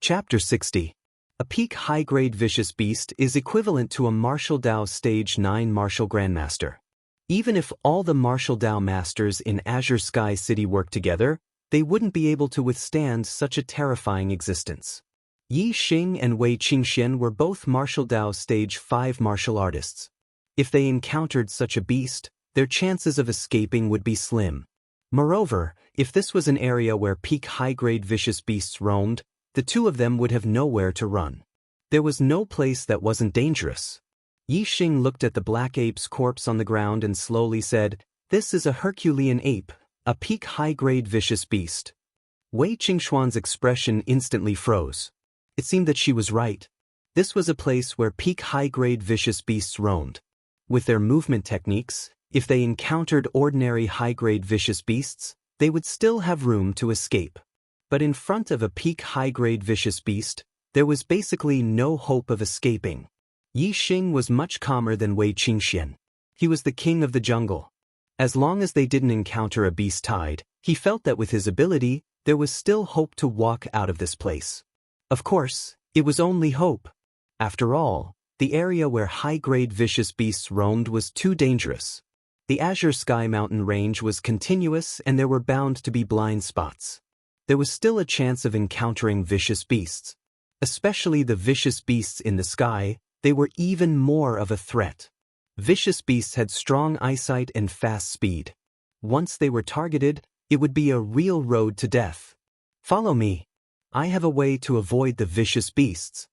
Chapter 60. A peak high-grade vicious beast is equivalent to a martial Dao Stage 9 martial grandmaster. Even if all the martial Dao masters in Azure Sky City worked together, they wouldn't be able to withstand such a terrifying existence. Yi Xing and Wei Qingxian were both martial Dao Stage 5 martial artists. If they encountered such a beast, their chances of escaping would be slim. Moreover, if this was an area where peak high-grade vicious beasts roamed, the two of them would have nowhere to run. There was no place that wasn't dangerous. Yi Xing looked at the black ape's corpse on the ground and slowly said, "This is a Herculean ape, a peak high-grade vicious beast." Wei Qingxuan's expression instantly froze. It seemed that she was right. This was a place where peak high-grade vicious beasts roamed. With their movement techniques, if they encountered ordinary high-grade vicious beasts, they would still have room to escape. But in front of a peak high-grade vicious beast, there was basically no hope of escaping. Yi Xing was much calmer than Wei Qingxian. He was the king of the jungle. As long as they didn't encounter a beast tide, he felt that with his ability, there was still hope to walk out of this place. Of course, it was only hope. After all, the area where high-grade vicious beasts roamed was too dangerous. The Azure Sky Mountain range was continuous and there were bound to be blind spots. There was still a chance of encountering vicious beasts. Especially the vicious beasts in the sky, they were even more of a threat. Vicious beasts had strong eyesight and fast speed. Once they were targeted, it would be a real road to death. "Follow me. I have a way to avoid the vicious beasts,"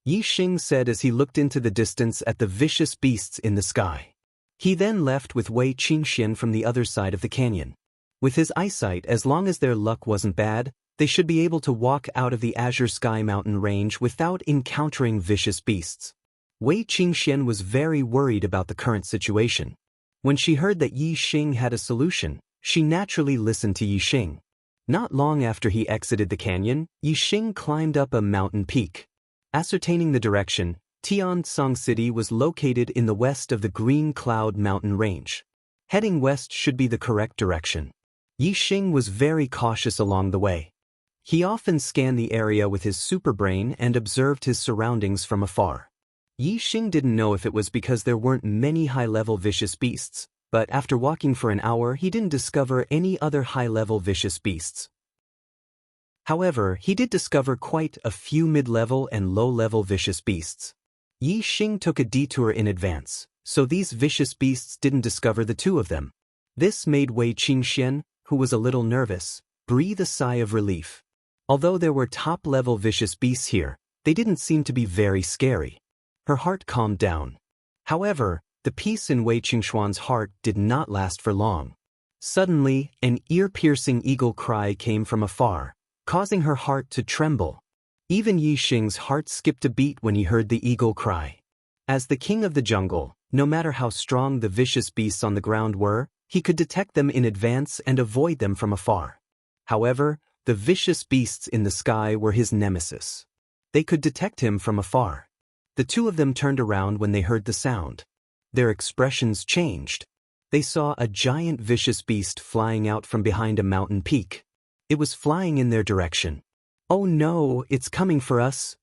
Yi Xing said as he looked into the distance at the vicious beasts in the sky. He then left with Wei Qingxian from the other side of the canyon. With his eyesight, as long as their luck wasn't bad, they should be able to walk out of the Azure Sky Mountain range without encountering vicious beasts. Wei Qingxian was very worried about the current situation. When she heard that Yi Xing had a solution, she naturally listened to Yi Xing. Not long after he exited the canyon, Yi Xing climbed up a mountain peak. Ascertaining the direction, Tiansong City was located in the west of the Green Cloud Mountain range. Heading west should be the correct direction. Yi Xing was very cautious along the way. He often scanned the area with his superbrain and observed his surroundings from afar. Yi Xing didn't know if it was because there weren't many high-level vicious beasts, but after walking for an hour he didn't discover any other high-level vicious beasts. However, he did discover quite a few mid-level and low-level vicious beasts. Yi Xing took a detour in advance, so these vicious beasts didn't discover the two of them. This made Wei Qingxian, who was a little nervous, breathe a sigh of relief. Although there were top-level vicious beasts here, they didn't seem to be very scary. Her heart calmed down. However, the peace in Wei Qingxuan's heart did not last for long. Suddenly, an ear-piercing eagle cry came from afar, causing her heart to tremble. Even Yi Xing's heart skipped a beat when he heard the eagle cry. As the king of the jungle, no matter how strong the vicious beasts on the ground were, he could detect them in advance and avoid them from afar. However, the vicious beasts in the sky were his nemesis. They could detect him from afar. The two of them turned around when they heard the sound. Their expressions changed. They saw a giant vicious beast flying out from behind a mountain peak. It was flying in their direction. "Oh no, it's coming for us!"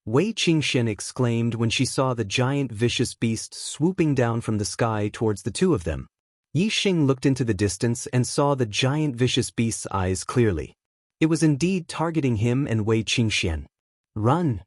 Wei Qingxian exclaimed when she saw the giant vicious beast swooping down from the sky towards the two of them. Yi Xing looked into the distance and saw the giant vicious beast's eyes clearly. It was indeed targeting him and Wei Qingxian. "Run!"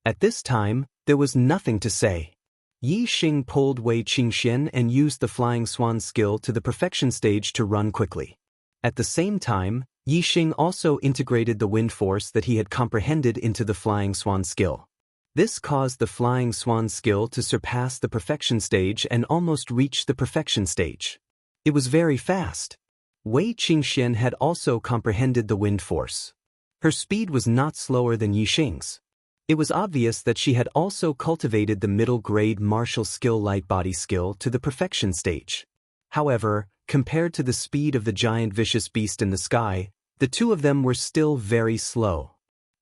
At this time, there was nothing to say. Yi Xing pulled Wei Qingxian and used the Flying Swan skill to the perfection stage to run quickly. At the same time, Yi Xing also integrated the wind force that he had comprehended into the Flying Swan skill. This caused the Flying Swan skill to surpass the perfection stage and almost reach the perfection stage. It was very fast. Wei Qingxian had also comprehended the wind force. Her speed was not slower than Yi Xing's. It was obvious that she had also cultivated the middle-grade martial skill light body skill to the perfection stage. However, compared to the speed of the giant vicious beast in the sky, the two of them were still very slow.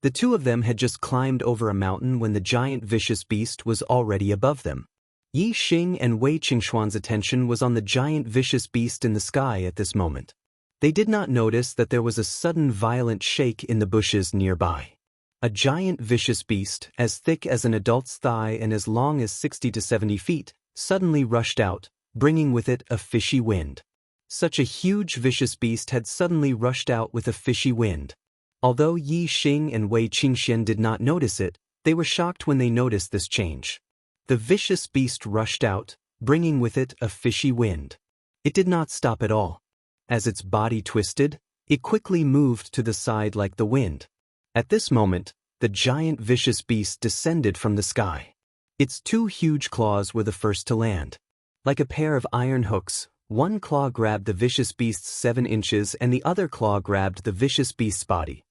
The two of them had just climbed over a mountain when the giant vicious beast was already above them. Yi Xing and Wei Qingxuan's attention was on the giant vicious beast in the sky at this moment. They did not notice that there was a sudden violent shake in the bushes nearby. A giant vicious beast, as thick as an adult's thigh and as long as 60 to 70 feet, suddenly rushed out, bringing with it a fishy wind. Such a huge vicious beast had suddenly rushed out with a fishy wind. Although Yi Xing and Wei Qingxian did not notice it, they were shocked when they noticed this change. The vicious beast rushed out, bringing with it a fishy wind. It did not stop at all. As its body twisted, it quickly moved to the side like the wind. At this moment, the giant vicious beast descended from the sky. Its two huge claws were the first to land. Like a pair of iron hooks, one claw grabbed the vicious beast's 7 inches and the other claw grabbed the vicious beast's body.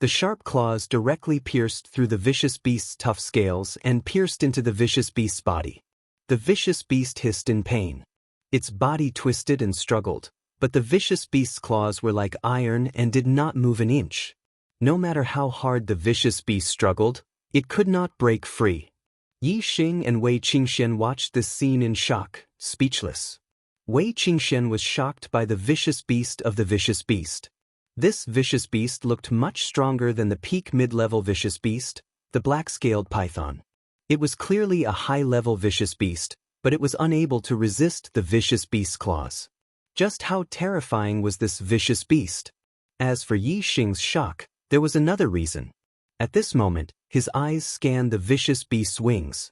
The sharp claws directly pierced through the vicious beast's tough scales and pierced into the vicious beast's body. The vicious beast hissed in pain. Its body twisted and struggled, but the vicious beast's claws were like iron and did not move an inch. No matter how hard the vicious beast struggled, it could not break free. Yi Xing and Wei Qingxian watched this scene in shock, speechless. Wei Qingxian was shocked by the vicious beast of the vicious beast. This vicious beast looked much stronger than the peak mid-level vicious beast, the black-scaled python. It was clearly a high-level vicious beast, but it was unable to resist the vicious beast's claws. Just how terrifying was this vicious beast? As for Yi Xing's shock, there was another reason. At this moment, his eyes scanned the vicious beast's wings.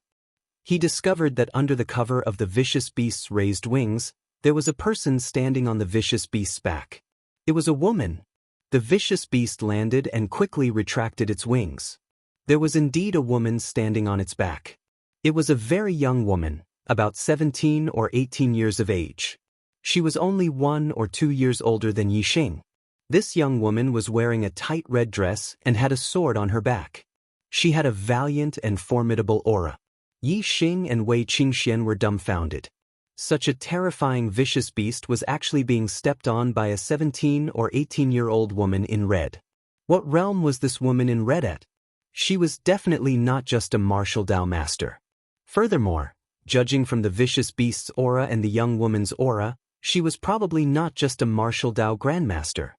He discovered that under the cover of the vicious beast's raised wings, there was a person standing on the vicious beast's back. It was a woman. The vicious beast landed and quickly retracted its wings. There was indeed a woman standing on its back. It was a very young woman, about 17 or 18 years of age. She was only 1 or 2 years older than Yi Xing. This young woman was wearing a tight red dress and had a sword on her back. She had a valiant and formidable aura. Yi Xing and Wei Qingxian were dumbfounded. Such a terrifying vicious beast was actually being stepped on by a 17 or 18-year-old woman in red. What realm was this woman in red at? She was definitely not just a martial Dao master. Furthermore, judging from the vicious beast's aura and the young woman's aura, she was probably not just a martial Dao grandmaster.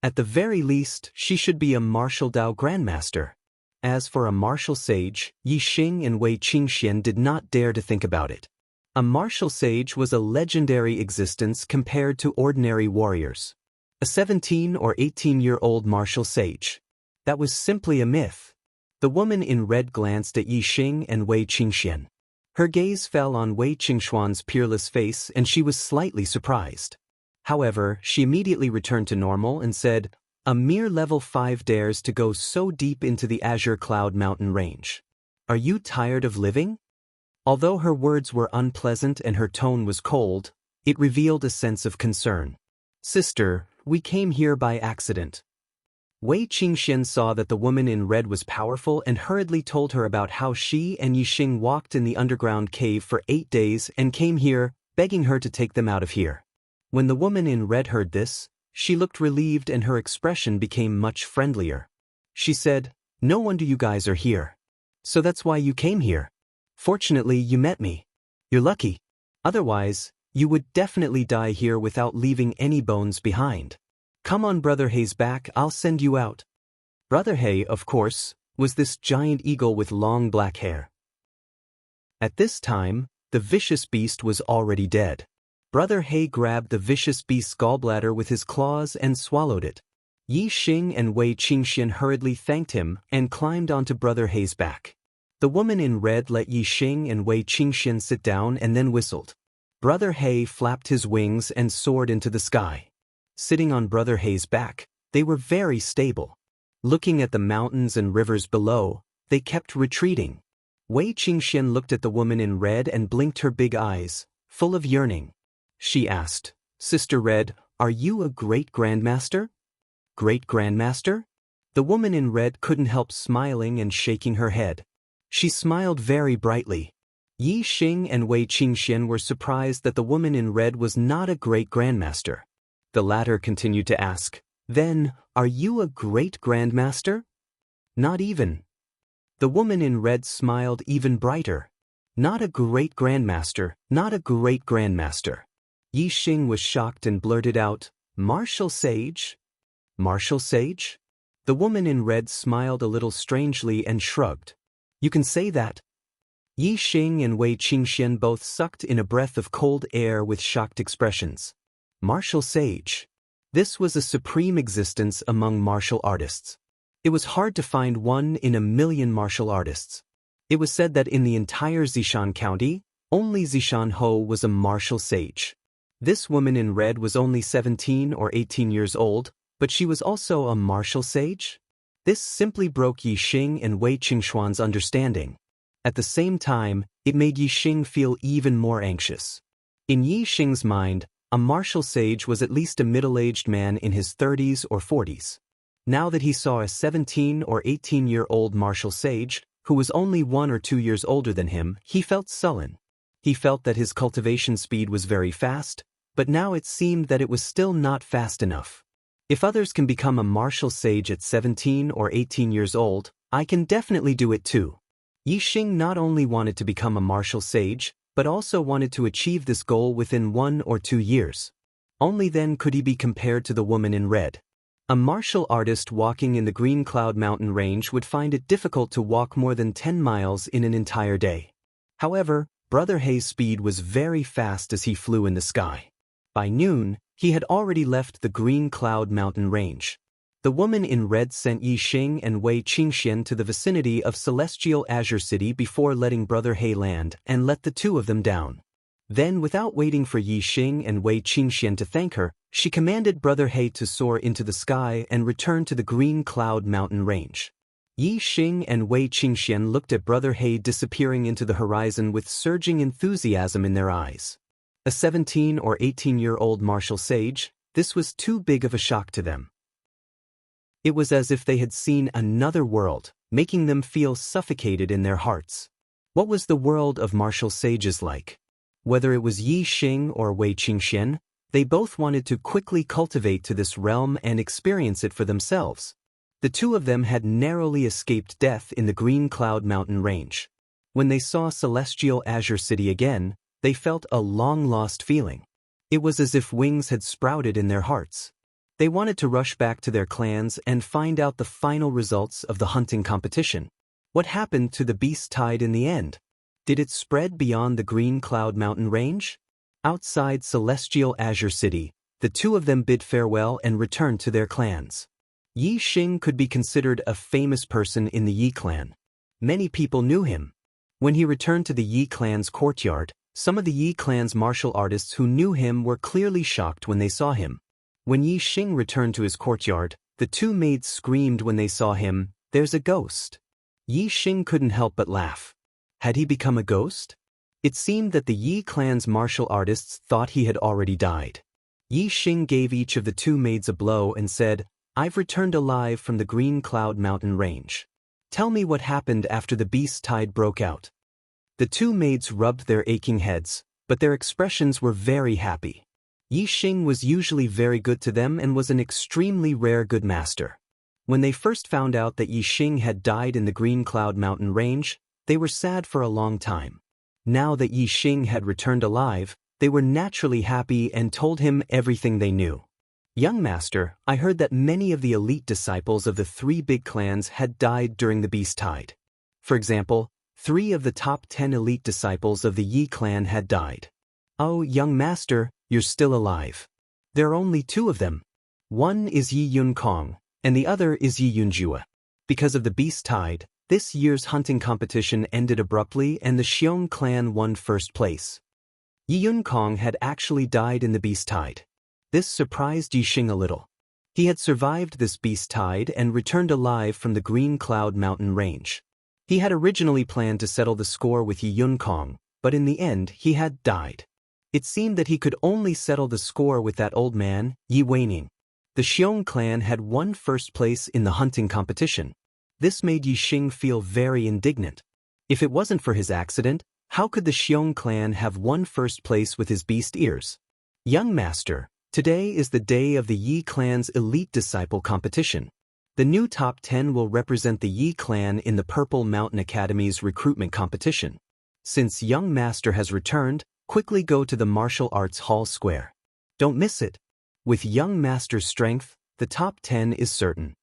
At the very least, she should be a martial Dao grandmaster. As for a martial sage, Yi Xing and Wei Qingxian did not dare to think about it. A martial sage was a legendary existence compared to ordinary warriors. A 17 or 18-year-old martial sage. That was simply a myth. The woman in red glanced at Yi Xing and Wei Qingxian. Her gaze fell on Wei Qingxuan's peerless face and she was slightly surprised. However, she immediately returned to normal and said, "A mere level 5 dares to go so deep into the Azure Cloud Mountain range. Are you tired of living?" Although her words were unpleasant and her tone was cold, it revealed a sense of concern. "Sister, we came here by accident." Wei Qingxian saw that the woman in red was powerful and hurriedly told her about how she and Yi Xing walked in the underground cave for 8 days and came here, begging her to take them out of here. When the woman in red heard this, she looked relieved and her expression became much friendlier. She said, "No wonder you guys are here. So that's why you came here. Fortunately, you met me. You're lucky. Otherwise, you would definitely die here without leaving any bones behind. Come on Brother Hei's back, I'll send you out." Brother Hei, of course, was this giant eagle with long black hair. At this time, the vicious beast was already dead. Brother Hei grabbed the vicious beast's gallbladder with his claws and swallowed it. Yi Xing and Wei Qingxian hurriedly thanked him and climbed onto Brother Hei's back. The woman in red let Yi Xing and Wei Qingxian sit down and then whistled. Brother Hei flapped his wings and soared into the sky. Sitting on Brother Hei's back, they were very stable. Looking at the mountains and rivers below, they kept retreating. Wei Qingxian looked at the woman in red and blinked her big eyes, full of yearning. She asked, "Sister Red, are you a great grandmaster?" "Great grandmaster?" The woman in red couldn't help smiling and shaking her head. She smiled very brightly. Yi Xing and Wei Qingxian were surprised that the woman in red was not a great grandmaster. The latter continued to ask, "Then, are you a great grandmaster?" "Not even." The woman in red smiled even brighter. "Not a great grandmaster, not a great grandmaster." Yi Xing was shocked and blurted out, "Martial sage? Martial sage?" The woman in red smiled a little strangely and shrugged. You can say that. Yi Xing and Wei Qingxian both sucked in a breath of cold air with shocked expressions. Martial sage. This was a supreme existence among martial artists. It was hard to find one in a million martial artists. It was said that in the entire Zishan County, only Zishan Ho was a martial sage. This woman in red was only 17 or 18 years old, but she was also a martial sage? This simply broke Yi Xing and Wei Qingxuan's understanding. At the same time, it made Yi Xing feel even more anxious. In Yi Xing's mind, a martial sage was at least a middle-aged man in his 30s or 40s. Now that he saw a 17 or 18-year-old martial sage, who was only 1 or 2 years older than him, he felt sullen. He felt that his cultivation speed was very fast, but now it seemed that it was still not fast enough. If others can become a martial sage at 17 or 18 years old, I can definitely do it too. Yi Xing not only wanted to become a martial sage, but also wanted to achieve this goal within 1 or 2 years. Only then could he be compared to the woman in red. A martial artist walking in the Green Cloud mountain range would find it difficult to walk more than 10 miles in an entire day. However, Brother Hei's speed was very fast as he flew in the sky. By noon, he had already left the Green Cloud mountain range. The woman in red sent Yi Xing and Wei Qingxian to the vicinity of Celestial Azure City before letting Brother Hei land and let the two of them down. Then, without waiting for Yi Xing and Wei Qingxian to thank her, she commanded Brother Hei to soar into the sky and return to the Green Cloud mountain range. Yi Xing and Wei Qingxian looked at Brother Hei disappearing into the horizon with surging enthusiasm in their eyes. A 17 or 18-year-old martial sage, this was too big of a shock to them. It was as if they had seen another world, making them feel suffocated in their hearts. What was the world of martial sages like? Whether it was Yi Xing or Wei Qingxian, they both wanted to quickly cultivate to this realm and experience it for themselves. The two of them had narrowly escaped death in the Green Cloud mountain range. When they saw Celestial Azure City again, they felt a long-lost feeling. It was as if wings had sprouted in their hearts. They wanted to rush back to their clans and find out the final results of the hunting competition. What happened to the beast tide in the end? Did it spread beyond the Green Cloud mountain range? Outside Celestial Azure City, the two of them bid farewell and returned to their clans. Yi Xing could be considered a famous person in the Yi clan. Many people knew him. When he returned to the Yi clan's courtyard, some of the Yi clan's martial artists who knew him were clearly shocked when they saw him. When Yi Xing returned to his courtyard, the two maids screamed when they saw him, "There's a ghost." Yi Xing couldn't help but laugh. Had he become a ghost? It seemed that the Yi clan's martial artists thought he had already died. Yi Xing gave each of the two maids a blow and said, "I've returned alive from the Green Cloud mountain range. Tell me what happened after the beast tide broke out." The two maids rubbed their aching heads, but their expressions were very happy. Yi Xing was usually very good to them and was an extremely rare good master. When they first found out that Yi Xing had died in the Green Cloud mountain range, they were sad for a long time. Now that Yi Xing had returned alive, they were naturally happy and told him everything they knew. "Young master, I heard that many of the elite disciples of the 3 big clans had died during the beast tide. For example, 3 of the top 10 elite disciples of the Yi clan had died." "Oh, young master, you're still alive. There are only 2 of them. One is Yi Yun Kong, and the other is Yi Yun Jua. Because of the beast tide, this year's hunting competition ended abruptly and the Xiong clan won first place." Yi Yun Kong had actually died in the beast tide. This surprised Yi Xing a little. He had survived this beast tide and returned alive from the Green Cloud mountain range. He had originally planned to settle the score with Yi Yun Kong, but in the end he had died. It seemed that he could only settle the score with that old man, Yi Weining. The Xiong clan had won first place in the hunting competition. This made Yi Xing feel very indignant. If it wasn't for his accident, how could the Xiong clan have won first place with his beast ears? "Young master, today is the day of the Yi clan's elite disciple competition. The new top 10 will represent the Yi clan in the Purple Mountain Academy's recruitment competition. Since young master has returned, quickly go to the martial arts hall square. Don't miss it. With young master's strength, the top 10 is certain."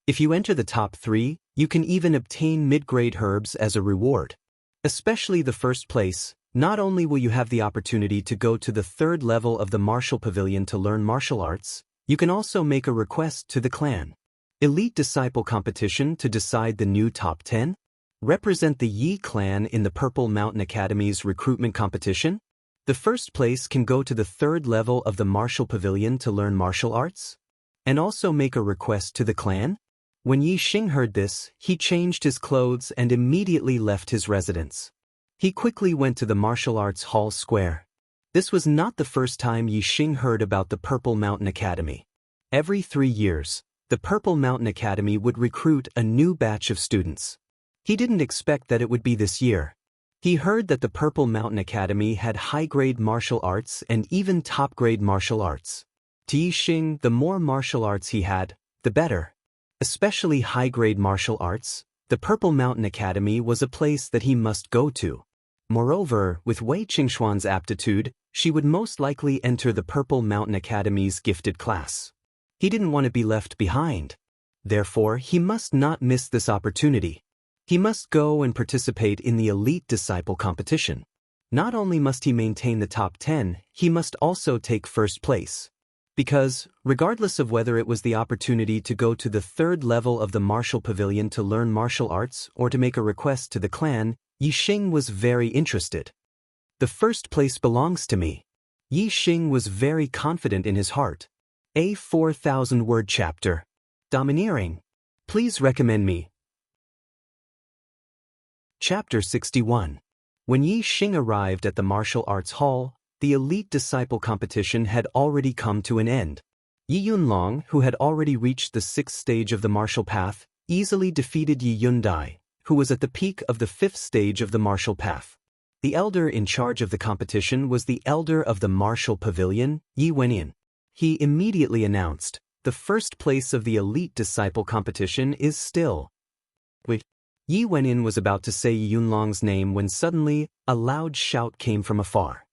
If you enter the top 3, you can even obtain mid-grade herbs as a reward. Especially the first place, not only will you have the opportunity to go to the 3rd level of the martial pavilion to learn martial arts, you can also make a request to the clan. Elite Disciple Competition to decide the new top 10? Represent the Yi clan in the Purple Mountain Academy's recruitment competition? The first place can go to the 3rd level of the martial pavilion to learn martial arts? And also make a request to the clan? When Yi Xing heard this, he changed his clothes and immediately left his residence. He quickly went to the martial arts hall square. This was not the first time Yi Xing heard about the Purple Mountain Academy. Every 3 years, the Purple Mountain Academy would recruit a new batch of students. He didn't expect that it would be this year. He heard that the Purple Mountain Academy had high-grade martial arts and even top-grade martial arts. To Yi Xing, the more martial arts he had, the better. Especially high-grade martial arts, the Purple Mountain Academy was a place that he must go to. Moreover, with Wei Qingxuan's aptitude, she would most likely enter the Purple Mountain Academy's gifted class. He didn't want to be left behind. Therefore, he must not miss this opportunity. He must go and participate in the Elite Disciple Competition. Not only must he maintain the top 10, he must also take first place. Because, regardless of whether it was the opportunity to go to the 3rd level of the martial pavilion to learn martial arts or to make a request to the clan, Yi Xing was very interested. The first place belongs to me. Yi Xing was very confident in his heart. A 4,000-word chapter. Domineering. Please recommend me. Chapter 61. When Yi Xing arrived at the martial arts hall, the Elite Disciple Competition had already come to an end. Yi Yunlong, who had already reached the 6th stage of the martial path, easily defeated Yi Yundai, who was at the peak of the 5th stage of the martial path. The elder in charge of the competition was the elder of the martial pavilion, Yi Wenin. He immediately announced, "The first place of the Elite Disciple Competition is still." Wait. Yi Wenin was about to say Yi Yunlong's name when suddenly, a loud shout came from afar.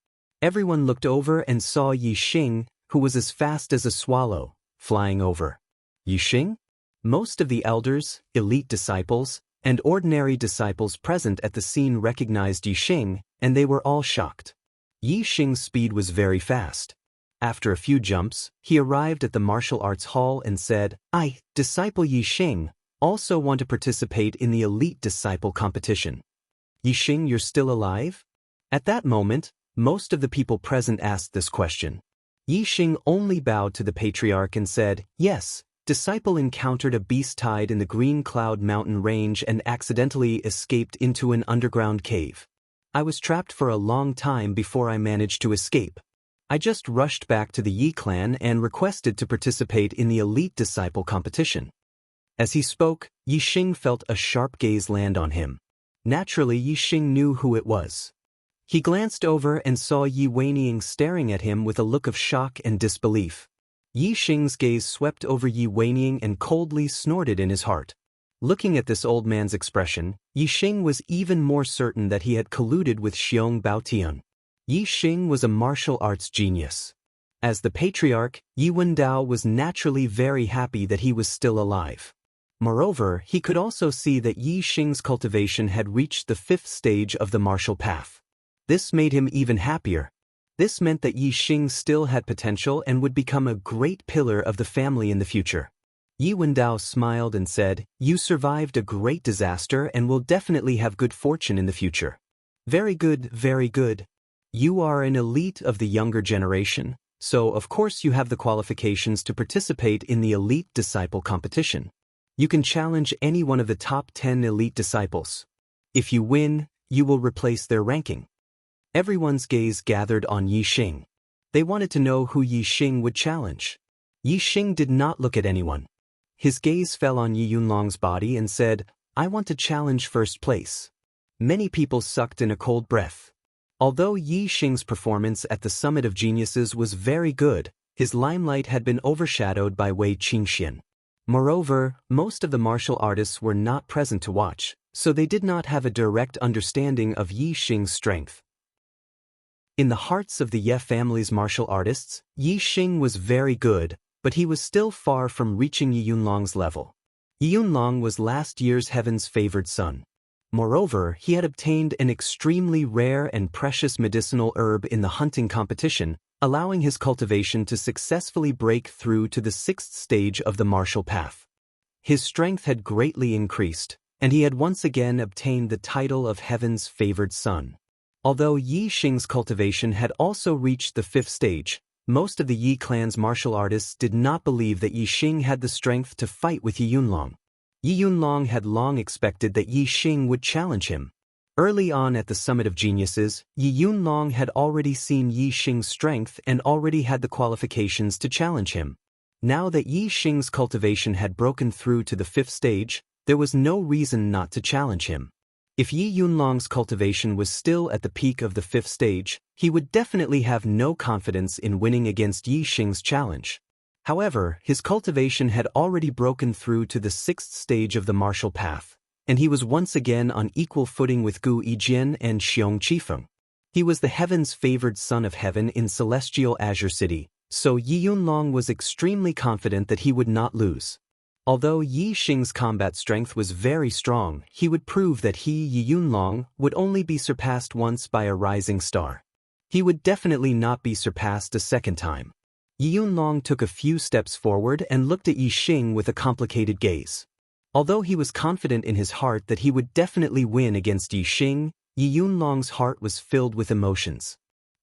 Everyone looked over and saw Yi Xing, who was as fast as a swallow, flying over. Yi Xing? Most of the elders, elite disciples, and ordinary disciples present at the scene recognized Yi Xing, and they were all shocked. Yi Xing's speed was very fast. After a few jumps, he arrived at the martial arts hall and said, "I, disciple Yi Xing, also want to participate in the Elite Disciple Competition." "Yi Xing, you're still alive?" At that moment, most of the people present asked this question. Yi Xing only bowed to the patriarch and said, "Yes, disciple encountered a beast tied in the Green Cloud Mountain range and accidentally escaped into an underground cave. I was trapped for a long time before I managed to escape. I just rushed back to the Yi clan and requested to participate in the Elite Disciple Competition." As he spoke, Yi Xing felt a sharp gaze land on him. Naturally, Yi Xing knew who it was. He glanced over and saw Yi Weiniang staring at him with a look of shock and disbelief. Yi Xing's gaze swept over Yi Weiniang and coldly snorted in his heart. Looking at this old man's expression, Yi Xing was even more certain that he had colluded with Xiong Baotian. Yi Xing was a martial arts genius. As the patriarch, Yi Wendao was naturally very happy that he was still alive. Moreover, he could also see that Yi Xing's cultivation had reached the 5th stage of the martial path. This made him even happier. This meant that Yi Xing still had potential and would become a great pillar of the family in the future. Yi Wendao smiled and said, "You survived a great disaster and will definitely have good fortune in the future." "Very good, very good. You are an elite of the younger generation, so of course you have the qualifications to participate in the Elite Disciple Competition. You can challenge any one of the top 10 elite disciples. If you win, you will replace their ranking." Everyone's gaze gathered on Yi Xing. They wanted to know who Yi Xing would challenge. Yi Xing did not look at anyone. His gaze fell on Yi Yunlong's body and said, "I want to challenge first place." Many people sucked in a cold breath. Although Yi Xing's performance at the Summit of Geniuses was very good, his limelight had been overshadowed by Wei Qingxian. Moreover, most of the martial artists were not present to watch, so they did not have a direct understanding of Yi Xing's strength. In the hearts of the Ye family's martial artists, Yi Xing was very good, but he was still far from reaching Yi Yunlong's level. Yi Yunlong was last year's heaven's favored son. Moreover, he had obtained an extremely rare and precious medicinal herb in the hunting competition, allowing his cultivation to successfully break through to the 6th stage of the martial path. His strength had greatly increased, and he had once again obtained the title of heaven's favored son. Although Yi Xing's cultivation had also reached the 5th stage, most of the Yi clan's martial artists did not believe that Yi Xing had the strength to fight with Yi Yunlong. Yi Yunlong had long expected that Yi Xing would challenge him. Early on at the Summit of Geniuses, Yi Yunlong had already seen Yi Xing's strength and already had the qualifications to challenge him. Now that Yi Xing's cultivation had broken through to the 5th stage, there was no reason not to challenge him. If Yi Yunlong's cultivation was still at the peak of the 5th stage, he would definitely have no confidence in winning against Yi Xing's challenge. However, his cultivation had already broken through to the 6th stage of the martial path, and he was once again on equal footing with Gu Yijian and Xiong Qifeng. He was the heaven's favored son of heaven in celestial Azure City, so Yi Yunlong was extremely confident that he would not lose. Although Yi Xing's combat strength was very strong, he would prove that he, Yi Yunlong, would only be surpassed once by a rising star. He would definitely not be surpassed a second time. Yi Yunlong took a few steps forward and looked at Yi Xing with a complicated gaze. Although he was confident in his heart that he would definitely win against Yi Xing, Yi Yunlong's heart was filled with emotions.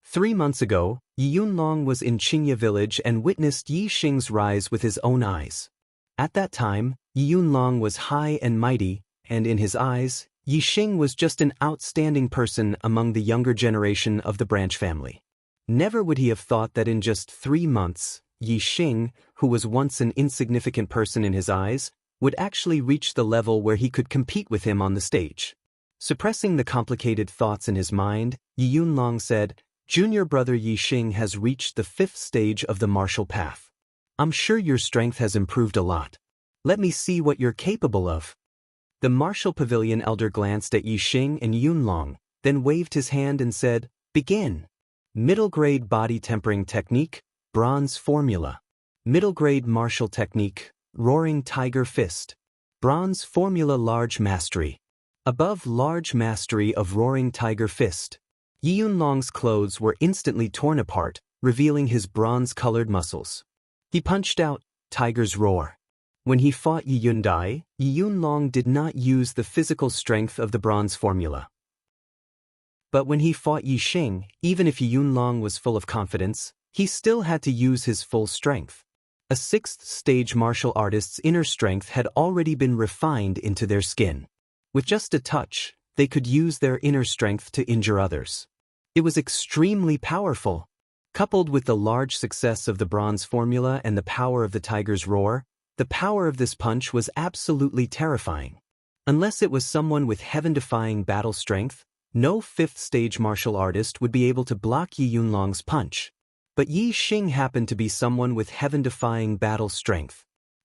3 months ago, Yi Yunlong was in Xianxia village and witnessed Yi Xing's rise with his own eyes. At that time, Yi Yunlong was high and mighty, and in his eyes, Yi Xing was just an outstanding person among the younger generation of the branch family. Never would he have thought that in just 3 months, Yi Xing, who was once an insignificant person in his eyes, would actually reach the level where he could compete with him on the stage. Suppressing the complicated thoughts in his mind, Yi Yunlong said, "Junior brother Yi Xing has reached the 5th stage of the martial path. I'm sure your strength has improved a lot. Let me see what you're capable of." The martial pavilion elder glanced at Yi Xing and Yunlong, then waved his hand and said, "Begin." Middle grade body tempering technique, bronze formula. Middle grade martial technique, roaring tiger fist. Bronze formula large mastery. Above large mastery of roaring tiger fist. Yi Yunlong's clothes were instantly torn apart, revealing his bronze-colored muscles. He punched out, Tiger's Roar. When he fought Yi Yundai, Yi Yunlong did not use the physical strength of the bronze formula. But when he fought Yi Xing, even if Yi Yunlong was full of confidence, he still had to use his full strength. A 6th stage martial artist's inner strength had already been refined into their skin. With just a touch, they could use their inner strength to injure others. It was extremely powerful. Coupled with the large success of the bronze formula and the power of the tiger's roar, the power of this punch was absolutely terrifying. Unless it was someone with heaven-defying battle strength, no 5th stage martial artist would be able to block Yi Yunlong's punch. But Yi Xing happened to be someone with heaven-defying battle strength.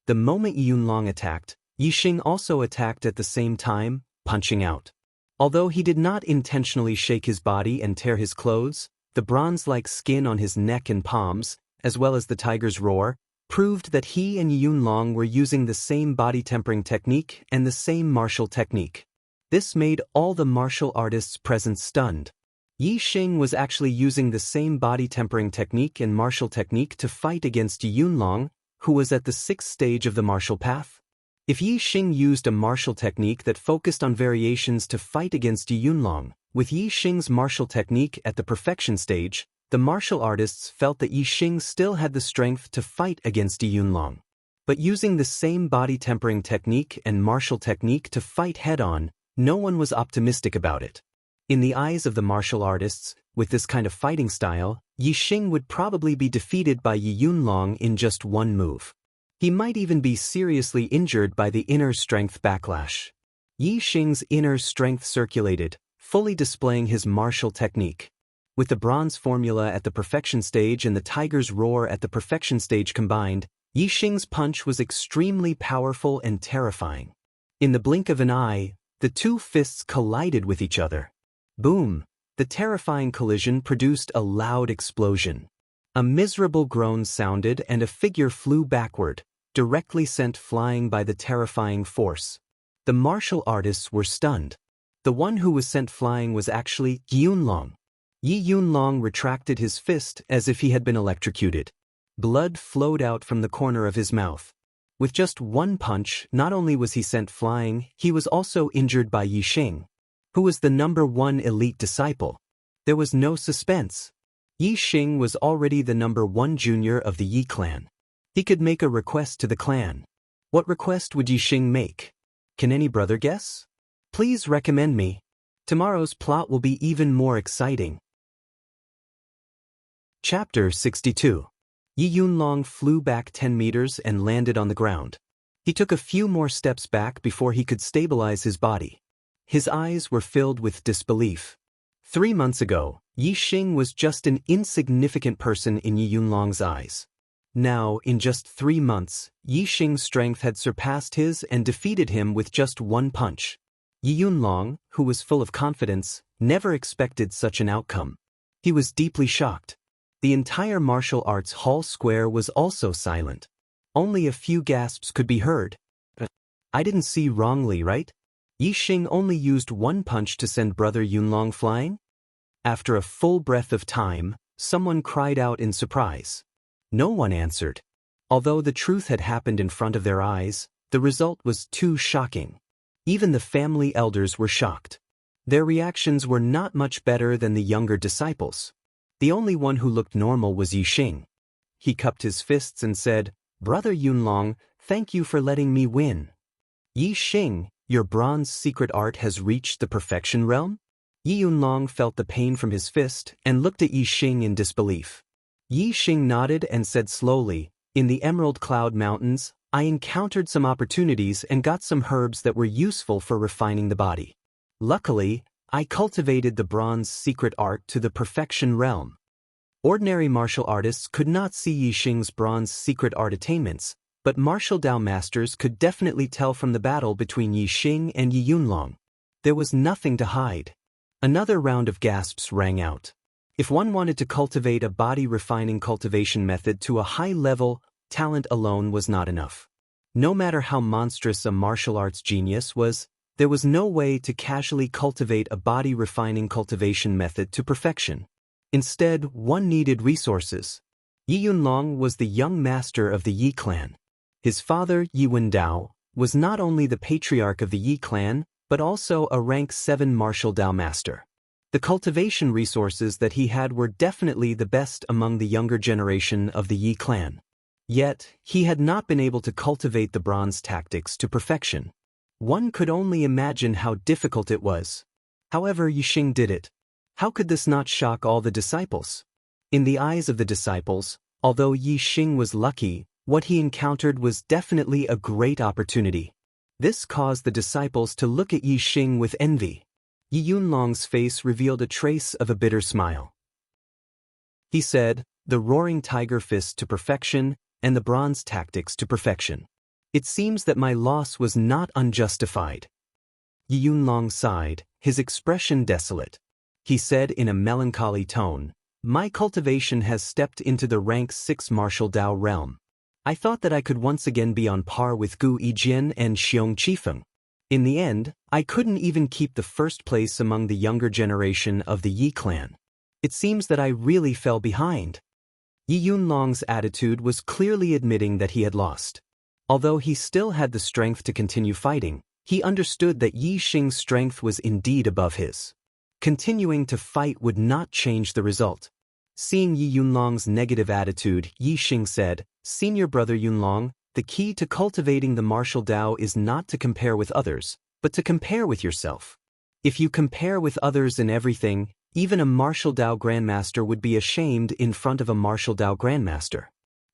The moment Yi Yunlong attacked, Yi Xing also attacked at the same time, punching out. Although he did not intentionally shake his body and tear his clothes, the bronze-like skin on his neck and palms, as well as the tiger's roar, proved that he and Yi Yunlong were using the same body tempering technique and the same martial technique. This made all the martial artists present stunned. Yi Xing was actually using the same body tempering technique and martial technique to fight against Yi Yunlong, who was at the 6th stage of the martial path. If Yi Xing used a martial technique that focused on variations to fight against Yi Yunlong, with Yi Xing's martial technique at the perfection stage, the martial artists felt that Yi Xing still had the strength to fight against Yi Yunlong. But using the same body tempering technique and martial technique to fight head-on, no one was optimistic about it. In the eyes of the martial artists, with this kind of fighting style, Yi Xing would probably be defeated by Yi Yunlong in just one move. He might even be seriously injured by the inner strength backlash. Yi Xing's inner strength circulated, fully displaying his martial technique. With the bronze formula at the perfection stage and the tiger's roar at the perfection stage combined, Yi Xing's punch was extremely powerful and terrifying. In the blink of an eye, the two fists collided with each other. Boom! The terrifying collision produced a loud explosion. A miserable groan sounded and a figure flew backward, directly sent flying by the terrifying force. The martial artists were stunned. The one who was sent flying was actually Yi Yunlong. Yi Yunlong retracted his fist as if he had been electrocuted. Blood flowed out from the corner of his mouth. With just one punch, not only was he sent flying, he was also injured by Yi Xing, who was the #1 elite disciple. There was no suspense. Yi Xing was already the #1 junior of the Yi clan. He could make a request to the clan. What request would Yi Xing make? Can any brother guess? Please recommend me. Tomorrow's plot will be even more exciting. Chapter 62. Yi Yunlong flew back 10 meters and landed on the ground. He took a few more steps back before he could stabilize his body. His eyes were filled with disbelief. 3 months ago, Yi Xing was just an insignificant person in Yi Yunlong's eyes. Now, in just 3 months, Yi Xing's strength had surpassed his and defeated him with just one punch. Yi Yunlong, who was full of confidence, never expected such an outcome. He was deeply shocked. The entire martial arts hall square was also silent. Only a few gasps could be heard. I didn't see wrongly, right? Yi Xing only used one punch to send Brother Yunlong flying? After a full breath of time, someone cried out in surprise. No one answered. Although the truth had happened in front of their eyes, the result was too shocking. Even the family elders were shocked. Their reactions were not much better than the younger disciples. The only one who looked normal was Yi Xing. He cupped his fists and said, "Brother Yunlong, thank you for letting me win." Yi Xing, your bronze secret art has reached the perfection realm? Yi Yunlong felt the pain from his fist and looked at Yi Xing in disbelief. Yi Xing nodded and said slowly, "In the Emerald Cloud Mountains, I encountered some opportunities and got some herbs that were useful for refining the body. Luckily, I cultivated the bronze secret art to the perfection realm." Ordinary martial artists could not see Yi Xing's bronze secret art attainments, but martial Dao masters could definitely tell from the battle between Yi Xing and Yi Yunlong. There was nothing to hide. Another round of gasps rang out. If one wanted to cultivate a body-refining cultivation method to a high level, talent alone was not enough. No matter how monstrous a martial arts genius was, there was no way to casually cultivate a body-refining cultivation method to perfection. Instead, one needed resources. Yi Yunlong was the young master of the Yi clan. His father, Yi Wendao, was not only the patriarch of the Yi clan, but also a rank 7 martial Dao master. The cultivation resources that he had were definitely the best among the younger generation of the Yi clan. Yet, he had not been able to cultivate the bronze tactics to perfection. One could only imagine how difficult it was. However, Yi Xing did it. How could this not shock all the disciples? In the eyes of the disciples, although Yi Xing was lucky, what he encountered was definitely a great opportunity. This caused the disciples to look at Yi Xing with envy. Yi Yunlong's face revealed a trace of a bitter smile. He said, "The roaring tiger fist to perfection, and the bronze tactics to perfection. It seems that my loss was not unjustified." Yi Yunlong sighed, his expression desolate. He said in a melancholy tone, "My cultivation has stepped into the rank 6 martial Dao realm. I thought that I could once again be on par with Gu Yijian and Xiong Qifeng. In the end, I couldn't even keep the first place among the younger generation of the Yi clan. It seems that I really fell behind." Yi Yunlong's attitude was clearly admitting that he had lost. Although he still had the strength to continue fighting, he understood that Yi Xing's strength was indeed above his. Continuing to fight would not change the result. Seeing Yi Yunlong's negative attitude, Yi Xing said, "Senior brother Yunlong, the key to cultivating the martial Dao is not to compare with others, but to compare with yourself. If you compare with others in everything, even a martial Dao grandmaster would be ashamed in front of a martial Dao grandmaster.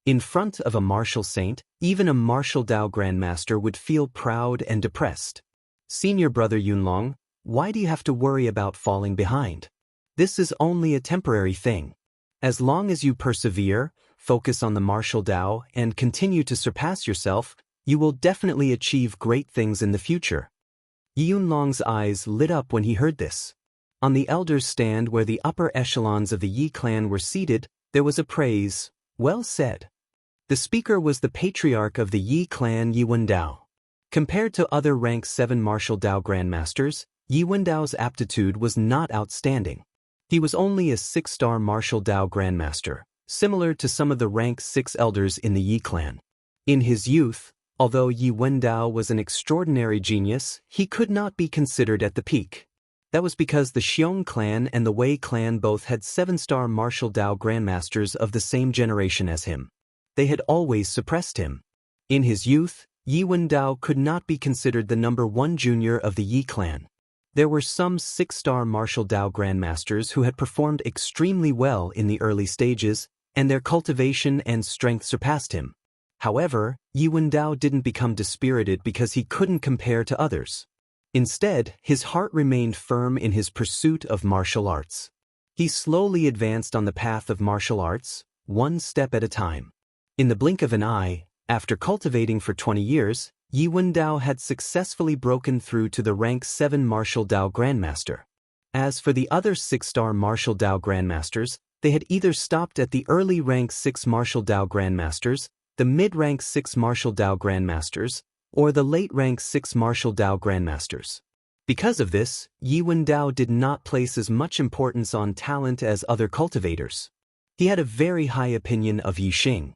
In front of a martial saint, even a martial Dao grandmaster would feel proud and depressed. Senior brother Yunlong, why do you have to worry about falling behind? This is only a temporary thing. As long as you persevere, focus on the martial Dao, and continue to surpass yourself, you will definitely achieve great things in the future." Yi Yunlong's eyes lit up when he heard this. On the elders' stand where the upper echelons of the Yi clan were seated, there was a praise, "Well said." The speaker was the patriarch of the Yi clan Yi Wendao. Compared to other rank 7 martial Dao grandmasters, Yi Wendao's aptitude was not outstanding. He was only a 6-star martial Dao grandmaster, similar to some of the rank 6 elders in the Yi clan. In his youth, although Yi Wendao was an extraordinary genius, he could not be considered at the peak. That was because the Xiong clan and the Wei clan both had 7-star martial Dao grandmasters of the same generation as him. They had always suppressed him. In his youth, Yi Wendao could not be considered the number 1 junior of the Yi clan. There were some 6-star martial Dao grandmasters who had performed extremely well in the early stages, and their cultivation and strength surpassed him. However, Yi Wendao didn't become dispirited because he couldn't compare to others. Instead, his heart remained firm in his pursuit of martial arts. He slowly advanced on the path of martial arts, one step at a time. In the blink of an eye, after cultivating for 20 years, Yi Wendao had successfully broken through to the rank 7 martial Dao grandmaster. As for the other 6-star martial Dao grandmasters, they had either stopped at the early rank 6 martial Dao grandmasters, the mid-rank 6 martial Dao grandmasters, or the late-rank 6 martial Dao grandmasters. Because of this, Yi Wendao did not place as much importance on talent as other cultivators. He had a very high opinion of Yi Xing.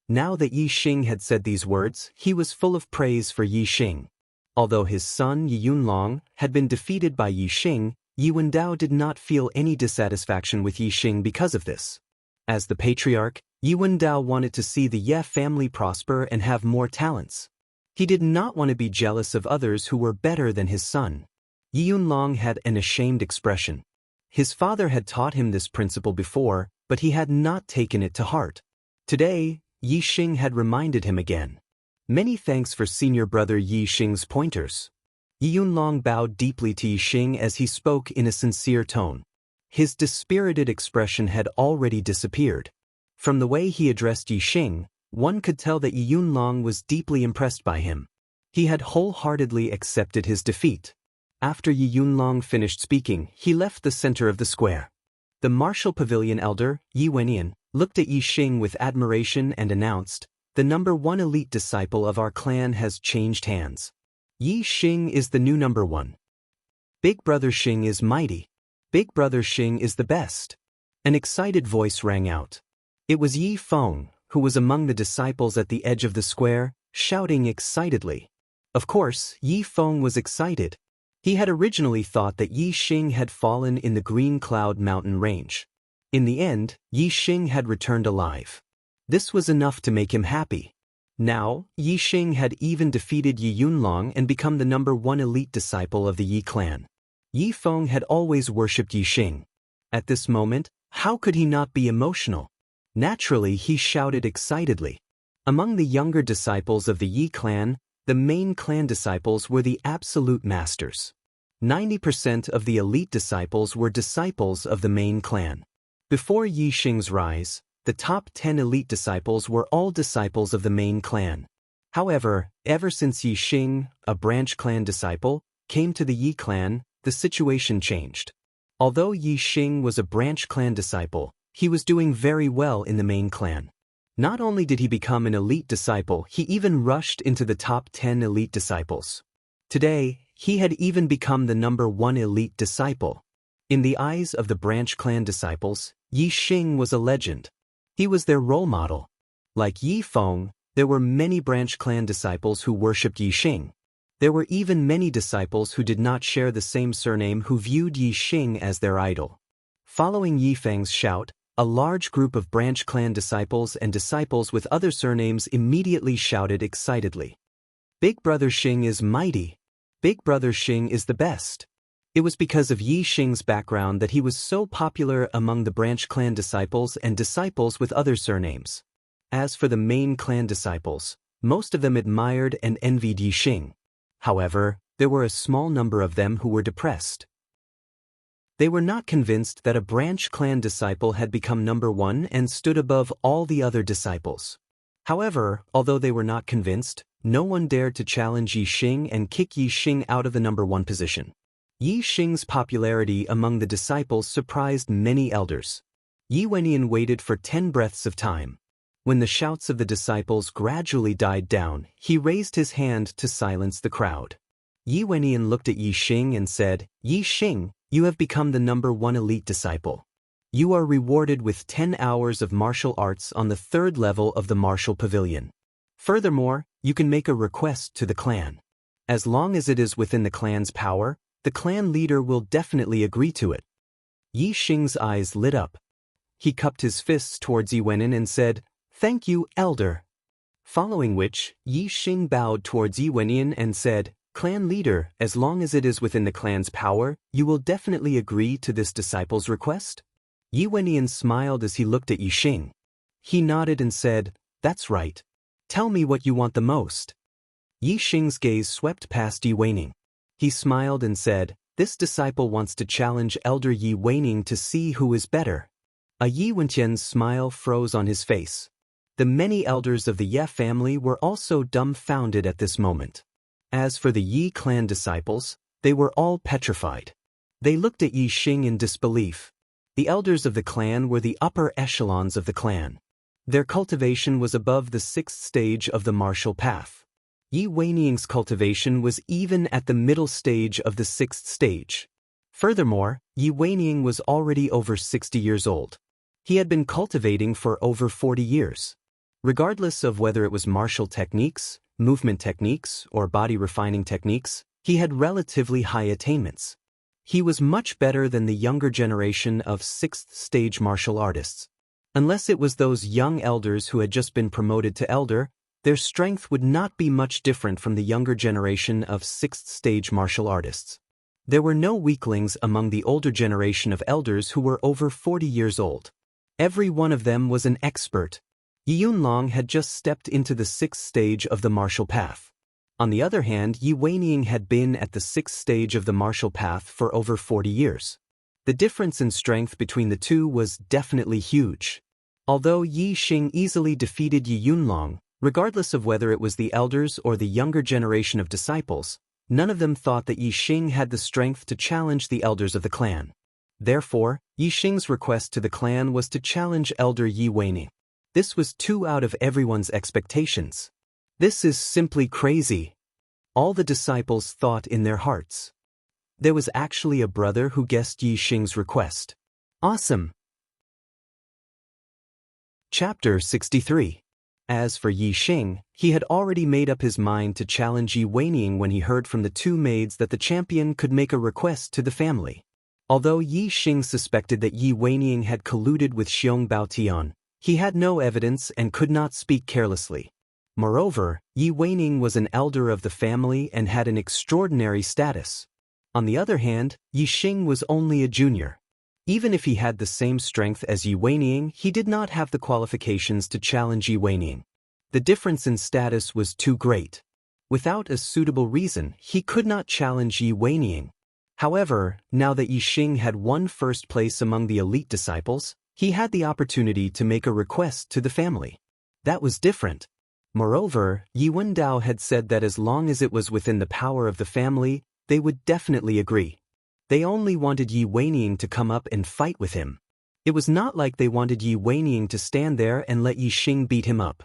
Now that Yi Xing had said these words, he was full of praise for Yi Xing. Although his son Yi Yunlong had been defeated by Yi Xing, Yi Wendao did not feel any dissatisfaction with Yi Xing because of this. As the patriarch, Yi Wendao wanted to see the Ye family prosper and have more talents. He did not want to be jealous of others who were better than his son. Yi Yunlong had an ashamed expression. His father had taught him this principle before, but he had not taken it to heart. Today, Yi Xing had reminded him again. Many thanks for senior brother Yi Xing's pointers. Yi Yunlong bowed deeply to Yi Xing as he spoke in a sincere tone. His dispirited expression had already disappeared. From the way he addressed Yi Xing, one could tell that Yi Yunlong was deeply impressed by him. He had wholeheartedly accepted his defeat. After Yi Yunlong finished speaking, he left the center of the square. The martial pavilion elder, Yi Wenian, looked at Yi Xing with admiration and announced, "The number 1 elite disciple of our clan has changed hands. Yi Xing is the new number 1. Big brother Xing is mighty. Big brother Xing is the best." An excited voice rang out. It was Yi Feng, who was among the disciples at the edge of the square, shouting excitedly. Of course, Yi Feng was excited. He had originally thought that Yi Xing had fallen in the Green Cloud mountain range. In the end, Yi Xing had returned alive. This was enough to make him happy. Now, Yi Xing had even defeated Yi Yunlong and become the number 1 elite disciple of the Yi clan. Yi Feng had always worshipped Yi Xing. At this moment, how could he not be emotional? Naturally, he shouted excitedly. Among the younger disciples of the Yi clan, the main clan disciples were the absolute masters. 90% of the elite disciples were disciples of the main clan. Before Yi Xing's rise, the top 10 elite disciples were all disciples of the main clan. However, ever since Yi Xing, a branch clan disciple, came to the Yi clan, the situation changed. Although Yi Xing was a branch clan disciple, he was doing very well in the main clan. Not only did he become an elite disciple, he even rushed into the top 10 elite disciples. Today, he had even become the number 1 elite disciple. In the eyes of the branch clan disciples, Yi Xing was a legend. He was their role model. Like Yi Feng, there were many branch clan disciples who worshipped Yi Xing. There were even many disciples who did not share the same surname who viewed Yi Xing as their idol. Following Yi Feng's shout, a large group of branch clan disciples and disciples with other surnames immediately shouted excitedly. Big brother Xing is mighty. Big brother Xing is the best. It was because of Yi Xing's background that he was so popular among the branch clan disciples and disciples with other surnames. As for the main clan disciples, most of them admired and envied Yi Xing. However, there were a small number of them who were depressed. They were not convinced that a branch clan disciple had become number 1 and stood above all the other disciples. However, although they were not convinced, no one dared to challenge Yi Xing and kick Yi Xing out of the number 1 position. Yi Xing's popularity among the disciples surprised many elders. Yi Wenian waited for 10 breaths of time. When the shouts of the disciples gradually died down, he raised his hand to silence the crowd. Yi Wenyan looked at Yi Xing and said, "Yi Xing, you have become the #1 elite disciple. You are rewarded with 10 hours of martial arts on the 3rd level of the martial pavilion. Furthermore, you can make a request to the clan. As long as it is within the clan's power, the clan leader will definitely agree to it." Yi Xing's eyes lit up. He cupped his fists towards Yi Wenyan and said, "Thank you, elder." Following which, Yi Xing bowed towards Yi Wenyan and said, "Clan leader, as long as it is within the clan's power, you will definitely agree to this disciple's request?" Yi Wenyan smiled as he looked at Yi Xing. He nodded and said, "That's right. Tell me what you want the most." Yi Xing's gaze swept past Yi Wenyan. He smiled and said, "This disciple wants to challenge Elder Yi Wenyan to see who is better." A Yi Wenyan's smile froze on his face. The many elders of the Ye family were also dumbfounded at this moment. As for the Yi clan disciples, they were all petrified. They looked at Yi Xing in disbelief. The elders of the clan were the upper echelons of the clan. Their cultivation was above the 6th stage of the martial path. Yi Wenyan's cultivation was even at the middle stage of the 6th stage. Furthermore, Yi Wenyan was already over 60 years old. He had been cultivating for over 40 years. Regardless of whether it was martial techniques, movement techniques, or body refining techniques, he had relatively high attainments. He was much better than the younger generation of 6th stage martial artists. Unless it was those young elders who had just been promoted to elder, their strength would not be much different from the younger generation of 6th stage martial artists. There were no weaklings among the older generation of elders who were over 40 years old. Every one of them was an expert. Yi Yunlong had just stepped into the 6th stage of the martial path. On the other hand, Yi Wenyan had been at the 6th stage of the martial path for over 40 years. The difference in strength between the two was definitely huge. Although Yi Xing easily defeated Yi Yunlong, regardless of whether it was the elders or the younger generation of disciples, none of them thought that Yi Xing had the strength to challenge the elders of the clan. Therefore, Yi Xing's request to the clan was to challenge Elder Yi Wenyan. This was too out of everyone's expectations. This is simply crazy. All the disciples thought in their hearts. There was actually a brother who guessed Yi Xing's request. Awesome. Chapter 63. As for Yi Xing, he had already made up his mind to challenge Yi Wenyan when he heard from the 2 maids that the champion could make a request to the family. Although Yi Xing suspected that Yi Wenyan had colluded with Xiong Baotian, he had no evidence and could not speak carelessly. Moreover, Yi Wenyan was an elder of the family and had an extraordinary status. On the other hand, Yi Xing was only a junior. Even if he had the same strength as Yi Wenyan, he did not have the qualifications to challenge Yi Wenyan. The difference in status was too great. Without a suitable reason, he could not challenge Yi Wenyan. However, now that Yi Xing had won 1st place among the elite disciples, he had the opportunity to make a request to the family. That was different. Moreover, Yi Wendao had said that as long as it was within the power of the family, they would definitely agree. They only wanted Yi Wenyan to come up and fight with him. It was not like they wanted Yi Wenyan to stand there and let Yi Xing beat him up.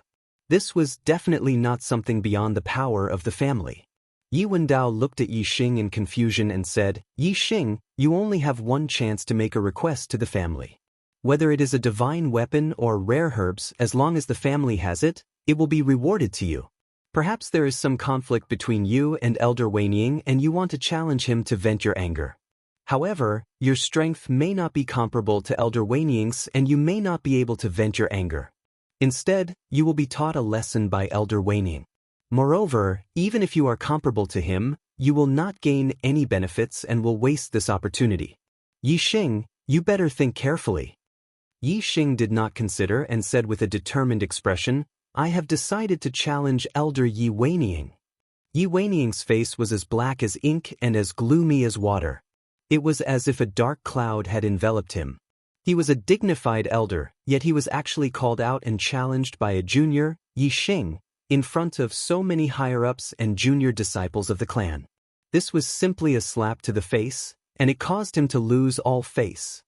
This was definitely not something beyond the power of the family. Yi Wendao looked at Yi Xing in confusion and said, "Yi Xing, you only have one chance to make a request to the family. Whether it is a divine weapon or rare herbs, as long as the family has it, it will be rewarded to you. Perhaps there is some conflict between you and Elder Wenyan and you want to challenge him to vent your anger. However, your strength may not be comparable to Elder Wenyan's and you may not be able to vent your anger. Instead, you will be taught a lesson by Elder Wenyan. Moreover, even if you are comparable to him, you will not gain any benefits and will waste this opportunity. Yi Xing, you better think carefully." Yi Xing did not consider and said with a determined expression, "I have decided to challenge Elder Yi Wenyan." Yi Wenyan's face was as black as ink and as gloomy as water. It was as if a dark cloud had enveloped him. He was a dignified elder, yet he was actually called out and challenged by a junior, Yi Xing, in front of so many higher-ups and junior disciples of the clan. This was simply a slap to the face, and it caused him to lose all face.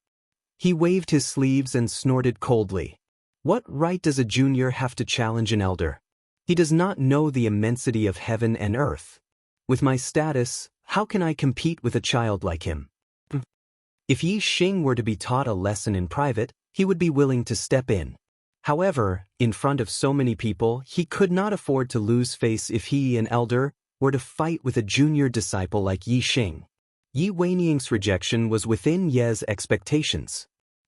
He waved his sleeves and snorted coldly. What right does a junior have to challenge an elder? He does not know the immensity of heaven and earth. With my status, how can I compete with a child like him? If Yi Xing were to be taught a lesson in private, he would be willing to step in. However, in front of so many people, he could not afford to lose face if he, an elder, were to fight with a junior disciple like Yi Xing. Yi Weiniang's rejection was within Ye's expectations.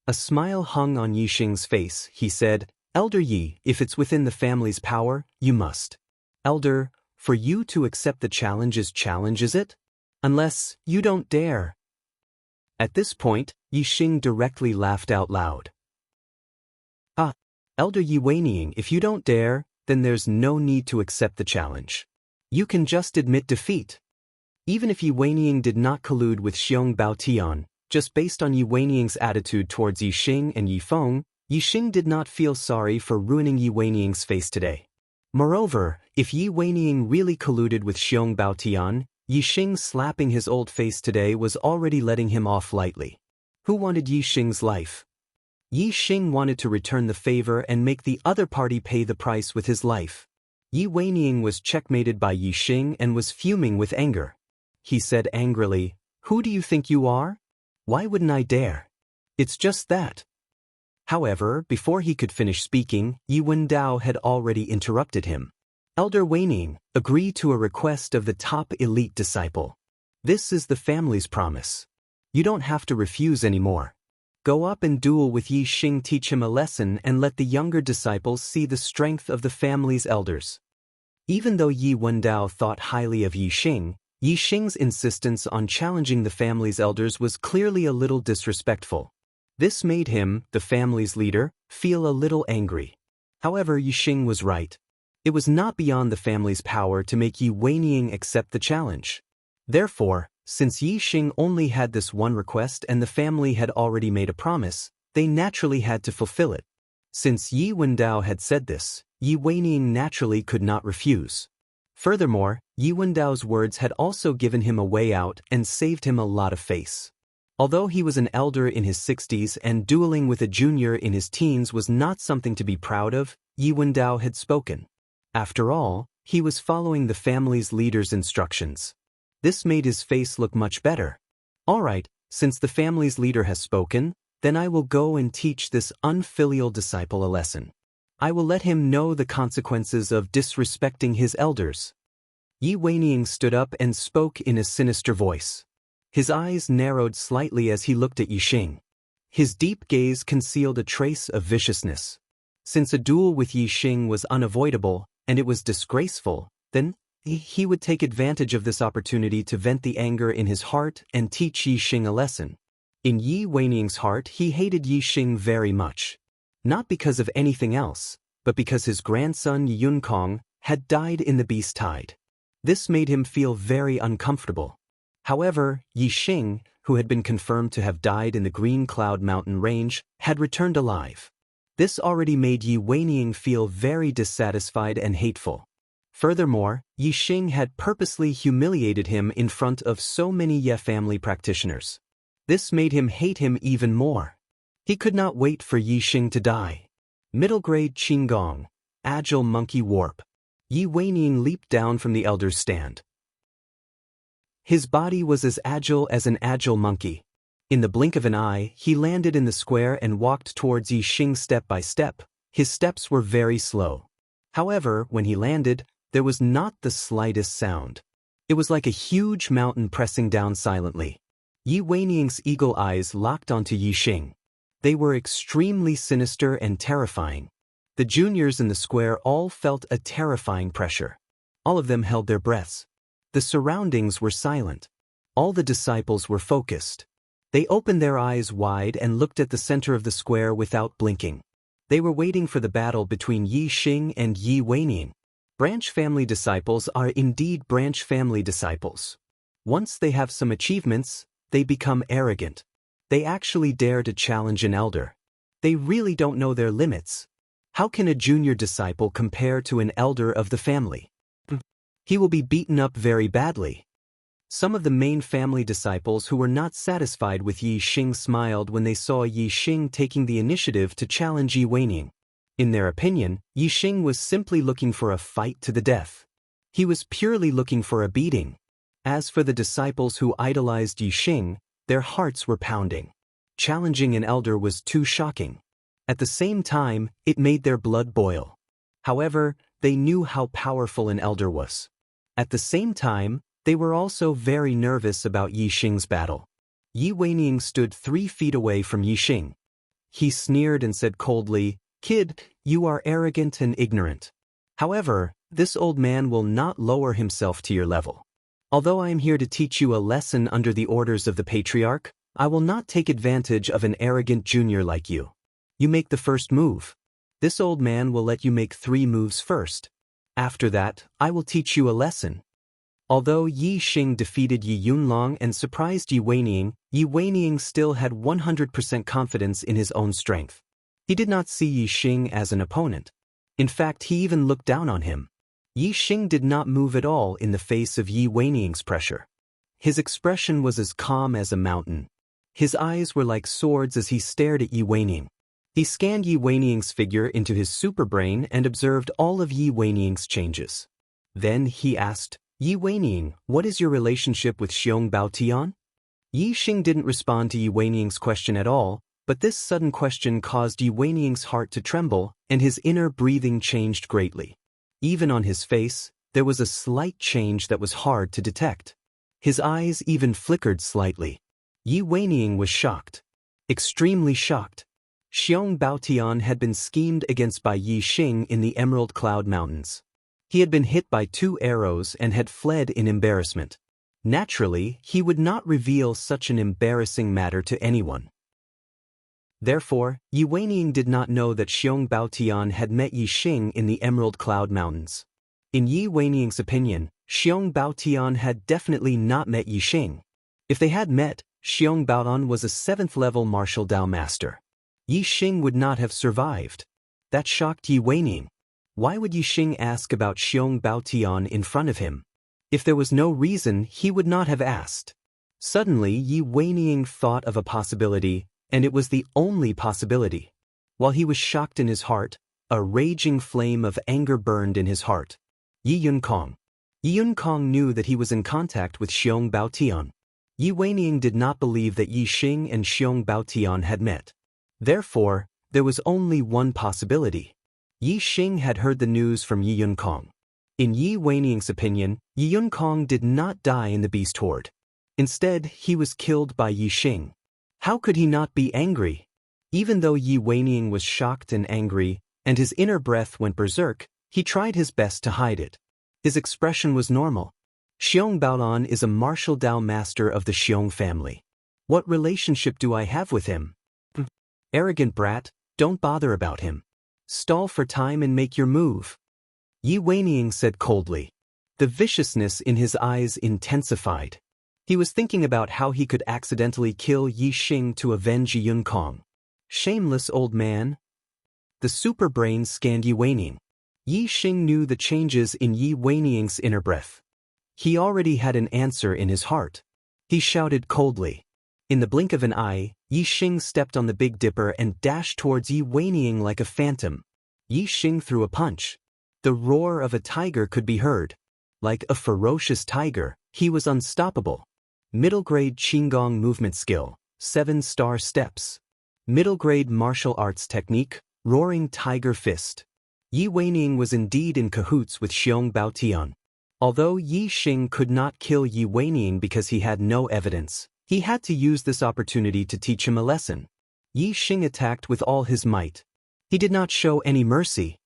A smile hung on Yi Xing's face. He said, "Elder Yi, if it's within the family's power, you must." "Elder, for you to accept the challenge, is it? Unless you don't dare." At this point, Yi Xing directly laughed out loud. "Ah, Elder Yi Weiniang, if you don't dare, then there's no need to accept the challenge. You can just admit defeat." Even if Yi Weiniang did not collude with Xiong Baotian, just based on Yi Weiniang's attitude towards Yi Xing and Yi Feng, Yi Xing did not feel sorry for ruining Yi Weiniang's face today. Moreover, if Yi Weiniang really colluded with Xiong Baotian, Yi Xing slapping his old face today was already letting him off lightly. Who wanted Yi Xing's life? Yi Xing wanted to return the favor and make the other party pay the price with his life. Yi Weiniang was checkmated by Yi Xing and was fuming with anger. He said angrily, "Who do you think you are? Why wouldn't I dare? It's just that." However, before he could finish speaking, Yi Wendao had already interrupted him. "Elder Weiniang, agree to a request of the top elite disciple. This is the family's promise. You don't have to refuse anymore. Go up and duel with Yi Xing, teach him a lesson, and let the younger disciples see the strength of the family's elders." Even though Yi Wendao thought highly of Yi Xing, Yi Xing's insistence on challenging the family's elders was clearly a little disrespectful. This made him, the family's leader, feel a little angry. However, Yi Xing was right. It was not beyond the family's power to make Yi Weiniang accept the challenge. Therefore, since Yi Xing only had this one request and the family had already made a promise, they naturally had to fulfill it. Since Yi Wendao had said this, Yi Weiniang naturally could not refuse. Furthermore, Yi Wendao's words had also given him a way out and saved him a lot of face. Although he was an elder in his 60s and dueling with a junior in his teens was not something to be proud of, Yi Wendao had spoken. After all, he was following the family's leader's instructions. This made his face look much better. "All right, since the family's leader has spoken, then I will go and teach this unfilial disciple a lesson. I will let him know the consequences of disrespecting his elders." Yi Weiniang stood up and spoke in a sinister voice. His eyes narrowed slightly as he looked at Yi Xing. His deep gaze concealed a trace of viciousness. Since a duel with Yi Xing was unavoidable, and it was disgraceful, then he would take advantage of this opportunity to vent the anger in his heart and teach Yi Xing a lesson. In Yi Weiniang's heart, he hated Yi Xing very much. Not because of anything else, but because his grandson Yi Yunkong had died in the beast tide. This made him feel very uncomfortable. However, Yi Xing, who had been confirmed to have died in the Green Cloud Mountain Range, had returned alive. This already made Yi Weiniang feel very dissatisfied and hateful. Furthermore, Yi Xing had purposely humiliated him in front of so many Ye family practitioners. This made him hate him even more. He could not wait for Yi Xing to die. Middle grade Qinggong, agile monkey warp. Yi Weiniang leaped down from the elder's stand. His body was as agile as an agile monkey. In the blink of an eye, he landed in the square and walked towards Yi Xing step by step. His steps were very slow. However, when he landed, there was not the slightest sound. It was like a huge mountain pressing down silently. Yi Weiniang's eagle eyes locked onto Yi Xing. They were extremely sinister and terrifying. The juniors in the square all felt a terrifying pressure. All of them held their breaths. The surroundings were silent. All the disciples were focused. They opened their eyes wide and looked at the center of the square without blinking. They were waiting for the battle between Yi Xing and Yi Weiniang. Branch family disciples are indeed branch family disciples. Once they have some achievements, they become arrogant. They actually dare to challenge an elder. They really don't know their limits. How can a junior disciple compare to an elder of the family? He will be beaten up very badly. Some of the main family disciples who were not satisfied with Yi Xing smiled when they saw Yi Xing taking the initiative to challenge Yi Weiniang. In their opinion, Yixing was simply looking for a fight to the death. He was purely looking for a beating. As for the disciples who idolized Yixing, their hearts were pounding. Challenging an elder was too shocking. At the same time, it made their blood boil. However, they knew how powerful an elder was. At the same time, they were also very nervous about Yixing's battle. Yi Weining stood 3 feet away from Yixing. He sneered and said coldly, "Kid, you are arrogant and ignorant. However, this old man will not lower himself to your level. Although I am here to teach you a lesson under the orders of the patriarch, I will not take advantage of an arrogant junior like you. You make the first move. This old man will let you make 3 moves first. After that, I will teach you a lesson." Although Yi Xing defeated Yi Yunlong and surprised Yi Weining still had 100% confidence in his own strength. He did not see Yi Xing as an opponent. In fact, he even looked down on him. Yi Xing did not move at all in the face of Yi Weining's pressure. His expression was as calm as a mountain. His eyes were like swords as he stared at Yi Weining. He scanned Yi Weining's figure into his superbrain and observed all of Yi Weining's changes. Then he asked, "Yi Weining, what is your relationship with Xiong Baotian?" Yi Xing didn't respond to Yi Weining's question at all, but this sudden question caused Yi Weining's heart to tremble, and his inner breathing changed greatly. Even on his face, there was a slight change that was hard to detect. His eyes even flickered slightly. Yi Weining was shocked. Extremely shocked. Xiong Baotian had been schemed against by Yi Xing in the Emerald Cloud Mountains. He had been hit by 2 arrows and had fled in embarrassment. Naturally, he would not reveal such an embarrassing matter to anyone. Therefore, Yi Weining did not know that Xiong Baotian had met Yi Xing in the Emerald Cloud Mountains. In Yi Weining's opinion, Xiong Baotian had definitely not met Yi Xing. If they had met, Xiong Baotian was a 7th-level martial Dao master. Yi Xing would not have survived. That shocked Yi Weining. Why would Yi Xing ask about Xiong Baotian in front of him? If there was no reason, he would not have asked. Suddenly, Yi Weining thought of a possibility, and it was the only possibility. While he was shocked in his heart, a raging flame of anger burned in his heart. Yi Yunkong. Yi Yunkong knew that he was in contact with Xiong Baotian. Yi Weining did not believe that Yi Xing and Xiong Baotian had met. Therefore, there was only one possibility. Yi Xing had heard the news from Yi Yunkong. In Yi Weining's opinion, Yi Yunkong did not die in the beast horde. Instead, he was killed by Yi Xing. How could he not be angry? Even though Yi Weining was shocked and angry, and his inner breath went berserk, he tried his best to hide it. His expression was normal. Xiong Baolan is a martial Dao master of the Xiong family. What relationship do I have with him? Arrogant brat, don't bother about him. Stall for time and make your move. Yi Weining said coldly. The viciousness in his eyes intensified. He was thinking about how he could accidentally kill Yi Xing to avenge Yi Yunkong. Shameless old man. The super brain scanned Yi Weining. Yi Xing knew the changes in Yi Weining's inner breath. He already had an answer in his heart. He shouted coldly. In the blink of an eye, Yi Xing stepped on the Big Dipper and dashed towards Yi Weining like a phantom. Yi Xing threw a punch. The roar of a tiger could be heard. Like a ferocious tiger, he was unstoppable. Middle-grade Qinggong movement skill, 7-star steps. Middle-grade martial arts technique, roaring tiger fist. Yi Weining was indeed in cahoots with Xiong Baotian. Although Yi Xing could not kill Yi Weining because he had no evidence, he had to use this opportunity to teach him a lesson. Yi Xing attacked with all his might. He did not show any mercy.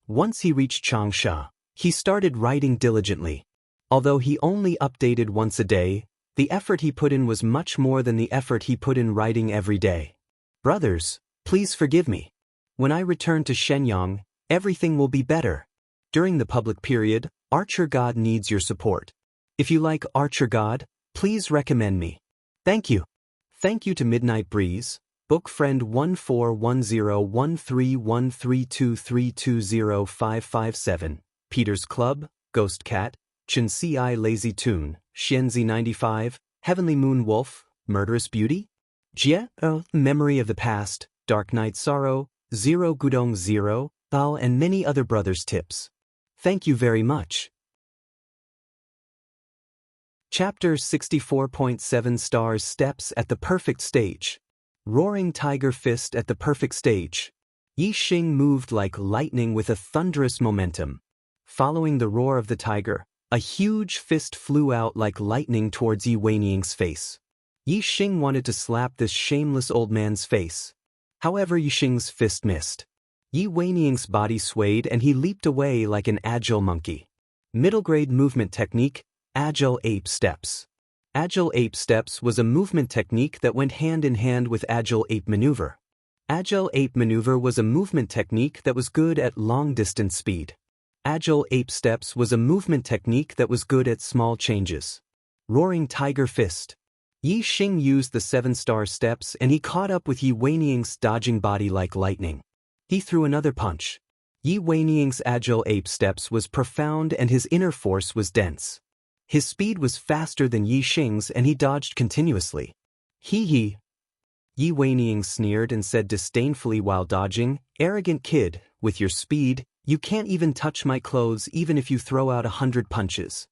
Once he reached Xianxia, he started writing diligently. Although he only updated once a day, the effort he put in was much more than the effort he put in writing every day. Brothers, please forgive me. When I return to Shenyang, everything will be better. During the public period, Archer God needs your support. If you like Archer God, please recommend me. Thank you. Thank you to Midnight Breeze, Book Friend 1410131323205557, Peter's Club, Ghost Cat, Chen Ci Lazy Toon, Xianxia 95, Heavenly Moon Wolf, Murderous Beauty, Jie, Memory of the Past, Dark Night Sorrow, Zero Gudong Zero, Bao and many other brothers' tips. Thank you very much. Chapter 64.7 Stars Steps at the Perfect Stage. Roaring Tiger Fist at the Perfect Stage. Yi Xing moved like lightning with a thunderous momentum. Following the roar of the tiger, a huge fist flew out like lightning towards Yi Weining's face. Yi Xing wanted to slap this shameless old man's face. However, Yi Xing's fist missed. Yi Weining's body swayed and he leaped away like an agile monkey. Middle grade movement technique, Agile Ape Steps. Agile Ape Steps was a movement technique that went hand in hand with Agile Ape Maneuver. Agile Ape Maneuver was a movement technique that was good at long-distance speed. Agile Ape Steps was a movement technique that was good at small changes. Roaring Tiger Fist. Yi Xing used the 7-star steps and he caught up with Yi Weining's dodging body like lightning. He threw another punch. Yi Weining's Agile Ape Steps was profound and his inner force was dense. His speed was faster than Yi Xing's and he dodged continuously. Hee. Yi Weining sneered and said disdainfully while dodging, "Arrogant kid, with your speed, you can't even touch my clothes even if you throw out 100 punches."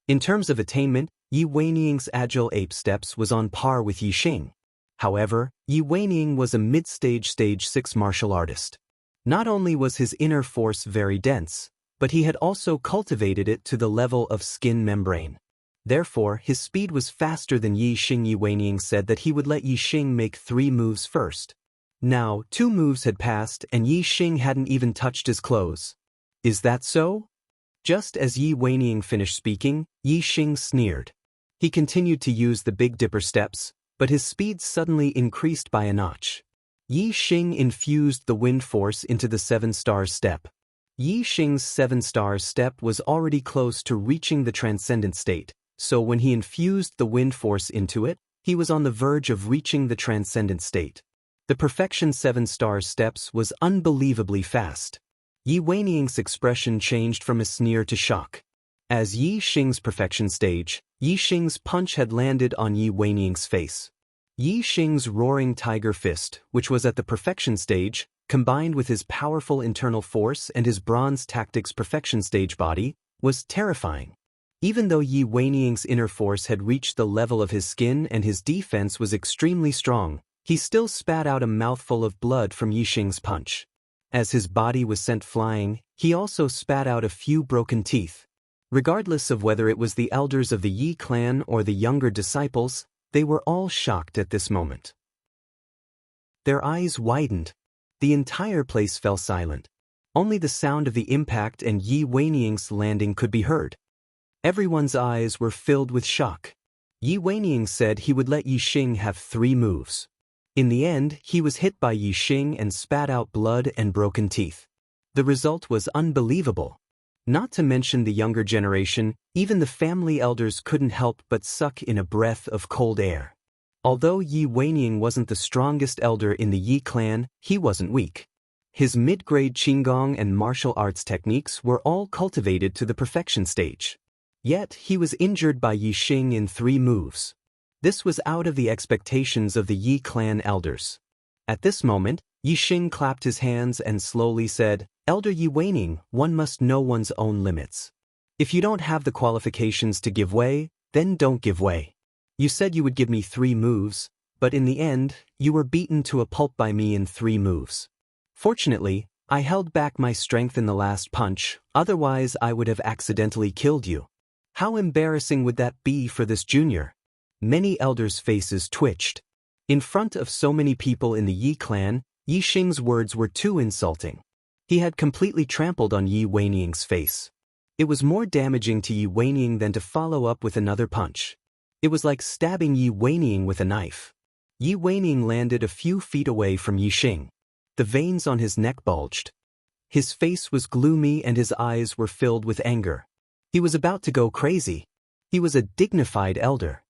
In terms of attainment, Yi Weining's Agile Ape Steps was on par with Yi Xing. However, Yi Weining was a mid-stage stage 6 martial artist. Not only was his inner force very dense, but he had also cultivated it to the level of skin membrane. Therefore, his speed was faster than Yi Xing. Yi Weining said that he would let Yi Xing make 3 moves first. Now, 2 moves had passed and Yi Xing hadn't even touched his clothes. Is that so? Just as Yi Weining finished speaking, Yi Xing sneered. He continued to use the Big Dipper steps, but his speed suddenly increased by a notch. Yi Xing infused the wind force into the 7-star step. Yi Xing's 7-star step was already close to reaching the transcendent state, so when he infused the wind force into it, he was on the verge of reaching the transcendent state. The perfection 7-star steps was unbelievably fast. Yi Weining's expression changed from a sneer to shock. As Yi Xing's perfection stage, Yi Xing's punch had landed on Yi Weining's face. Yi Xing's roaring tiger fist, which was at the perfection stage, combined with his powerful internal force and his bronze tactics perfection stage body, was terrifying. Even though Yi Weining's inner force had reached the level of his skin and his defense was extremely strong, he still spat out a mouthful of blood from Yi Xing's punch. As his body was sent flying, he also spat out a few broken teeth. Regardless of whether it was the elders of the Yi clan or the younger disciples, they were all shocked at this moment. Their eyes widened. The entire place fell silent. Only the sound of the impact and Yi Weining's landing could be heard. Everyone's eyes were filled with shock. Yi Weining said he would let Yi Xing have 3 moves. In the end, he was hit by Yi Xing and spat out blood and broken teeth. The result was unbelievable. Not to mention the younger generation, even the family elders couldn't help but suck in a breath of cold air. Although Yi Weining wasn't the strongest elder in the Yi clan, he wasn't weak. His mid-grade Qigong and martial arts techniques were all cultivated to the perfection stage. Yet, he was injured by Yi Xing in 3 moves. This was out of the expectations of the Yi clan elders. At this moment, Yi Xing clapped his hands and slowly said, "Elder Yi Weining, one must know one's own limits. If you don't have the qualifications to give way, then don't give way. You said you would give me 3 moves, but in the end, you were beaten to a pulp by me in 3 moves. Fortunately, I held back my strength in the last punch, otherwise I would have accidentally killed you. How embarrassing would that be for this junior?" Many elders' faces twitched. In front of so many people in the Yi clan, Yi Xing's words were too insulting. He had completely trampled on Yi Weining's face. It was more damaging to Yi Weining than to follow up with another punch. It was like stabbing Yi Weining with a knife. Yi Weining landed a few feet away from Yi Xing. The veins on his neck bulged. His face was gloomy and his eyes were filled with anger. He was about to go crazy. He was a dignified elder.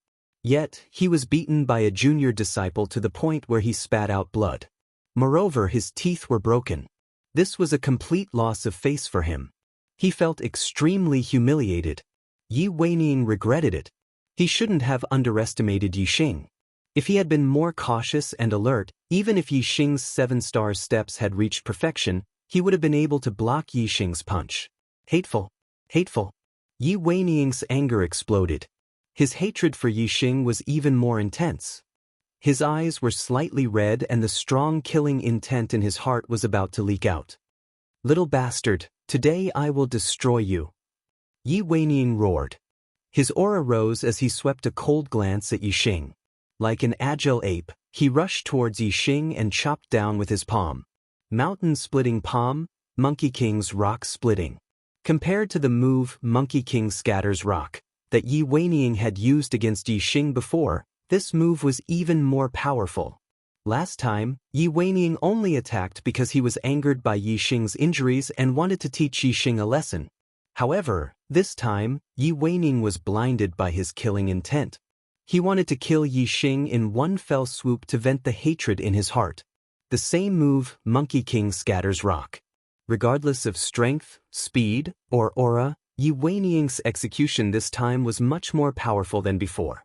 Yet, he was beaten by a junior disciple to the point where he spat out blood. Moreover, his teeth were broken. This was a complete loss of face for him. He felt extremely humiliated. Yi Weining regretted it. He shouldn't have underestimated Yi Xing. If he had been more cautious and alert, even if Yi Xing's 7-star steps had reached perfection, he would have been able to block Yi Xing's punch. Hateful! Hateful! Yi Weiniang's anger exploded. His hatred for Yi Xing was even more intense. His eyes were slightly red and the strong killing intent in his heart was about to leak out. Little bastard, today I will destroy you. Yi Weiniang roared. His aura rose as he swept a cold glance at Yi Xing. Like an agile ape, he rushed towards Yi Xing and chopped down with his palm. Mountain-splitting palm, Monkey King's rock-splitting. Compared to the move Monkey King scatters rock that Yi Weiniang had used against Yi Xing before, this move was even more powerful. Last time, Yi Weiniang only attacked because he was angered by Yi Xing's injuries and wanted to teach Yi Xing a lesson. However, this time, Yi Weiniang was blinded by his killing intent. He wanted to kill Yi Xing in one fell swoop to vent the hatred in his heart. The same move Monkey King scatters rock. Regardless of strength, speed, or aura, Yi Weiniang's execution this time was much more powerful than before.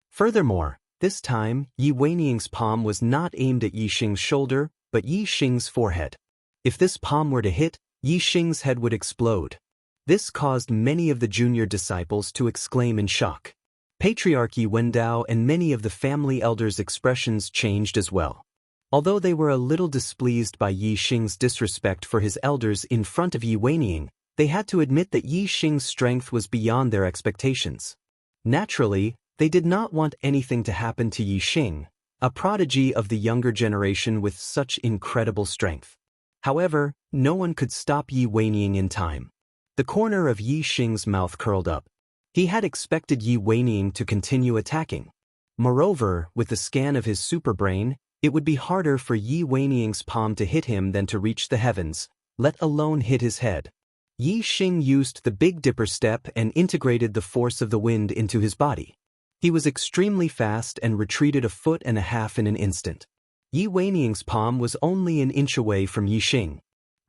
Furthermore, this time, Yi Weiniang's palm was not aimed at Yi Xing's shoulder, but Yi Xing's forehead. If this palm were to hit, Yi Xing's head would explode. This caused many of the junior disciples to exclaim in shock. Patriarch Yi Wendao and many of the family elders' expressions changed as well. Although they were a little displeased by Yi Xing's disrespect for his elders in front of Yi Weiniang, they had to admit that Yi Xing's strength was beyond their expectations. Naturally, they did not want anything to happen to Yi Xing, a prodigy of the younger generation with such incredible strength. However, no one could stop Yi Weiniang in time. The corner of Yi Xing's mouth curled up. He had expected Yi Weiniang to continue attacking. Moreover, with the scan of his superbrain, it would be harder for Yi Weiniang's palm to hit him than to reach the heavens, let alone hit his head. Yi Xing used the Big Dipper step and integrated the force of the wind into his body. He was extremely fast and retreated 1.5 feet in an instant. Yi Weiniang's palm was only an inch away from Yi Xing.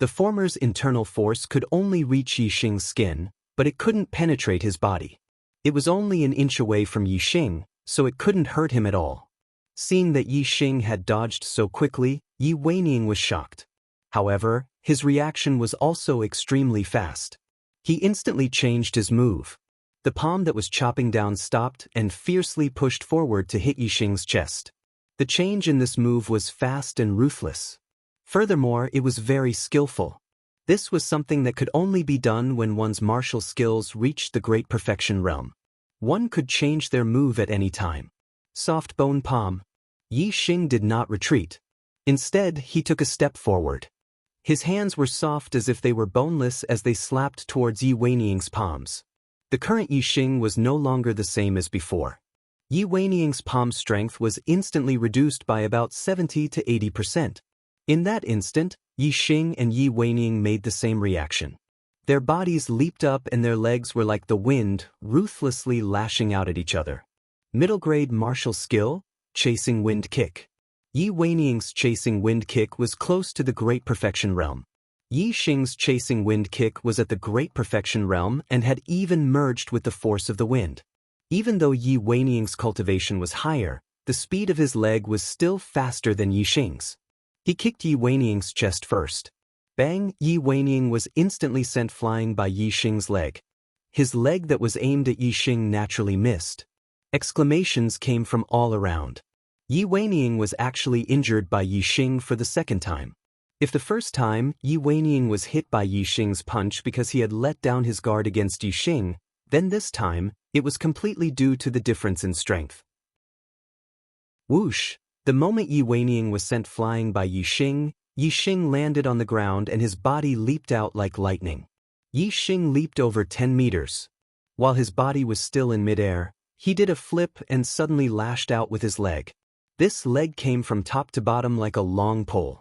The former's internal force could only reach Yi Xing's skin, but it couldn't penetrate his body. It was only an inch away from Yi Xing, so it couldn't hurt him at all. Seeing that Yi Xing had dodged so quickly, Yi Weiniang was shocked. However, his reaction was also extremely fast. He instantly changed his move. The palm that was chopping down stopped and fiercely pushed forward to hit Yi Xing's chest. The change in this move was fast and ruthless. Furthermore, it was very skillful. This was something that could only be done when one's martial skills reached the great perfection realm. One could change their move at any time. Soft bone palm. Yi Xing did not retreat. Instead, he took a step forward. His hands were soft as if they were boneless as they slapped towards Yi Weiniang's palms. The current Yi Xing was no longer the same as before. Yi Weiniang's palm strength was instantly reduced by about 70 to 80%. In that instant, Yi Xing and Yi Weiniang made the same reaction. Their bodies leaped up and their legs were like the wind, ruthlessly lashing out at each other. Middle-grade martial skill, Chasing Wind Kick. Yi Weiniang's Chasing Wind Kick was close to the Great Perfection Realm. Yi Xing's Chasing Wind Kick was at the Great Perfection Realm and had even merged with the force of the wind. Even though Yi Weiniang's cultivation was higher, the speed of his leg was still faster than Yi Xing's. He kicked Yi Weiniang's chest first. Bang! Yi Weiniang was instantly sent flying by Yi Xing's leg. His leg that was aimed at Yi Xing naturally missed. Exclamations came from all around. Yi Weiniang was actually injured by Yi Xing for the second time. If the first time Yi Weiniang was hit by Yi Xing's punch because he had let down his guard against Yi Xing, then this time, it was completely due to the difference in strength. Whoosh! The moment Yi Weiniang was sent flying by Yi Xing landed on the ground and his body leaped out like lightning. Yi Xing leaped over 10 meters. While his body was still in midair, he did a flip and suddenly lashed out with his leg. This leg came from top to bottom like a long pole.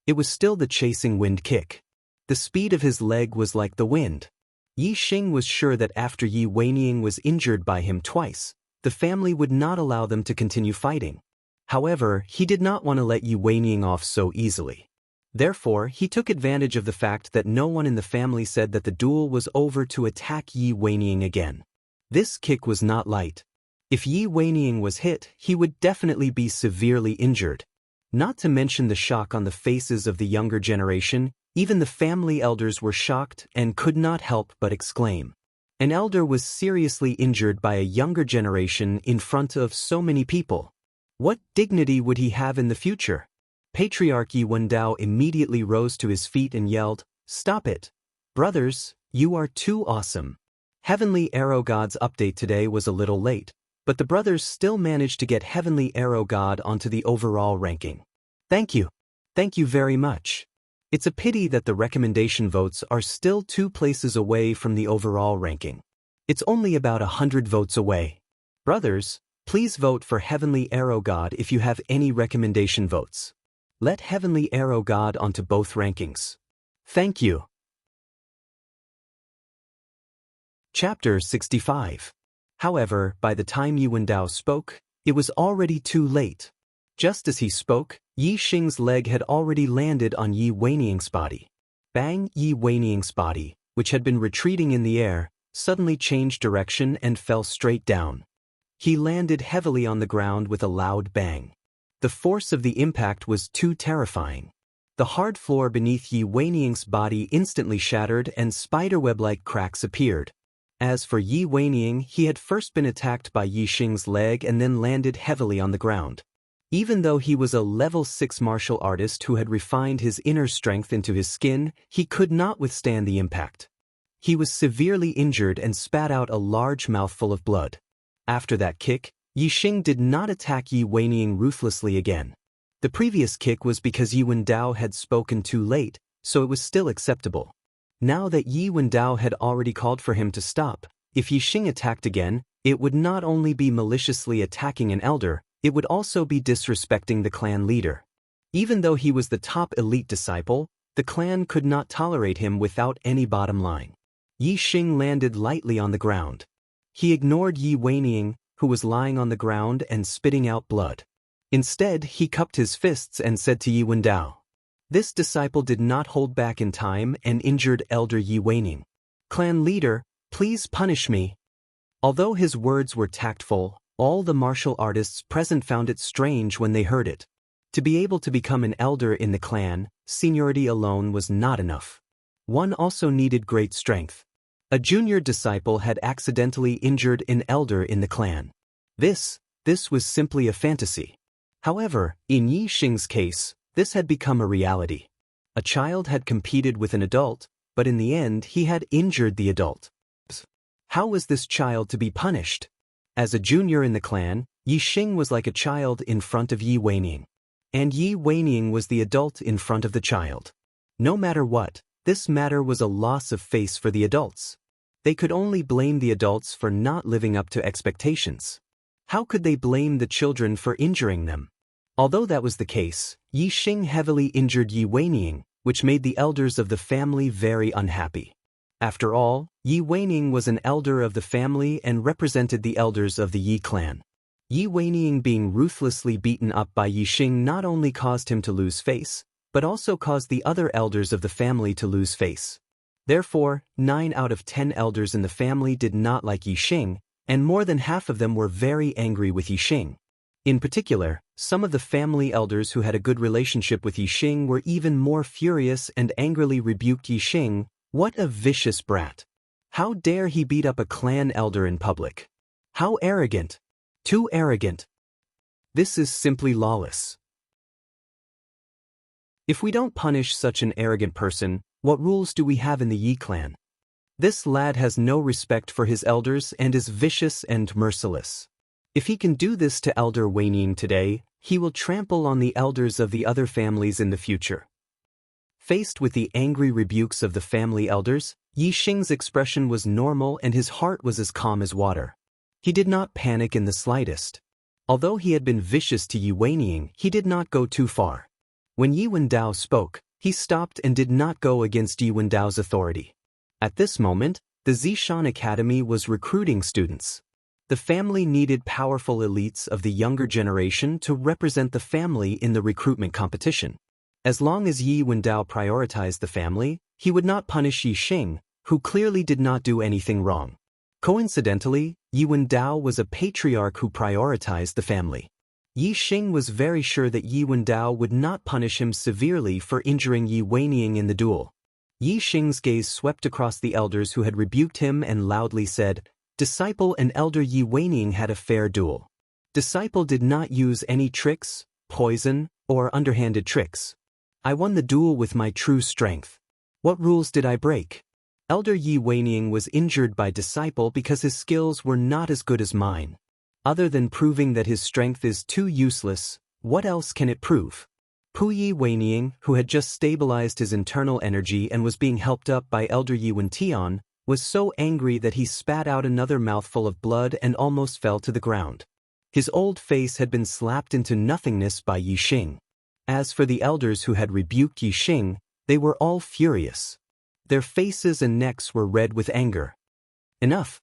It was still the Chasing Wind Kick. The speed of his leg was like the wind. Yi Xing was sure that after Yi Weiniang was injured by him twice, the family would not allow them to continue fighting. However, he did not want to let Yi Weiniang off so easily. Therefore, he took advantage of the fact that no one in the family said that the duel was over to attack Yi Weiniang again. This kick was not light. If Yi Weiniang was hit, he would definitely be severely injured. Not to mention the shock on the faces of the younger generation, even the family elders were shocked and could not help but exclaim. An elder was seriously injured by a younger generation in front of so many people. What dignity would he have in the future? Patriarch Yi Wendao immediately rose to his feet and yelled, "Stop it! Brothers, you are too awesome." Heavenly Arrow God's update today was a little late, but the brothers still managed to get Heavenly Arrow God onto the overall ranking. Thank you. Thank you very much. It's a pity that the recommendation votes are still 2 places away from the overall ranking. It's only about 100 votes away. Brothers, please vote for Heavenly Arrow God if you have any recommendation votes. Let Heavenly Arrow God onto both rankings. Thank you. Chapter 65. However, by the time Yi Wendao spoke, it was already too late. Just as he spoke, Yi Xing's leg had already landed on Yi Weining's body. Bang! Yi Weining's body, which had been retreating in the air, suddenly changed direction and fell straight down. He landed heavily on the ground with a loud bang. The force of the impact was too terrifying. The hard floor beneath Yi Weining's body instantly shattered and spiderweb-like cracks appeared. As for Yi Weining, he had first been attacked by Yi Xing's leg and then landed heavily on the ground. Even though he was a level 6 martial artist who had refined his inner strength into his skin, he could not withstand the impact. He was severely injured and spat out a large mouthful of blood. After that kick, Yi Xing did not attack Yi Weining ruthlessly again. The previous kick was because Yi Wendao had spoken too late, so it was still acceptable. Now that Yi Wendao had already called for him to stop, if Yi Xing attacked again, it would not only be maliciously attacking an elder, it would also be disrespecting the clan leader. Even though he was the top elite disciple, the clan could not tolerate him without any bottom line. Yi Xing landed lightly on the ground. He ignored Yi Weining, who was lying on the ground and spitting out blood. Instead, he cupped his fists and said to Yi Wendao. This disciple did not hold back in time and injured Elder Yi Weining. "Clan leader, please punish me." Although his words were tactful, all the martial artists present found it strange when they heard it. To be able to become an elder in the clan, seniority alone was not enough. One also needed great strength. A junior disciple had accidentally injured an elder in the clan. This was simply a fantasy. However, in Yi Xing's case, this had become a reality. A child had competed with an adult, but in the end he had injured the adult. How was this child to be punished? As a junior in the clan, Yi Xing was like a child in front of Yi Weining. And Yi Weining was the adult in front of the child. No matter what, this matter was a loss of face for the adults. They could only blame the adults for not living up to expectations. How could they blame the children for injuring them? Although that was the case, Yi Xing heavily injured Yi Weining, which made the elders of the family very unhappy. After all, Yi Weining was an elder of the family and represented the elders of the Yi clan. Yi Weining being ruthlessly beaten up by Yi Xing not only caused him to lose face, but also caused the other elders of the family to lose face. Therefore, 9 out of 10 elders in the family did not like Yi Xing, and more than half of them were very angry with Yi Xing. In particular, some of the family elders who had a good relationship with Yi Xing were even more furious and angrily rebuked Yi Xing. What a vicious brat! How dare he beat up a clan elder in public? How arrogant! Too arrogant! This is simply lawless. If we don't punish such an arrogant person, what rules do we have in the Yi clan? This lad has no respect for his elders and is vicious and merciless. If he can do this to Elder Weining today, he will trample on the elders of the other families in the future. Faced with the angry rebukes of the family elders, Yi Xing's expression was normal and his heart was as calm as water. He did not panic in the slightest. Although he had been vicious to Yi Weining, he did not go too far. When Yi Wendao spoke, he stopped and did not go against Yi Wendao's authority. At this moment, the Zishan Academy was recruiting students. The family needed powerful elites of the younger generation to represent the family in the recruitment competition. As long as Yi Wendao prioritized the family, he would not punish Yi Xing, who clearly did not do anything wrong. Coincidentally, Yi Wendao was a patriarch who prioritized the family. Yi Xing was very sure that Yi Wendao would not punish him severely for injuring Yi Weining in the duel. Yi Xing's gaze swept across the elders who had rebuked him and loudly said, "Disciple and elder Yi Weining had a fair duel. Disciple did not use any tricks, poison, or underhanded tricks. I won the duel with my true strength. What rules did I break? Elder Yi Weining was injured by Disciple because his skills were not as good as mine. Other than proving that his strength is too useless, what else can it prove?" Pu Yi Weining, who had just stabilized his internal energy and was being helped up by Elder Yi Wentian, was so angry that he spat out another mouthful of blood and almost fell to the ground. His old face had been slapped into nothingness by Yi Xing. As for the elders who had rebuked Yi Xing, they were all furious. Their faces and necks were red with anger. Enough!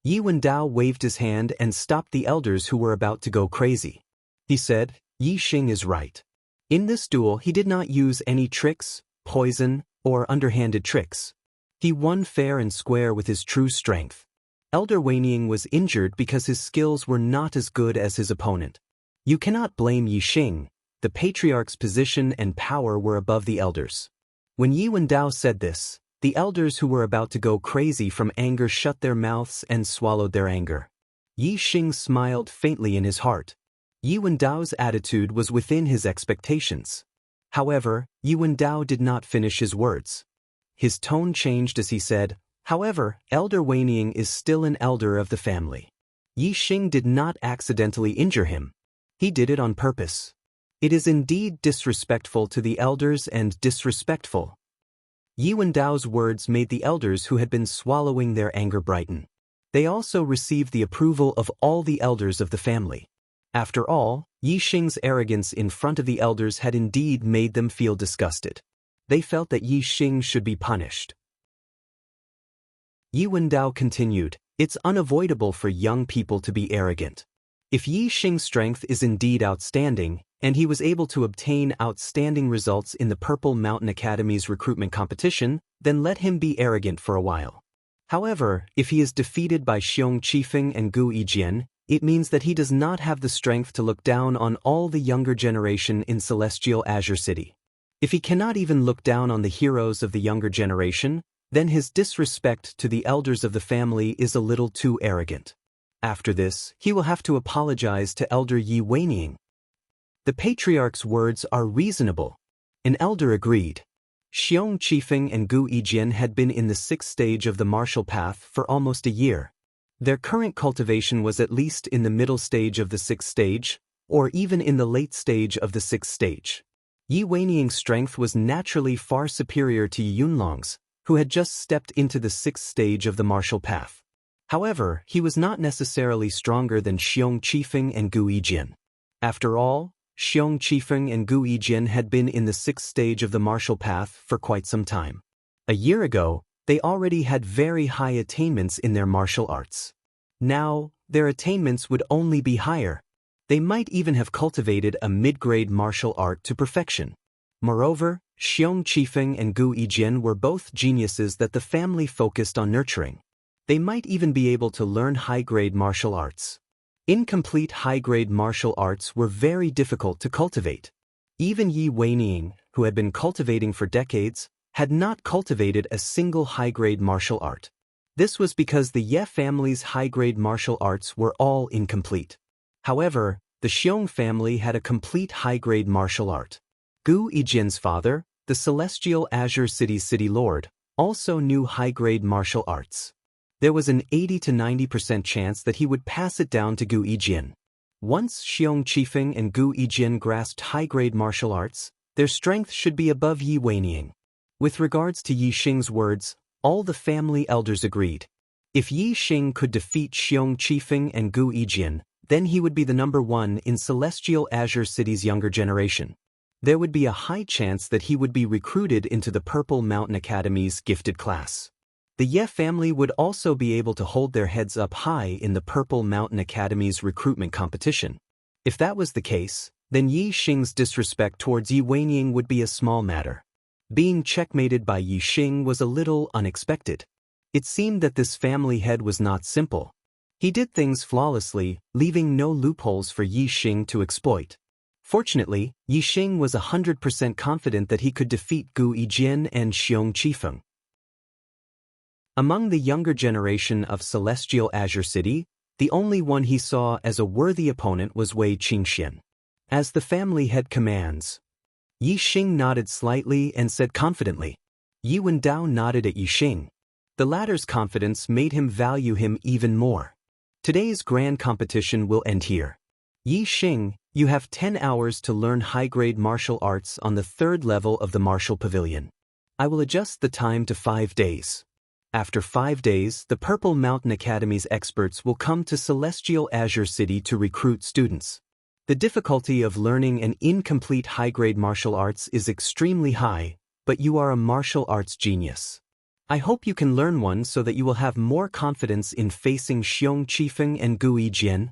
Yi Wendao waved his hand and stopped the elders who were about to go crazy. He said, "Yi Xing is right. In this duel he did not use any tricks, poison, or underhanded tricks. He won fair and square with his true strength. Elder Weining was injured because his skills were not as good as his opponent. You cannot blame Yi Xing. The patriarch's position and power were above the elders." When Yi Wendao said this, the elders who were about to go crazy from anger shut their mouths and swallowed their anger. Yi Xing smiled faintly in his heart. Yi Wendao's attitude was within his expectations. However, Yi Wendao did not finish his words. His tone changed as he said, "However, Elder Weining is still an elder of the family. Yi Xing did not accidentally injure him. He did it on purpose. It is indeed disrespectful to the elders and disrespectful." Yi Wendao's words made the elders who had been swallowing their anger brighten. They also received the approval of all the elders of the family. After all, Yi Xing's arrogance in front of the elders had indeed made them feel disgusted. They felt that Yi Xing should be punished. Yi Wendao continued, "It's unavoidable for young people to be arrogant. If Yi Xing's strength is indeed outstanding, and he was able to obtain outstanding results in the Purple Mountain Academy's recruitment competition, then let him be arrogant for a while. However, if he is defeated by Xiong Qifeng and Gu Yijian, it means that he does not have the strength to look down on all the younger generation in Celestial Azure City. If he cannot even look down on the heroes of the younger generation, then his disrespect to the elders of the family is a little too arrogant. After this, he will have to apologize to Elder Yi Weining." The patriarch's words are reasonable. An elder agreed. Xiong Qifeng and Gu Yijian had been in the 6th stage of the martial path for almost a year. Their current cultivation was at least in the middle stage of the 6th stage, or even in the late stage of the 6th stage. Yi Weining's strength was naturally far superior to Yi Yunlong's, who had just stepped into the 6th stage of the martial path. However, he was not necessarily stronger than Xiong Qifeng and Gu Yijian. After all, Xiong Qifeng and Gu Yijian had been in the 6th stage of the martial path for quite some time. A year ago, they already had very high attainments in their martial arts. Now, their attainments would only be higher. They might even have cultivated a mid-grade martial art to perfection. Moreover, Xiong Qifeng and Gu Yijian were both geniuses that the family focused on nurturing. They might even be able to learn high-grade martial arts. Incomplete high-grade martial arts were very difficult to cultivate. Even Yi Weining, who had been cultivating for decades, had not cultivated a single high-grade martial art. This was because the Ye family's high-grade martial arts were all incomplete. However, the Xiong family had a complete high-grade martial art. Gu Yijian's father, the Celestial Azure City's city lord, also knew high-grade martial arts. There was an 80 to 90% chance that he would pass it down to Gu Yijian. Once Xiong Qifeng and Gu Yijian grasped high-grade martial arts, their strength should be above Yi Weining. With regards to Yi Xing's words, all the family elders agreed. If Yi Xing could defeat Xiong Qifeng and Gu Yijian, then he would be the number 1 in Celestial Azure City's younger generation. There would be a high chance that he would be recruited into the Purple Mountain Academy's gifted class. The Ye family would also be able to hold their heads up high in the Purple Mountain Academy's recruitment competition. If that was the case, then Yi Xing's disrespect towards Yi Weining would be a small matter. Being checkmated by Yi Xing was a little unexpected. It seemed that this family head was not simple. He did things flawlessly, leaving no loopholes for Yi Xing to exploit. Fortunately, Yi Xing was 100% confident that he could defeat Gu Yijian and Xiong Qifeng. Among the younger generation of Celestial Azure City, the only one he saw as a worthy opponent was Wei Qingxian. As the family head commands. Yi Xing nodded slightly and said confidently. Yi Wendao nodded at Yi Xing. The latter's confidence made him value him even more. Today's grand competition will end here. Yi Xing, you have 10 hours to learn high-grade martial arts on the 3rd level of the Martial Pavilion. I will adjust the time to 5 days. After 5 days, the Purple Mountain Academy's experts will come to Celestial Azure City to recruit students. The difficulty of learning an incomplete high-grade martial arts is extremely high, but you are a martial arts genius. I hope you can learn one so that you will have more confidence in facing Xiong Qifeng and Gu Yijian.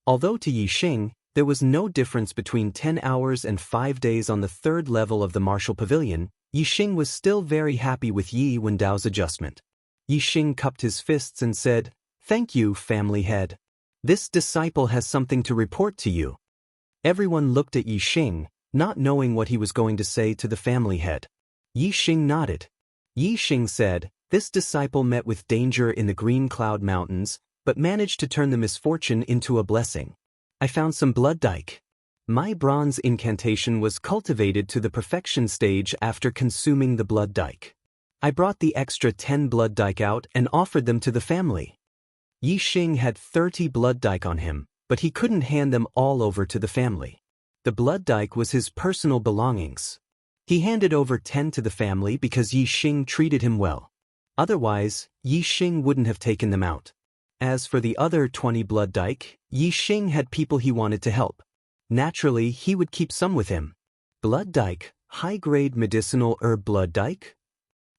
Although to Yi Xing, there was no difference between 10 hours and 5 days on the 3rd level of the Martial Pavilion, Yi Xing was still very happy with Yi Wendao's adjustment. Yi Xing cupped his fists and said, "Thank you, family head. This disciple has something to report to you." Everyone looked at Yi Xing, not knowing what he was going to say to the family head. Yi Xing nodded. Yi Xing said, "This disciple met with danger in the Green Cloud Mountains, but managed to turn the misfortune into a blessing. I found some blood dike. My bronze incantation was cultivated to the perfection stage after consuming the blood dike. I brought the extra 10 blood dike out and offered them to the family." Yi Xing had 30 blood dike on him, but he couldn't hand them all over to the family. The blood dike was his personal belongings. He handed over 10 to the family because Yi Xing treated him well. Otherwise, Yi Xing wouldn't have taken them out. As for the other 20 blood dike, Yi Xing had people he wanted to help. Naturally, he would keep some with him. Blood dike, high-grade medicinal herb blood dike?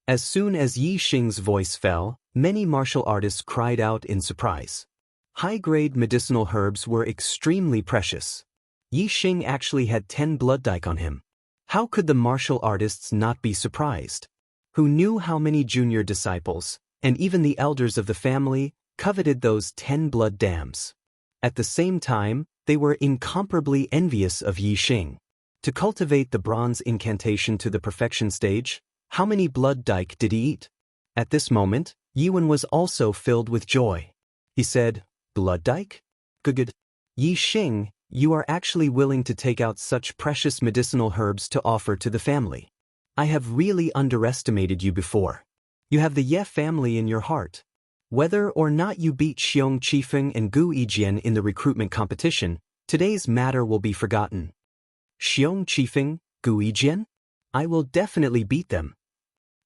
As soon as Yi Xing's voice fell, many martial artists cried out in surprise. High-grade medicinal herbs were extremely precious. Yi Xing actually had 10 blood dike on him. How could the martial artists not be surprised? Who knew how many junior disciples, and even the elders of the family, coveted those 10 blood dams? At the same time, they were incomparably envious of Yi Xing. To cultivate the bronze incantation to the perfection stage, how many blood dike did he eat? At this moment, Yiwen was also filled with joy. He said, "Blood dike? Good. Yi Xing, you are actually willing to take out such precious medicinal herbs to offer to the family. I have really underestimated you before. You have the Ye family in your heart. Whether or not you beat Xiong Qifeng and Gu Yijian in the recruitment competition, today's matter will be forgotten." Xiong Qifeng, Gu Yijian? I will definitely beat them.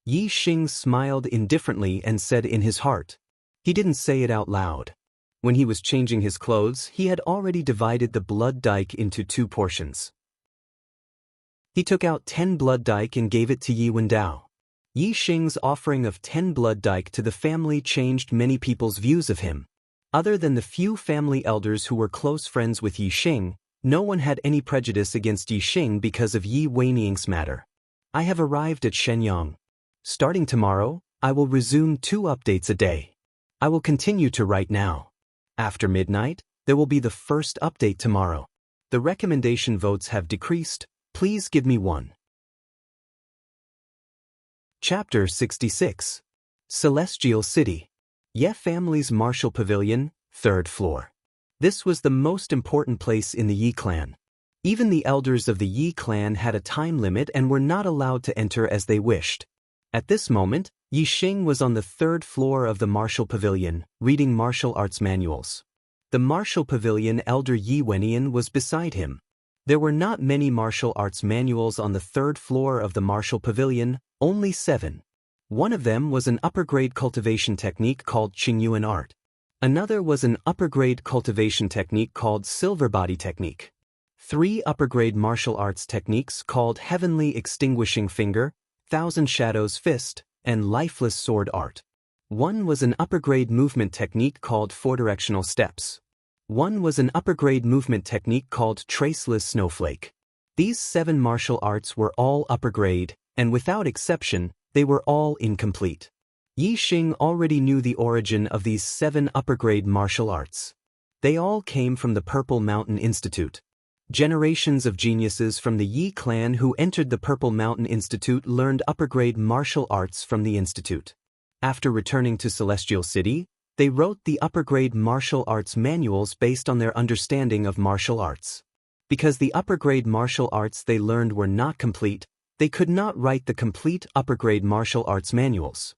Yi Xing smiled indifferently and said in his heart. He didn't say it out loud. When he was changing his clothes, he had already divided the blood dike into 2 portions. He took out 10 blood dike and gave it to Yi Wendao. Yi Xing's offering of 10 blood dike to the family changed many people's views of him. Other than the few family elders who were close friends with Yi Xing, no one had any prejudice against Yi Xing because of Yi Weiniang's matter. I have arrived at Shenyang. Starting tomorrow, I will resume 2 updates a day. I will continue to write now. After midnight, there will be the first update tomorrow. The recommendation votes have decreased. Please give me 1. Chapter 66. Celestial City. Ye family's Martial Pavilion, 3rd floor. This was the most important place in the Yi clan. Even the elders of the Yi clan had a time limit and were not allowed to enter as they wished. At this moment, Yi Xing was on the 3rd floor of the Martial Pavilion, reading martial arts manuals. The Martial Pavilion elder Yi Wenian was beside him. There were not many martial arts manuals on the 3rd floor of the Martial Pavilion, only 7. One of them was an upper-grade cultivation technique called Qingyuan Art. Another was an upper-grade cultivation technique called Silver Body Technique. 3 upper-grade martial arts techniques called Heavenly Extinguishing Finger, Thousand Shadows Fist, and Lifeless Sword Art. One was an upper-grade movement technique called 4-directional steps. One was an upper-grade movement technique called Traceless Snowflake. These 7 martial arts were all upper-grade, and without exception, they were all incomplete. Yi Xing already knew the origin of these 7 upper-grade martial arts. They all came from the Purple Mountain Institute. Generations of geniuses from the Yi clan who entered the Purple Mountain Institute learned upper-grade martial arts from the institute. After returning to Celestial City, they wrote the upper-grade martial arts manuals based on their understanding of martial arts. Because the upper-grade martial arts they learned were not complete, they could not write the complete upper-grade martial arts manuals.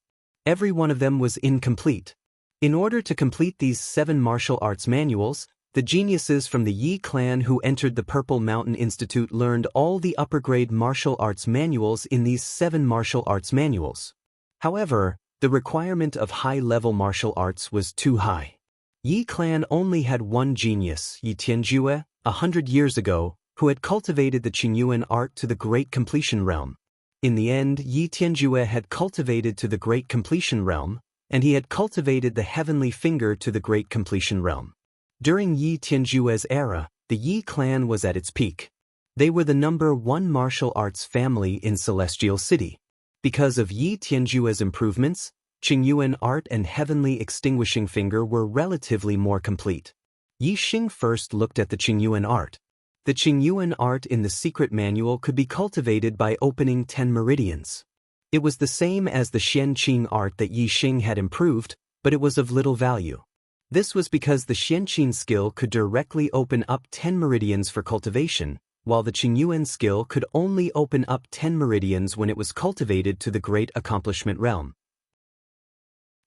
Every one of them was incomplete. In order to complete these 7 martial arts manuals, the geniuses from the Yi clan who entered the Purple Mountain Institute learned all the upper-grade martial arts manuals in these 7 martial arts manuals. However, the requirement of high-level martial arts was too high. Yi clan only had one genius, Yi Tianjue, 100 years ago, who had cultivated the Qingyuan art to the Great Completion realm. In the end, Yi Tianjue had cultivated to the Great Completion realm, and he had cultivated the Heavenly Finger to the Great Completion realm. During Yi Tianjue's era, the Yi clan was at its peak. They were the #1 martial arts family in Celestial City. Because of Yi Tianjue's improvements, Qingyuan art and Heavenly Extinguishing Finger were relatively more complete. Yi Xing first looked at the Qingyuan art. The Qingyuan art in the secret manual could be cultivated by opening 10 meridians. It was the same as the Xianxia art that Yi Xing had improved, but it was of little value. This was because the Xianxia skill could directly open up 10 meridians for cultivation, while the Qingyuan skill could only open up 10 meridians when it was cultivated to the Great Accomplishment realm.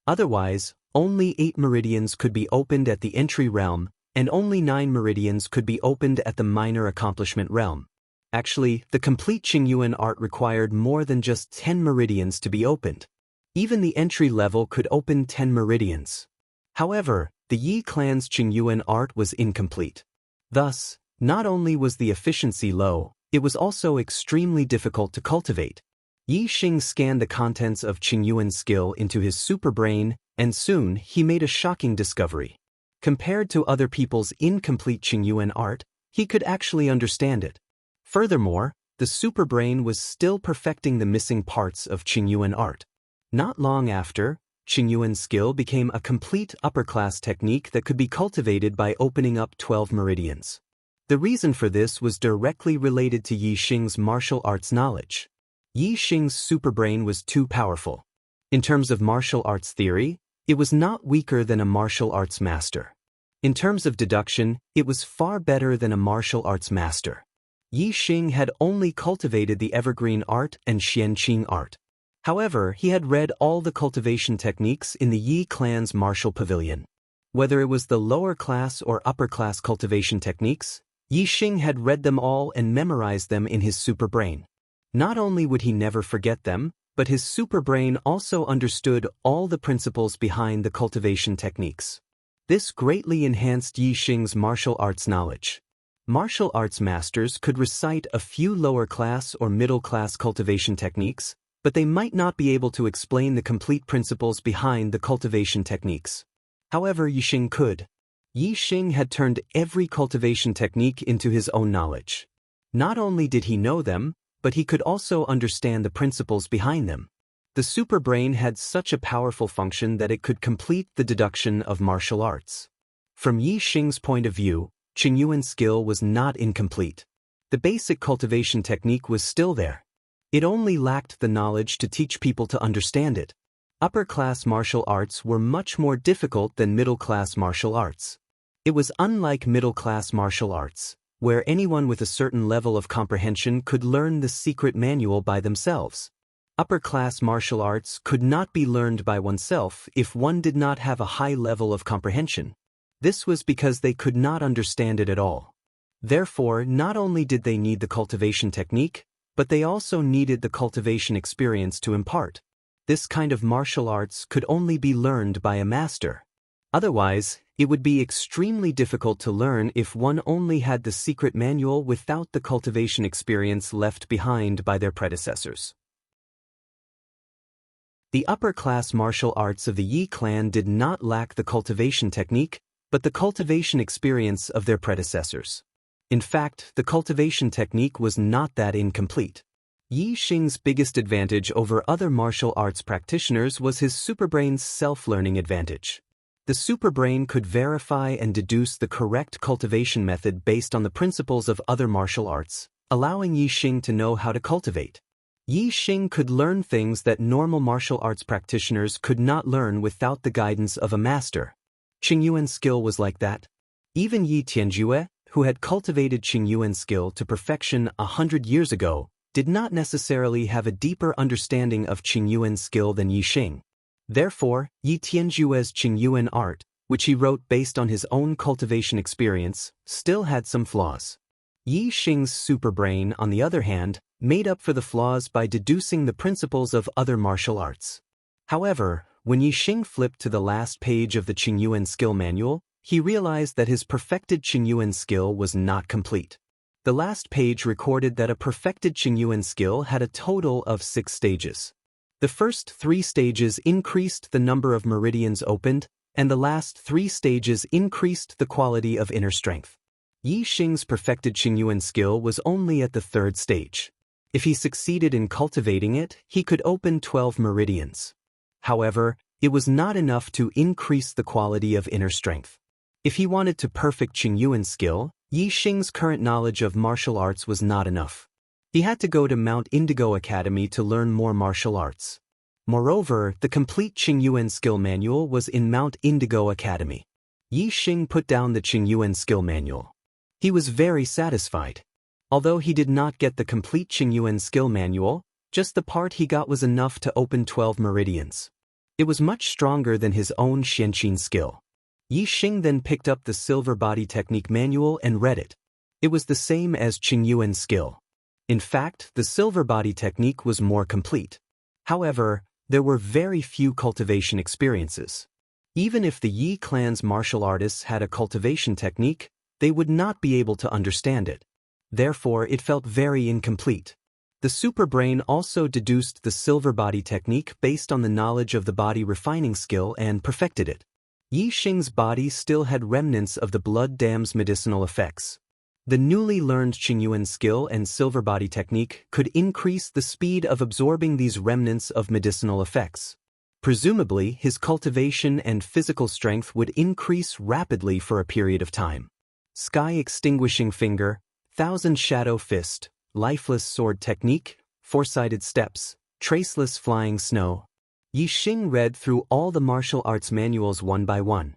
Otherwise, only 8 meridians could be opened at the Entry realm, and only 9 meridians could be opened at the Minor Accomplishment realm. Actually, the complete Qingyuan art required more than just 10 meridians to be opened. Even the entry level could open 10 meridians. However, the Yi clan's Qingyuan art was incomplete. Thus, not only was the efficiency low, it was also extremely difficult to cultivate. Yi Xing scanned the contents of Qingyuan's skill into his superbrain, and soon he made a shocking discovery. Compared to other people's incomplete Qingyuan art, he could actually understand it. Furthermore, the superbrain was still perfecting the missing parts of Qingyuan art. Not long after, Qingyuan's skill became a complete upper-class technique that could be cultivated by opening up 12 meridians. The reason for this was directly related to Yi Xing's martial arts knowledge. Yi Xing's superbrain was too powerful. In terms of martial arts theory, it was not weaker than a martial arts master. In terms of deduction, it was far better than a martial arts master. Yi Xing had only cultivated the evergreen art and Xianxia art. However, he had read all the cultivation techniques in the Yi clan's martial pavilion. Whether it was the lower class or upper class cultivation techniques, Yi Xing had read them all and memorized them in his superbrain. Not only would he never forget them, but his superbrain also understood all the principles behind the cultivation techniques. This greatly enhanced Yi Xing's martial arts knowledge. Martial arts masters could recite a few lower class or middle class cultivation techniques, but they might not be able to explain the complete principles behind the cultivation techniques. However, Yi Xing could. Yi Xing had turned every cultivation technique into his own knowledge. Not only did he know them, but he could also understand the principles behind them. The superbrain had such a powerful function that it could complete the deduction of martial arts. From Yi Xing's point of view, Qingyuan's skill was not incomplete. The basic cultivation technique was still there. It only lacked the knowledge to teach people to understand it. Upper-class martial arts were much more difficult than middle-class martial arts. It was unlike middle-class martial arts, where anyone with a certain level of comprehension could learn the secret manual by themselves. Upper-class martial arts could not be learned by oneself if one did not have a high level of comprehension. This was because they could not understand it at all. Therefore, not only did they need the cultivation technique, but they also needed the cultivation experience to impart. This kind of martial arts could only be learned by a master. Otherwise, it would be extremely difficult to learn if one only had the secret manual without the cultivation experience left behind by their predecessors. The upper-class martial arts of the Yi clan did not lack the cultivation technique, but the cultivation experience of their predecessors. In fact, the cultivation technique was not that incomplete. Yi Xing's biggest advantage over other martial arts practitioners was his superbrain's self-learning advantage. The superbrain could verify and deduce the correct cultivation method based on the principles of other martial arts, allowing Yi Xing to know how to cultivate. Yi Xing could learn things that normal martial arts practitioners could not learn without the guidance of a master. Qingyuan's skill was like that. Even Yi Tianjue, who had cultivated Qingyuan's skill to perfection 100 years ago, did not necessarily have a deeper understanding of Qingyuan's skill than Yi Xing. Therefore, Yi Tianjue's Qingyuan art, which he wrote based on his own cultivation experience, still had some flaws. Yi Xing's superbrain, on the other hand, made up for the flaws by deducing the principles of other martial arts. However, when Yi Xing flipped to the last page of the Qingyuan skill manual, he realized that his perfected Qingyuan skill was not complete. The last page recorded that a perfected Qingyuan skill had a total of 6 stages. The first 3 stages increased the number of meridians opened, and the last 3 stages increased the quality of inner strength. Yi Xing's perfected Qingyuan skill was only at the 3rd stage. If he succeeded in cultivating it, he could open 12 meridians. However, it was not enough to increase the quality of inner strength. If he wanted to perfect Qingyuan's skill, Yi Xing's current knowledge of martial arts was not enough. He had to go to Mount Indigo Academy to learn more martial arts. Moreover, the complete Qingyuan skill manual was in Mount Indigo Academy. Yi Xing put down the Qingyuan skill manual. He was very satisfied. Although he did not get the complete Qingyuan skill manual, just the part he got was enough to open 12 meridians. It was much stronger than his own Xianxia skill. Yi Xing then picked up the Silver Body Technique manual and read it. It was the same as Qingyuan's skill. In fact, the Silver Body Technique was more complete. However, there were very few cultivation experiences. Even if the Yi clan's martial artists had a cultivation technique, they would not be able to understand it. Therefore, it felt very incomplete. The superbrain also deduced the Silver Body Technique based on the knowledge of the body refining skill and perfected it. Yi Xing's body still had remnants of the blood dam's medicinal effects. The newly learned Qingyuan skill and Silver Body Technique could increase the speed of absorbing these remnants of medicinal effects. Presumably, his cultivation and physical strength would increase rapidly for a period of time. Sky Extinguishing Finger, Thousand Shadow Fist, Lifeless Sword Technique, Four-Sided Steps, Traceless Flying Snow. Yi Xing read through all the martial arts manuals one by one.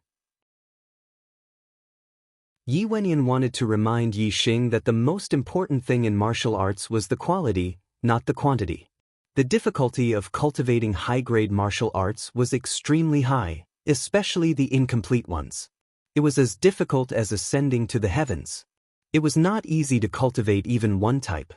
Yi Wenyan wanted to remind Yi Xing that the most important thing in martial arts was the quality, not the quantity. The difficulty of cultivating high-grade martial arts was extremely high, especially the incomplete ones. It was as difficult as ascending to the heavens. It was not easy to cultivate even one type.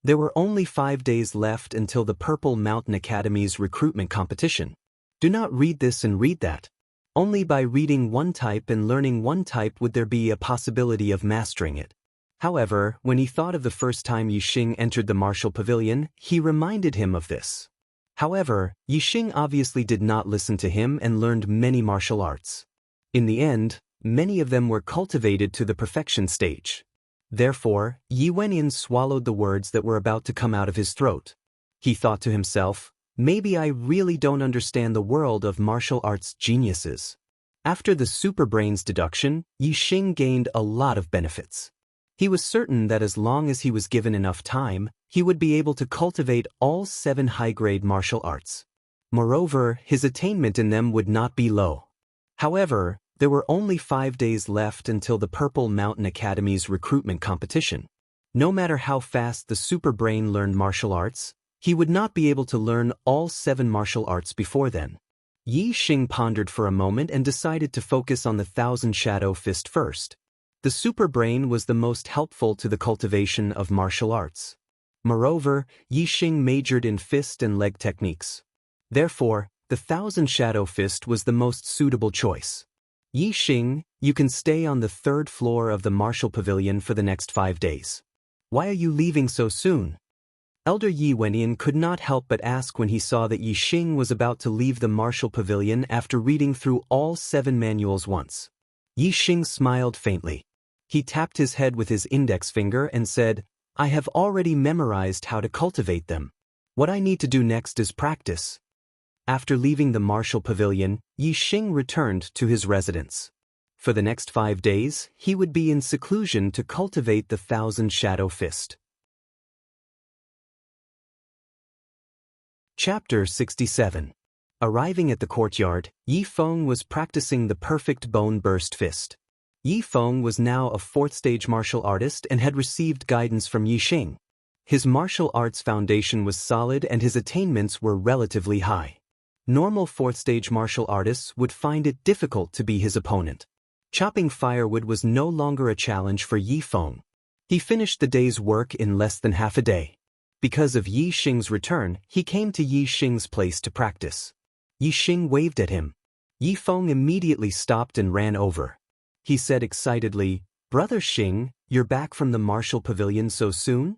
There were only 5 days left until the Purple Mountain Academy's recruitment competition. Do not read this and read that. Only by reading one type and learning one type would there be a possibility of mastering it. However, when he thought of the first time Yi Xing entered the martial pavilion, he reminded him of this. However, Yi Xing obviously did not listen to him and learned many martial arts. In the end, many of them were cultivated to the perfection stage. Therefore, Yi Wenyan swallowed the words that were about to come out of his throat. He thought to himself, maybe I really don't understand the world of martial arts geniuses. After the superbrain's deduction, Yi Xing gained a lot of benefits. He was certain that as long as he was given enough time, he would be able to cultivate all 7 high-grade martial arts. Moreover, his attainment in them would not be low. However, there were only 5 days left until the Purple Mountain Academy's recruitment competition. No matter how fast the superbrain learned martial arts, he would not be able to learn all 7 martial arts before then. Yi Xing pondered for a moment and decided to focus on the Thousand Shadow Fist first. The superbrain was the most helpful to the cultivation of martial arts. Moreover, Yi Xing majored in fist and leg techniques. Therefore, the Thousand Shadow Fist was the most suitable choice. Yi Xing, you can stay on the 3rd floor of the martial pavilion for the next 5 days. Why are you leaving so soon? Elder Yi Wenyan could not help but ask when he saw that Yi Xing was about to leave the martial pavilion after reading through all 7 manuals once. Yi Xing smiled faintly. He tapped his head with his index finger and said, I have already memorized how to cultivate them. What I need to do next is practice. After leaving the martial pavilion, Yixing returned to his residence. For the next 5 days, he would be in seclusion to cultivate the Thousand Shadow Fist. Chapter 67. Arriving at the courtyard, Yi Feng was practicing the perfect bone burst fist. Yi Feng was now a 4th-stage martial artist and had received guidance from Yixing. His martial arts foundation was solid and his attainments were relatively high. Normal 4th-stage martial artists would find it difficult to be his opponent. Chopping firewood was no longer a challenge for Yi Feng. He finished the day's work in less than half a day. Because of Yi Xing's return, he came to Yi Xing's place to practice. Yi Xing waved at him. Yi Feng immediately stopped and ran over. He said excitedly, "Brother Xing, you're back from the martial pavilion so soon?"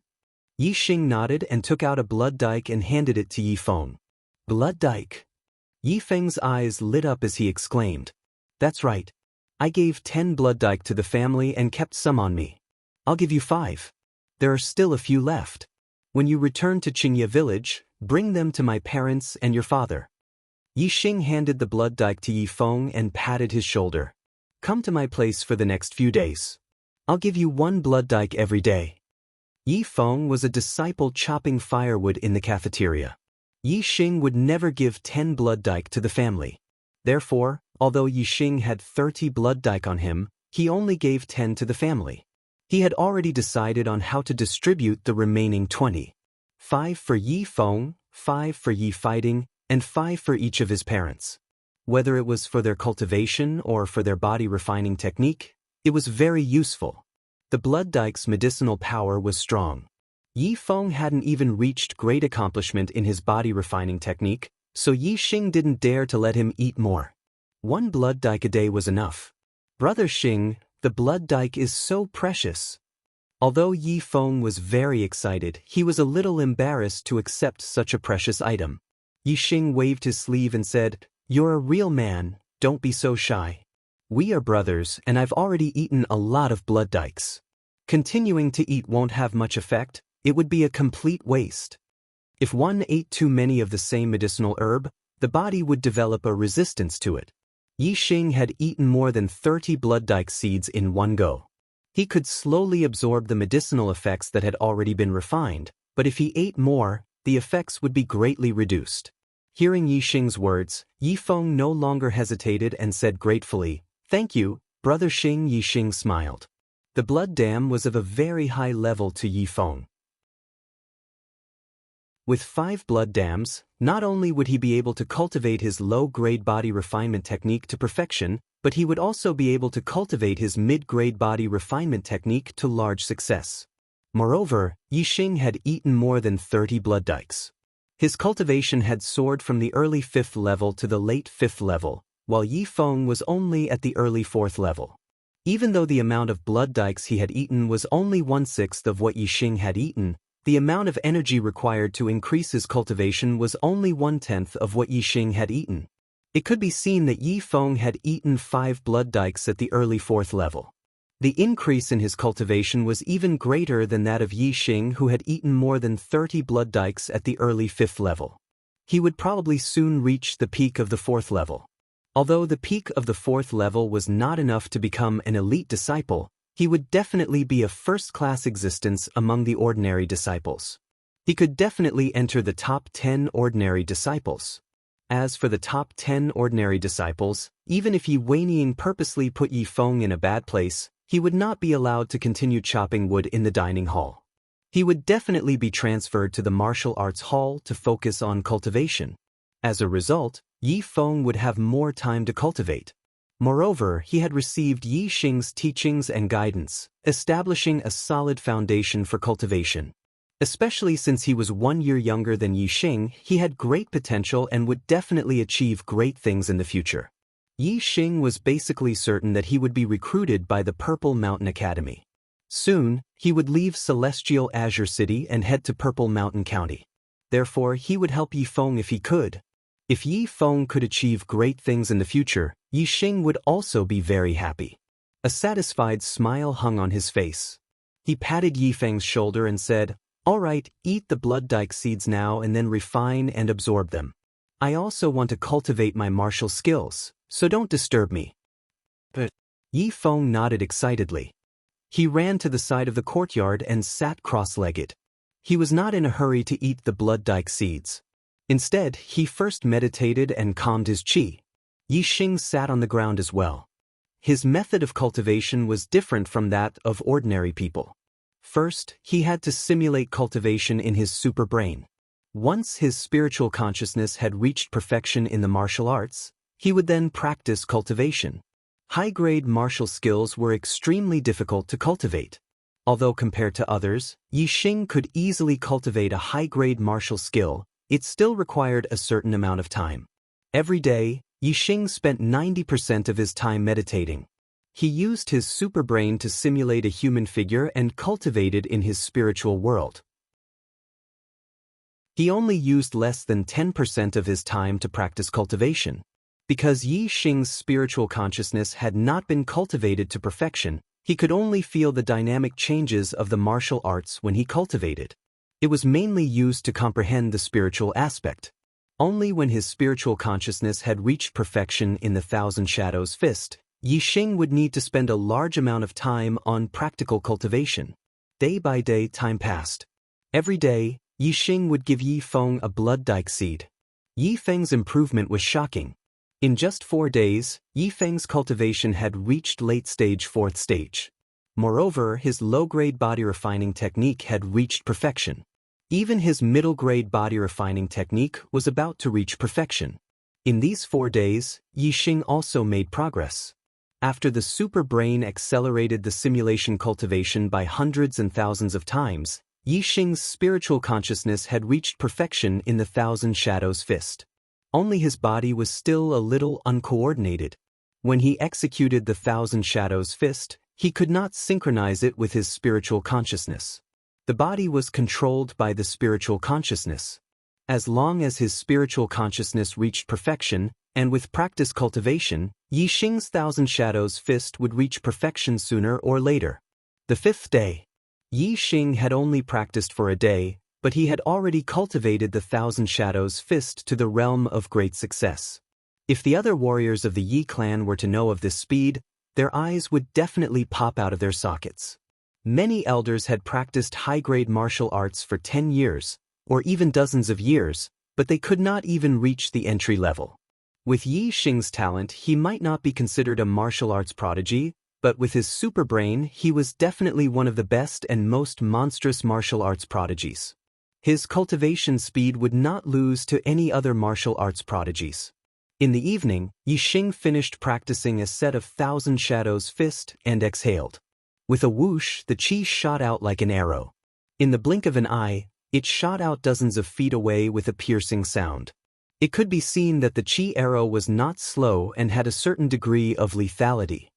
Yi Xing nodded and took out a blood dike and handed it to Yi Feng. "Blood dike?" Yi Feng's eyes lit up as he exclaimed. "That's right. I gave 10 blood dike to the family and kept some on me. I'll give you 5. There are still a few left. When you return to Xianxia village, bring them to my parents and your father." Yi Xing handed the blood dike to Yi Feng and patted his shoulder. "Come to my place for the next few days. I'll give you 1 blood dike every day." Yi Feng was a disciple chopping firewood in the cafeteria. Yi Xing would never give 10 blood dike to the family. Therefore, although Yi Xing had 30 blood dike on him, he only gave 10 to the family. He had already decided on how to distribute the remaining 20. 5 for Yi Feng, 5 for Yi Fighting, and 5 for each of his parents. Whether it was for their cultivation or for their body refining technique, it was very useful. The blood dike's medicinal power was strong. Yi Feng hadn't even reached great accomplishment in his body refining technique, so Yi Xing didn't dare to let him eat more. 1 blood dike a day was enough. "Brother Xing, the blood dike is so precious." Although Yi Feng was very excited, he was a little embarrassed to accept such a precious item. Yi Xing waved his sleeve and said, "You're a real man, don't be so shy. We are brothers and I've already eaten a lot of blood dikes. Continuing to eat won't have much effect, it would be a complete waste. If one ate too many of the same medicinal herb, the body would develop a resistance to it." Yi Xing had eaten more than 30 blood dike seeds in one go. He could slowly absorb the medicinal effects that had already been refined, but if he ate more, the effects would be greatly reduced. Hearing Yi Xing's words, Yi Feng no longer hesitated and said gratefully, "Thank you, Brother Xing." Yi Xing smiled. The blood dam was of a very high level to Yi Feng. With 5 blood dams, not only would he be able to cultivate his low-grade body refinement technique to perfection, but he would also be able to cultivate his mid-grade body refinement technique to large success. Moreover, Yi Xing had eaten more than 30 blood dikes. His cultivation had soared from the early 5th level to the late 5th level, while Yi Feng was only at the early 4th level. Even though the amount of blood dikes he had eaten was only 1/6 of what Yi Xing had eaten, the amount of energy required to increase his cultivation was only 1/10 of what Yi Xing had eaten. It could be seen that Yi Feng had eaten 5 blood dikes at the early 4th level. The increase in his cultivation was even greater than that of Yi Xing, who had eaten more than 30 blood dikes at the early 5th level. He would probably soon reach the peak of the 4th level. Although the peak of the 4th level was not enough to become an elite disciple, he would definitely be a first-class existence among the ordinary disciples. He could definitely enter the top 10 ordinary disciples. As for the top 10 ordinary disciples, even if Yi Weiniang purposely put Yi Feng in a bad place, he would not be allowed to continue chopping wood in the dining hall. He would definitely be transferred to the martial arts hall to focus on cultivation. As a result, Yi Feng would have more time to cultivate. Moreover, he had received Yi Xing's teachings and guidance, establishing a solid foundation for cultivation. Especially since he was 1 year younger than Yi Xing, he had great potential and would definitely achieve great things in the future. Yi Xing was basically certain that he would be recruited by the Purple Mountain Academy. Soon, he would leave Celestial Azure City and head to Purple Mountain County. Therefore, he would help Yi Feng if he could. If Yi Feng could achieve great things in the future, Yi Xing would also be very happy. A satisfied smile hung on his face. He patted Yifeng's shoulder and said, "All right, eat the blood dyke seeds now and then refine and absorb them. I also want to cultivate my martial skills, so don't disturb me." But Yifeng nodded excitedly. He ran to the side of the courtyard and sat cross-legged. He was not in a hurry to eat the blood dyke seeds. Instead, he first meditated and calmed his qi. Yixing sat on the ground as well. His method of cultivation was different from that of ordinary people. First, he had to simulate cultivation in his super brain. Once his spiritual consciousness had reached perfection in the martial arts, he would then practice cultivation. High-grade martial skills were extremely difficult to cultivate. Although compared to others, Yixing could easily cultivate a high-grade martial skill, it still required a certain amount of time. Every day, Yixing spent 90% of his time meditating. He used his super brain to simulate a human figure and cultivate it in his spiritual world. He only used less than 10% of his time to practice cultivation. Because Yixing's spiritual consciousness had not been cultivated to perfection, he could only feel the dynamic changes of the martial arts when he cultivated. It was mainly used to comprehend the spiritual aspect. Only when his spiritual consciousness had reached perfection in the Thousand Shadows Fist, Yixing would need to spend a large amount of time on practical cultivation. Day by day time passed. Every day, Yixing would give Yifeng a blood dyke seed. Yifeng's improvement was shocking. In just 4 days, Yifeng's cultivation had reached late-stage 4th stage. Moreover, his low-grade body refining technique had reached perfection. Even his middle-grade body refining technique was about to reach perfection. In these 4 days, Yixing also made progress. After the super brain accelerated the simulation cultivation by hundreds and thousands of times, Yixing's spiritual consciousness had reached perfection in the Thousand Shadows Fist. Only his body was still a little uncoordinated. When he executed the Thousand Shadows Fist, he could not synchronize it with his spiritual consciousness. The body was controlled by the spiritual consciousness. As long as his spiritual consciousness reached perfection, and with practice cultivation, Yixing's Thousand Shadows Fist would reach perfection sooner or later. The 5th day. Yixing had only practiced for a day, but he had already cultivated the Thousand Shadows Fist to the realm of great success. If the other warriors of the Yi clan were to know of this speed, their eyes would definitely pop out of their sockets. Many elders had practiced high-grade martial arts for 10 years, or even dozens of years, but they could not even reach the entry level. With Yixing's talent, he might not be considered a martial arts prodigy, but with his super brain, he was definitely one of the best and most monstrous martial arts prodigies. His cultivation speed would not lose to any other martial arts prodigies. In the evening, Yixing finished practicing a set of Thousand Shadows Fist and exhaled. With a whoosh, the qi shot out like an arrow. In the blink of an eye, it shot out dozens of feet away with a piercing sound. It could be seen that the qi arrow was not slow and had a certain degree of lethality.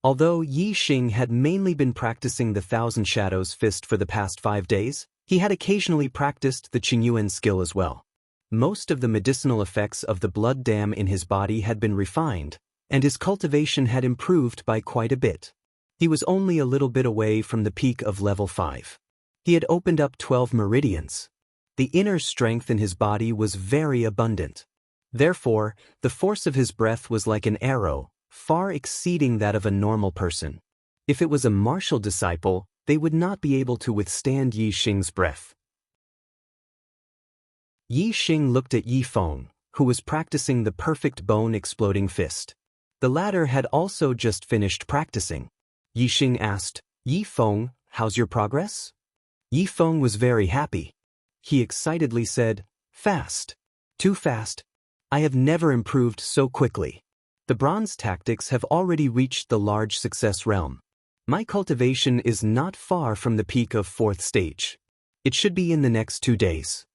Although Yixing had mainly been practicing the Thousand Shadows Fist for the past 5 days, he had occasionally practiced the Qingyuan skill as well. Most of the medicinal effects of the blood dam in his body had been refined, and his cultivation had improved by quite a bit. He was only a little bit away from the peak of level 5. He had opened up 12 meridians. The inner strength in his body was very abundant. Therefore, the force of his breath was like an arrow, far exceeding that of a normal person. If it was a martial disciple, they would not be able to withstand Yixing's breath. Yixing looked at Yifeng, who was practicing the perfect bone-exploding fist. The latter had also just finished practicing. Yixing asked, "Yifeng, how's your progress?" Yifeng was very happy. He excitedly said, "Fast. Too fast. I have never improved so quickly. The bronze tactics have already reached the large success realm. My cultivation is not far from the peak of 4th stage. It should be in the next 2 days."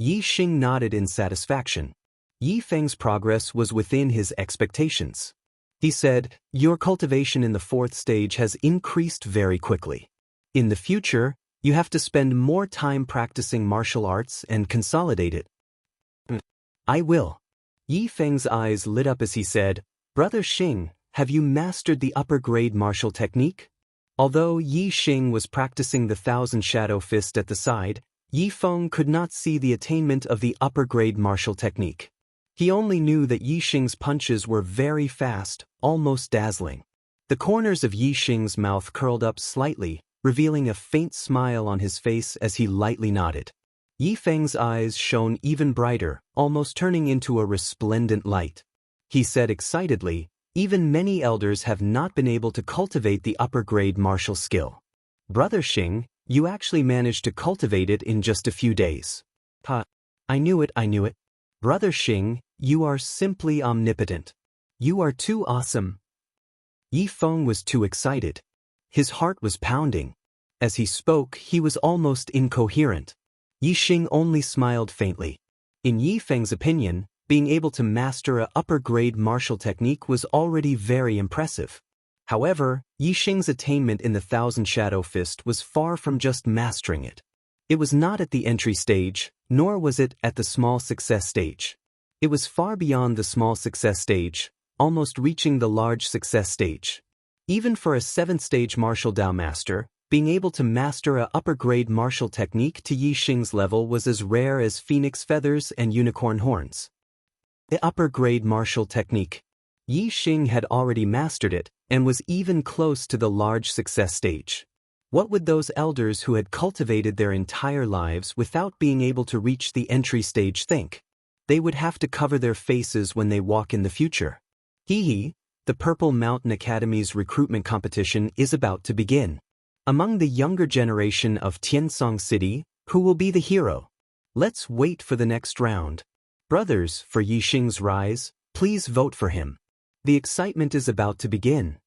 Yixing nodded in satisfaction. Yifeng's progress was within his expectations. He said, "Your cultivation in the 4th stage has increased very quickly. In the future, you have to spend more time practicing martial arts and consolidate it." "I will." Yifeng's eyes lit up as he said, "Brother Xing, have you mastered the upper-grade martial technique?" Although Yi Xing was practicing the Thousand Shadow Fist at the side, Yi Feng could not see the attainment of the upper-grade martial technique. He only knew that Yi Xing's punches were very fast, almost dazzling. The corners of Yi Xing's mouth curled up slightly, revealing a faint smile on his face as he lightly nodded. Yi Feng's eyes shone even brighter, almost turning into a resplendent light. He said excitedly, "Even many elders have not been able to cultivate the upper-grade martial skill. Brother Xing, you actually managed to cultivate it in just a few days." "Ha! I knew it. Brother Xing, you are simply omnipotent. You are too awesome." Yi Feng was too excited. His heart was pounding. As he spoke, he was almost incoherent. Yi Xing only smiled faintly. In Yi Feng's opinion, being able to master a upper-grade martial technique was already very impressive. However, Yi Xing's attainment in the Thousand Shadow Fist was far from just mastering it. It was not at the entry stage, nor was it at the small success stage. It was far beyond the small success stage, almost reaching the large success stage. Even for a 7th-stage martial Dao master, being able to master a upper-grade martial technique to Yi Xing's level was as rare as phoenix feathers and unicorn horns. The upper-grade martial technique. Yi Xing had already mastered it, and was even close to the large success stage. What would those elders who had cultivated their entire lives without being able to reach the entry stage think? They would have to cover their faces when they walk in the future. The Purple Mountain Academy's recruitment competition is about to begin. Among the younger generation of Tiansong City, who will be the hero? Let's wait for the next round. Brothers, for Yi Xing's rise, please vote for him. The excitement is about to begin.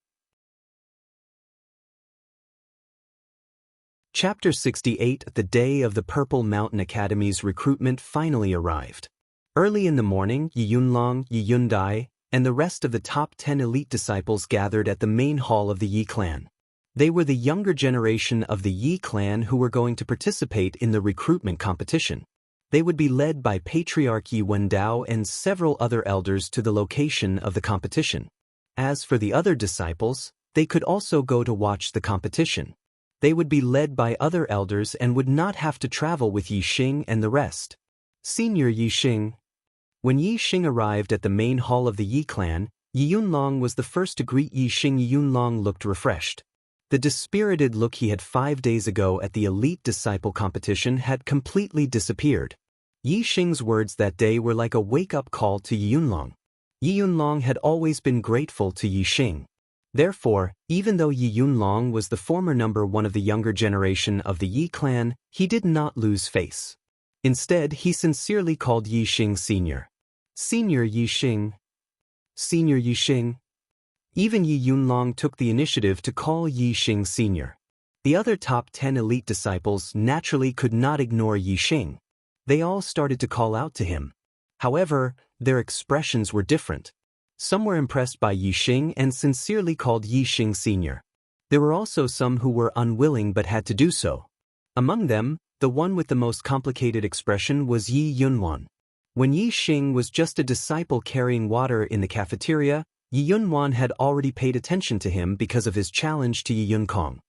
Chapter 68. The day of the Purple Mountain Academy's recruitment finally arrived. Early in the morning, Yi Yunlong, Yi Yundai, and the rest of the top 10 elite disciples gathered at the main hall of the Yi clan. They were the younger generation of the Yi clan who were going to participate in the recruitment competition. They would be led by Patriarch Yi Wendao and several other elders to the location of the competition. As for the other disciples, they could also go to watch the competition. They would be led by other elders and would not have to travel with Yi Xing and the rest. Senior Yi Xing. When Yi Xing arrived at the main hall of the Yi clan, Yi Yunlong was the first to greet Yi Xing. Yi Yunlong looked refreshed. The dispirited look he had 5 days ago at the elite disciple competition had completely disappeared. Yi Xing's words that day were like a wake-up call to Yi Yunlong. Yi Yunlong had always been grateful to Yi Xing. Therefore, even though Yi Yunlong was the former number 1 of the younger generation of the Yi clan, he did not lose face. Instead, he sincerely called Yi Xing Senior. Senior Yi Xing. Senior Yi Xing. Even Yi Yunlong took the initiative to call Yi Xing Senior. The other top 10 elite disciples naturally could not ignore Yi Xing. They all started to call out to him. However, their expressions were different. Some were impressed by Yi Xing and sincerely called Yi Xing Senior. There were also some who were unwilling but had to do so. Among them, the one with the most complicated expression was Yi Yunwan. When Yi Xing was just a disciple carrying water in the cafeteria, Yi Yunwan had already paid attention to him because of his challenge to Yi Yunkong.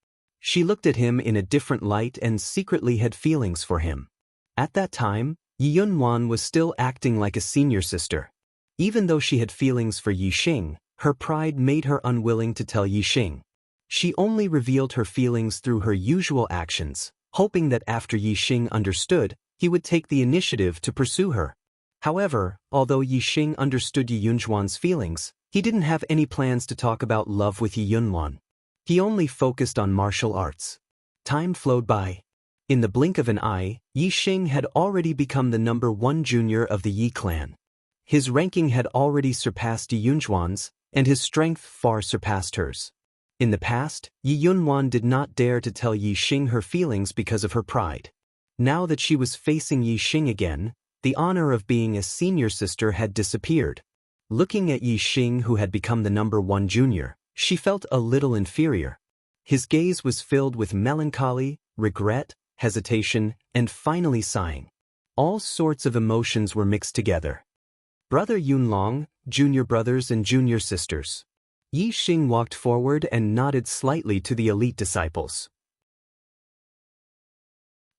She looked at him in a different light and secretly had feelings for him. At that time, Yi Yunwan was still acting like a senior sister. Even though she had feelings for Yi Xing, her pride made her unwilling to tell Yi Xing. She only revealed her feelings through her usual actions, hoping that after Yi Xing understood, he would take the initiative to pursue her. However, although Yi Xing understood Yi Yunjuan's feelings, he didn't have any plans to talk about love with Yi Yunwan. He only focused on martial arts. Time flowed by. In the blink of an eye, Yi Xing had already become the number 1 junior of the Yi clan. His ranking had already surpassed Yi Yunjuan's, and his strength far surpassed hers. In the past, Yi Yunwan did not dare to tell Yi Xing her feelings because of her pride. Now that she was facing Yi Xing again, the honor of being a senior sister had disappeared. Looking at Yi Xing, who had become the number 1 junior, she felt a little inferior. His gaze was filled with melancholy, regret, hesitation, and finally sighing. All sorts of emotions were mixed together. Brother Yunlong, junior brothers and junior sisters. Yi Xing walked forward and nodded slightly to the elite disciples.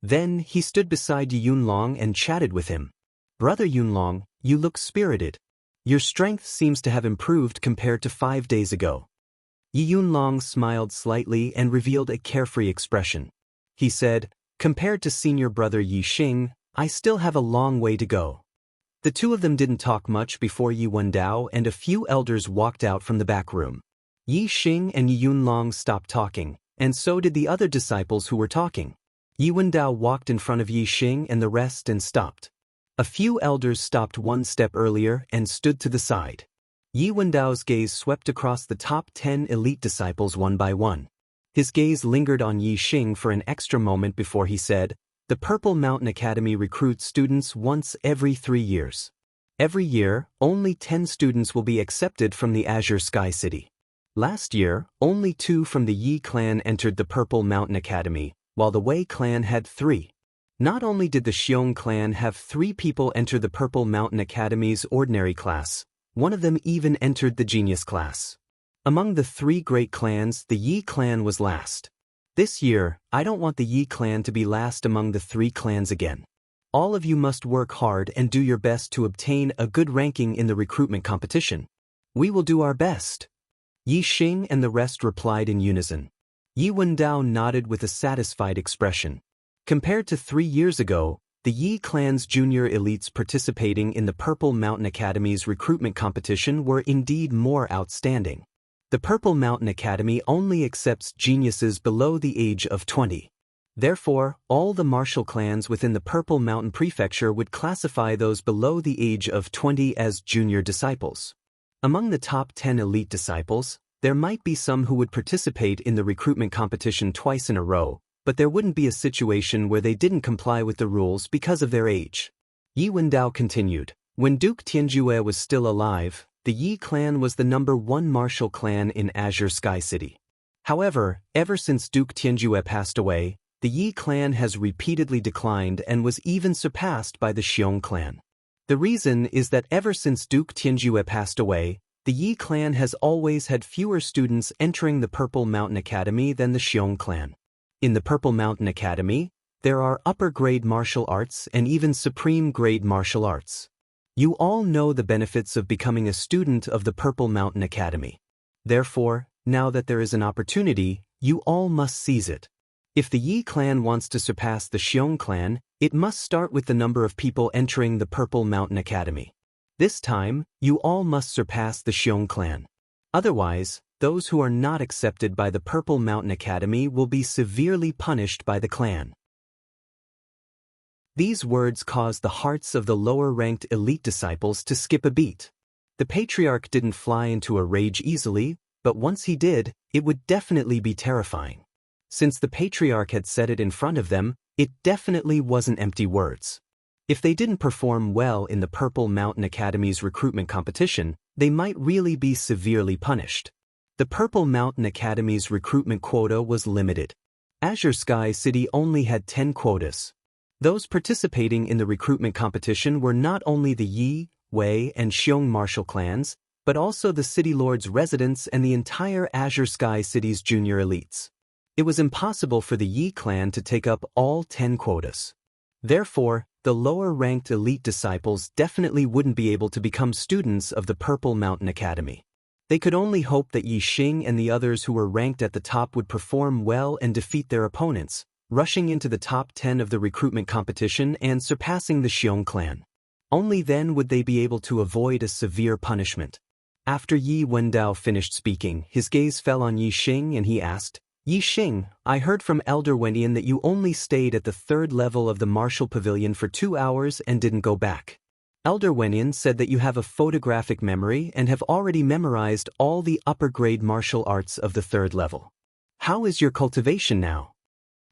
Then he stood beside Yi Yunlong and chatted with him. "Brother Yunlong, you look spirited. Your strength seems to have improved compared to 5 days ago." Yi Yunlong smiled slightly and revealed a carefree expression. He said, "Compared to senior brother Yi Xing, I still have a long way to go." The two of them didn't talk much before Yi Wendao and a few elders walked out from the back room. Yi Xing and Yi Yunlong stopped talking, and so did the other disciples who were talking. Yi Wendao walked in front of Yi Xing and the rest and stopped. A few elders stopped one step earlier and stood to the side. Yi Wendao's gaze swept across the top 10 elite disciples one by one. His gaze lingered on Yi Xing for an extra moment before he said, "The Purple Mountain Academy recruits students once every 3 years. Every year, only 10 students will be accepted from the Azure Sky City. Last year, only 2 from the Yi clan entered the Purple Mountain Academy, while the Wei clan had 3. Not only did the Xiong clan have 3 people enter the Purple Mountain Academy's ordinary class, one of them even entered the genius class. Among the 3 great clans, the Yi clan was last. This year, I don't want the Yi clan to be last among the 3 clans again. All of you must work hard and do your best to obtain a good ranking in the recruitment competition. We will do our best." Yi Xing and the rest replied in unison. Yi Wendao nodded with a satisfied expression. Compared to 3 years ago, the Yi clan's junior elites participating in the Purple Mountain Academy's recruitment competition were indeed more outstanding. The Purple Mountain Academy only accepts geniuses below the age of 20. Therefore, all the martial clans within the Purple Mountain Prefecture would classify those below the age of 20 as junior disciples. Among the top 10 elite disciples, there might be some who would participate in the recruitment competition twice in a row, but there wouldn't be a situation where they didn't comply with the rules because of their age. Yi Wendao continued, "When Duke Tianjue was still alive, the Yi clan was the #1 martial clan in Azure Sky City. However, ever since Duke Tianjue passed away, the Yi clan has repeatedly declined and was even surpassed by the Xiong clan. The reason is that ever since Duke Tianjue passed away, the Yi clan has always had fewer students entering the Purple Mountain Academy than the Xiong clan. In the Purple Mountain Academy, there are upper-grade martial arts and even supreme-grade martial arts. You all know the benefits of becoming a student of the Purple Mountain Academy. Therefore, now that there is an opportunity, you all must seize it. If the Yi clan wants to surpass the Xiong clan, it must start with the number of people entering the Purple Mountain Academy. This time, you all must surpass the Xiong clan. Otherwise, those who are not accepted by the Purple Mountain Academy will be severely punished by the clan." These words caused the hearts of the lower-ranked elite disciples to skip a beat. The patriarch didn't fly into a rage easily, but once he did, it would definitely be terrifying. Since the patriarch had said it in front of them, it definitely wasn't empty words. If they didn't perform well in the Purple Mountain Academy's recruitment competition, they might really be severely punished. The Purple Mountain Academy's recruitment quota was limited. Azure Sky City only had 10 quotas. Those participating in the recruitment competition were not only the Yi, Wei, and Xiong martial clans, but also the City Lord's residents and the entire Azure Sky City's junior elites. It was impossible for the Yi clan to take up all 10 quotas. Therefore, the lower-ranked elite disciples definitely wouldn't be able to become students of the Purple Mountain Academy. They could only hope that Yi Xing and the others who were ranked at the top would perform well and defeat their opponents, rushing into the top 10 of the recruitment competition and surpassing the Xiong clan. Only then would they be able to avoid a severe punishment. After Yi Wendao finished speaking, his gaze fell on Yi Xing and he asked, "Yi Xing, I heard from Elder Wenian that you only stayed at the 3rd level of the Martial Pavilion for 2 hours and didn't go back. Elder Wenian said that you have a photographic memory and have already memorized all the upper-grade martial arts of the 3rd level. How is your cultivation now?"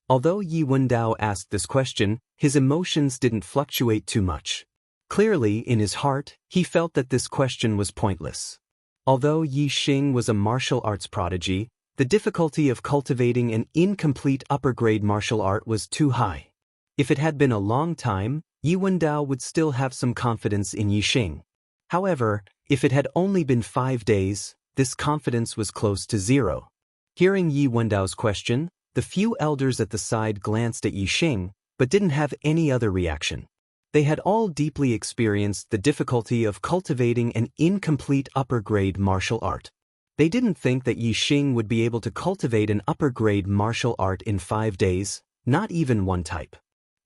Although Yi Wendao asked this question, his emotions didn't fluctuate too much. Clearly, in his heart, he felt that this question was pointless. Although Yi Xing was a martial arts prodigy, the difficulty of cultivating an incomplete upper-grade martial art was too high. If it had been a long time, Yi Wendao would still have some confidence in Yi Xing. However, if it had only been 5 days, this confidence was close to zero. Hearing Yi Wendao's question, the few elders at the side glanced at Yi Xing, but didn't have any other reaction. They had all deeply experienced the difficulty of cultivating an incomplete upper-grade martial art. They didn't think that Yi Xing would be able to cultivate an upper-grade martial art in 5 days, not even one type.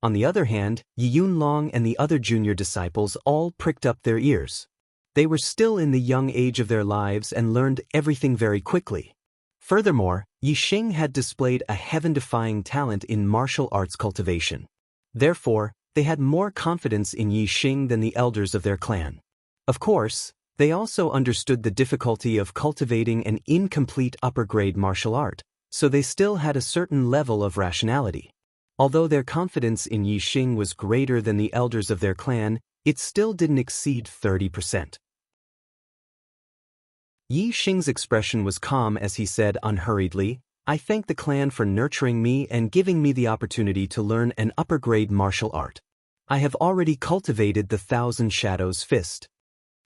On the other hand, Yi Yunlong and the other junior disciples all pricked up their ears. They were still in the young age of their lives and learned everything very quickly. Furthermore, Yi Xing had displayed a heaven-defying talent in martial arts cultivation. Therefore, they had more confidence in Yi Xing than the elders of their clan. Of course, they also understood the difficulty of cultivating an incomplete upper-grade martial art, so they still had a certain level of rationality. Although their confidence in Yi Xing was greater than the elders of their clan, it still didn't exceed 30%. Yi Xing's expression was calm as he said unhurriedly, "I thank the clan for nurturing me and giving me the opportunity to learn an upper-grade martial art. I have already cultivated the Thousand Shadows Fist."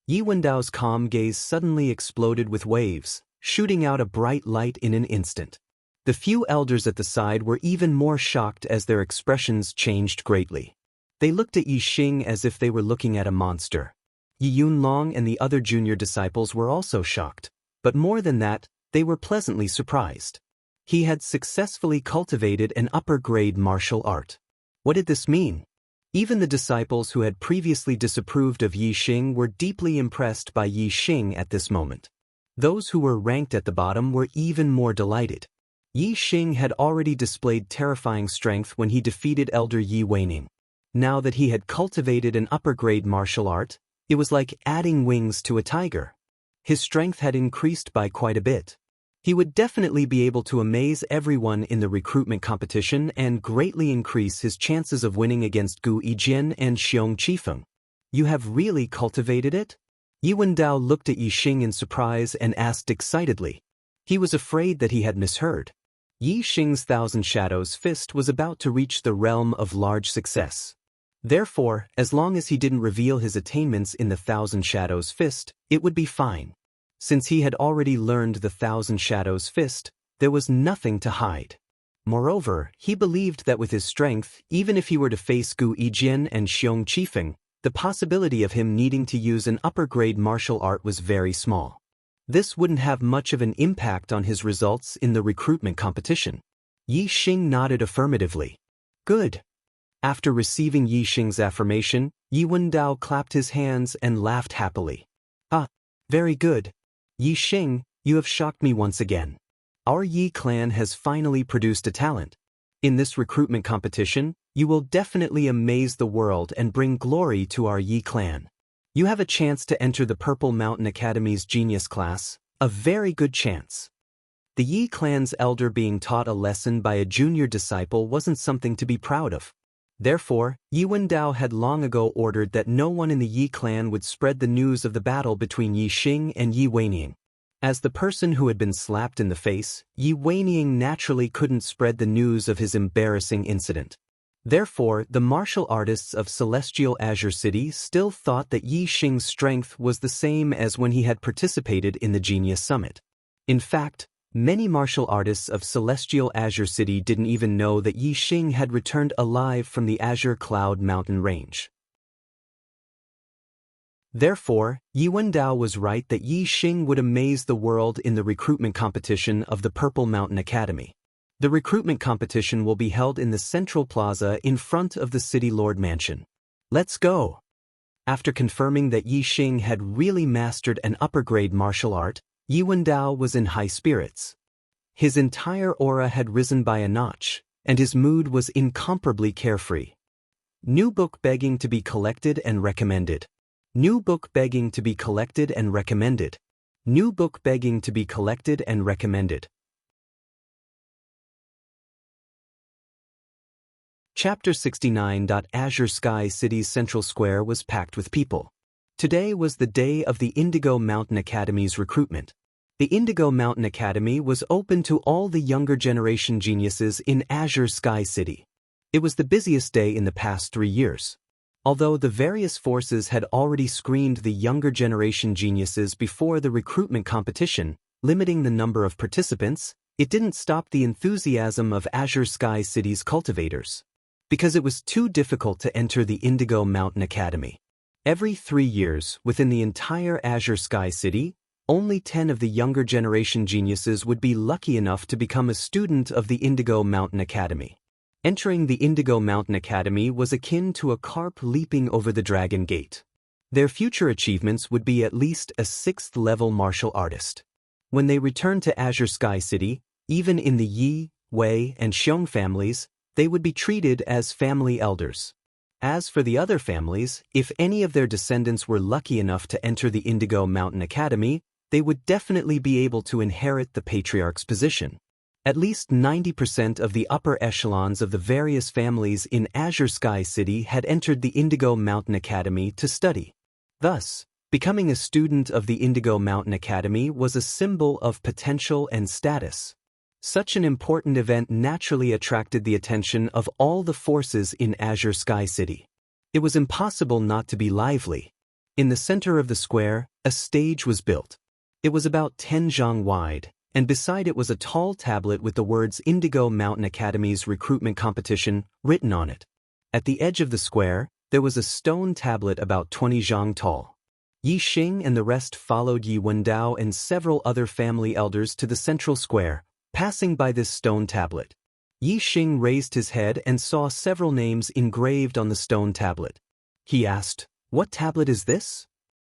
Yi Wendao's calm gaze suddenly exploded with waves, shooting out a bright light in an instant. The few elders at the side were even more shocked as their expressions changed greatly. They looked at Yi Xing as if they were looking at a monster. Yi Yunlong and the other junior disciples were also shocked, but more than that, they were pleasantly surprised. He had successfully cultivated an upper-grade martial art. What did this mean? Even the disciples who had previously disapproved of Yi Xing were deeply impressed by Yi Xing at this moment. Those who were ranked at the bottom were even more delighted. Yi Xing had already displayed terrifying strength when he defeated Elder Yi Weining. Now that he had cultivated an upper-grade martial art, it was like adding wings to a tiger. His strength had increased by quite a bit. He would definitely be able to amaze everyone in the recruitment competition and greatly increase his chances of winning against Gu Yijian and Xiong Qifeng. You have really cultivated it? Yi Wendao looked at Yi Xing in surprise and asked excitedly. He was afraid that he had misheard. Yi Xing's Thousand Shadows Fist was about to reach the realm of large success. Therefore, as long as he didn't reveal his attainments in the Thousand Shadows Fist, it would be fine. Since he had already learned the Thousand Shadows Fist, there was nothing to hide. Moreover, he believed that with his strength, even if he were to face Gu Yijian and Xiong Qifeng, the possibility of him needing to use an upper-grade martial art was very small. This wouldn't have much of an impact on his results in the recruitment competition. Yi Xing nodded affirmatively. Good. After receiving Yi Xing's affirmation, Yi Wendao clapped his hands and laughed happily. Ah, very good. Yi Xing, you have shocked me once again. Our Yi clan has finally produced a talent. In this recruitment competition, you will definitely amaze the world and bring glory to our Yi clan. You have a chance to enter the Purple Mountain Academy's genius class, a very good chance. The Yi clan's elder being taught a lesson by a junior disciple wasn't something to be proud of. Therefore, Yi Wendao had long ago ordered that no one in the Yi clan would spread the news of the battle between Yi Xing and Yi Weining. As the person who had been slapped in the face, Yi Weining naturally couldn't spread the news of his embarrassing incident. Therefore, the martial artists of Celestial Azure City still thought that Yi Xing's strength was the same as when he had participated in the Genius Summit. In fact, many martial artists of Celestial Azure City didn't even know that Yi Xing had returned alive from the Azure Cloud Mountain Range. Therefore, Yi Wendao was right that Yi Xing would amaze the world in the recruitment competition of the Purple Mountain Academy. The recruitment competition will be held in the Central Plaza in front of the City Lord Mansion. Let's go! After confirming that Yi Xing had really mastered an upper-grade martial art, Yi Wendao was in high spirits. His entire aura had risen by a notch, and his mood was incomparably carefree. New book begging to be collected and recommended. New book begging to be collected and recommended. New book begging to be collected and recommended. Chapter 69. Azure Sky City's central square was packed with people. Today was the day of the Indigo Mountain Academy's recruitment. The Indigo Mountain Academy was open to all the younger generation geniuses in Azure Sky City. It was the busiest day in the past 3 years. Although the various forces had already screened the younger generation geniuses before the recruitment competition, limiting the number of participants, it didn't stop the enthusiasm of Azure Sky City's cultivators. Because it was too difficult to enter the Indigo Mountain Academy. Every 3 years, within the entire Azure Sky City, only 10 of the younger generation geniuses would be lucky enough to become a student of the Indigo Mountain Academy. Entering the Indigo Mountain Academy was akin to a carp leaping over the Dragon Gate. Their future achievements would be at least a 6th-level martial artist. When they returned to Azure Sky City, even in the Yi, Wei, and Xiong families, they would be treated as family elders. As for the other families, if any of their descendants were lucky enough to enter the Indigo Mountain Academy, they would definitely be able to inherit the patriarch's position. At least 90% of the upper echelons of the various families in Azure Sky City had entered the Indigo Mountain Academy to study. Thus, becoming a student of the Indigo Mountain Academy was a symbol of potential and status. Such an important event naturally attracted the attention of all the forces in Azure Sky City. It was impossible not to be lively. In the center of the square, a stage was built. It was about 10 zhang wide, and beside it was a tall tablet with the words Indigo Mountain Academy's recruitment competition written on it. At the edge of the square, there was a stone tablet about 20 zhang tall. Yi Xing and the rest followed Yi Wendao and several other family elders to the central square, passing by this stone tablet. Yi Xing raised his head and saw several names engraved on the stone tablet. He asked, "What tablet is this?"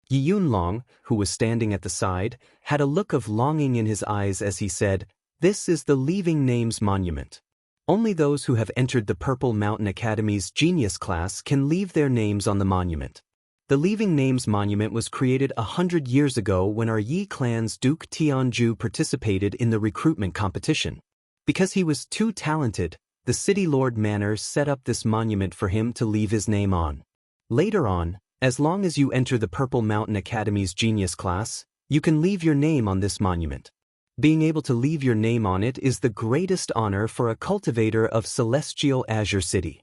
Yi Yunlong, who was standing at the side, had a look of longing in his eyes as he said, "This is the Leaving Names Monument. Only those who have entered the Purple Mountain Academy's Genius class can leave their names on the monument. The Leaving Names Monument was created 100 years ago when our Yi clan's Duke Tianju participated in the recruitment competition. Because he was too talented, the City Lord Manor set up this monument for him to leave his name on. Later on, as long as you enter the Purple Mountain Academy's Genius class, you can leave your name on this monument. Being able to leave your name on it is the greatest honor for a cultivator of Celestial Azure City."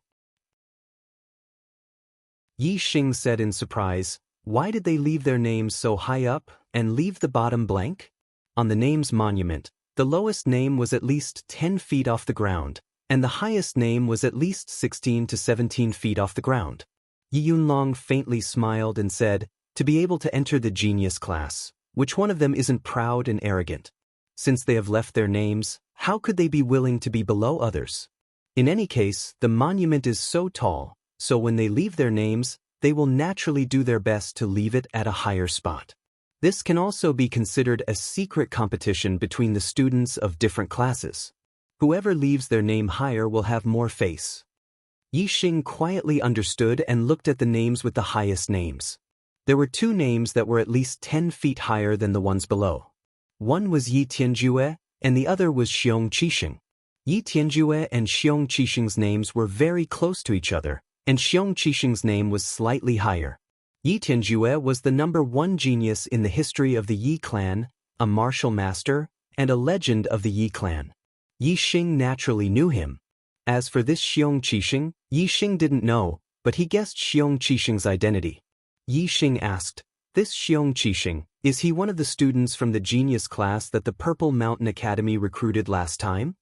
Yi Xing said in surprise, "Why did they leave their names so high up and leave the bottom blank?" On the names monument, the lowest name was at least 10 feet off the ground, and the highest name was at least 16 to 17 feet off the ground. Yi Yunlong faintly smiled and said, "To be able to enter the Genius class, which one of them isn't proud and arrogant? Since they have left their names, how could they be willing to be below others? In any case, the monument is so tall, so when they leave their names, they will naturally do their best to leave it at a higher spot. This can also be considered a secret competition between the students of different classes. Whoever leaves their name higher will have more face." Yi Xing quietly understood and looked at the names with the highest names. There were 2 names that were at least 10 feet higher than the ones below. One was Yi Tianjue, and the other was Xiong Qixing. Yi Tianjue and Xiong Qixing's names were very close to each other, and Xiong Qixing's name was slightly higher. Yi Tianjue was the #1 genius in the history of the Yi clan, a martial master, and a legend of the Yi clan. Yi Xing naturally knew him. As for this Xiong Qixing, Yi Xing didn't know, but he guessed Xiong Qixing's identity. Yi Xing asked, "This Xiong Qixing, is he one of the students from the Genius class that the Purple Mountain Academy recruited last time?"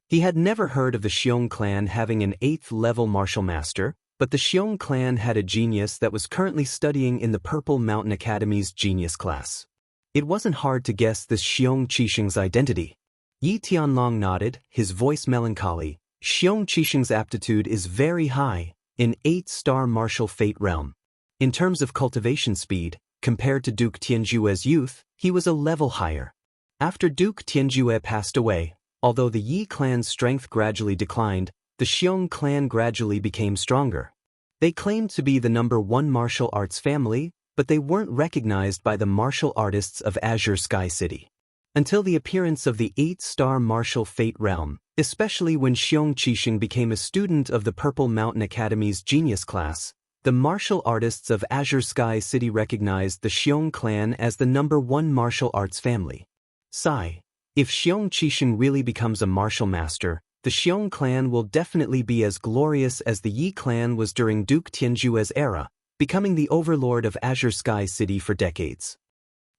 He had never heard of the Xiong clan having an 8th-level martial master, but the Xiong clan had a genius that was currently studying in the Purple Mountain Academy's Genius class. It wasn't hard to guess this Xiong Qixing's identity. Yi Tianlong nodded, his voice melancholy. "Xiong Qixing's aptitude is very high, in 8-star martial fate realm. In terms of cultivation speed, compared to Duke Tianjue's youth, he was a level higher. After Duke Tianjue passed away, although the Yi clan's strength gradually declined, the Xiong clan gradually became stronger. They claimed to be the #1 martial arts family, but they weren't recognized by the martial artists of Azure Sky City. Until the appearance of the 8-star martial fate realm, especially when Xiong Qixing became a student of the Purple Mountain Academy's Genius class, the martial artists of Azure Sky City recognized the Xiong clan as the #1 martial arts family. Sigh. If Xiong Qixing really becomes a martial master, The Xiong clan will definitely be as glorious as the Yi clan was during Duke Tianju's era, becoming the overlord of Azure Sky City for decades.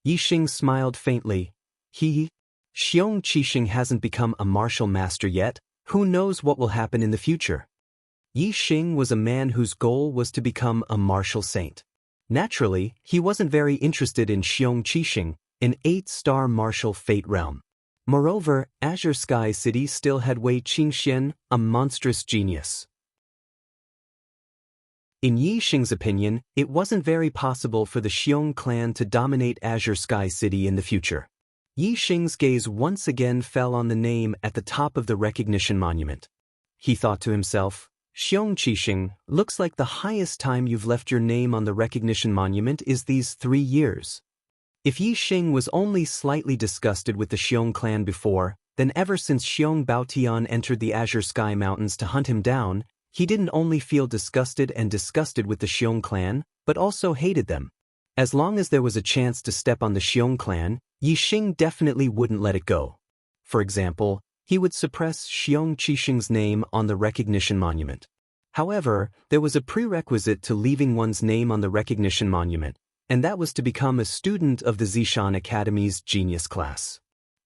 Yixing smiled faintly. Xiong Qixing hasn't become a martial master yet, who knows what will happen in the future. Yixing was a man whose goal was to become a martial saint. Naturally, he wasn't very interested in Xiong Qixing, an 8-star martial fate realm. Moreover, Azure Sky City still had Wei Qingxian, a monstrous genius. In Yixing's opinion, it wasn't very possible for the Xiong clan to dominate Azure Sky City in the future. Yixing's gaze once again fell on the name at the top of the recognition monument. He thought to himself, Xiong Qixing, looks like the highest time you've left your name on the recognition monument is these 3 years. If Yixing was only slightly disgusted with the Xiong clan before, then ever since Xiong Baotian entered the Azure Sky Mountains to hunt him down, he didn't only feel disgusted with the Xiong clan, but also hated them. As long as there was a chance to step on the Xiong clan, Yixing definitely wouldn't let it go. For example, he would suppress Xiong Qixing's name on the recognition monument. However, there was a prerequisite to leaving one's name on the recognition monument, and that was to become a student of the Zishan Academy's genius class.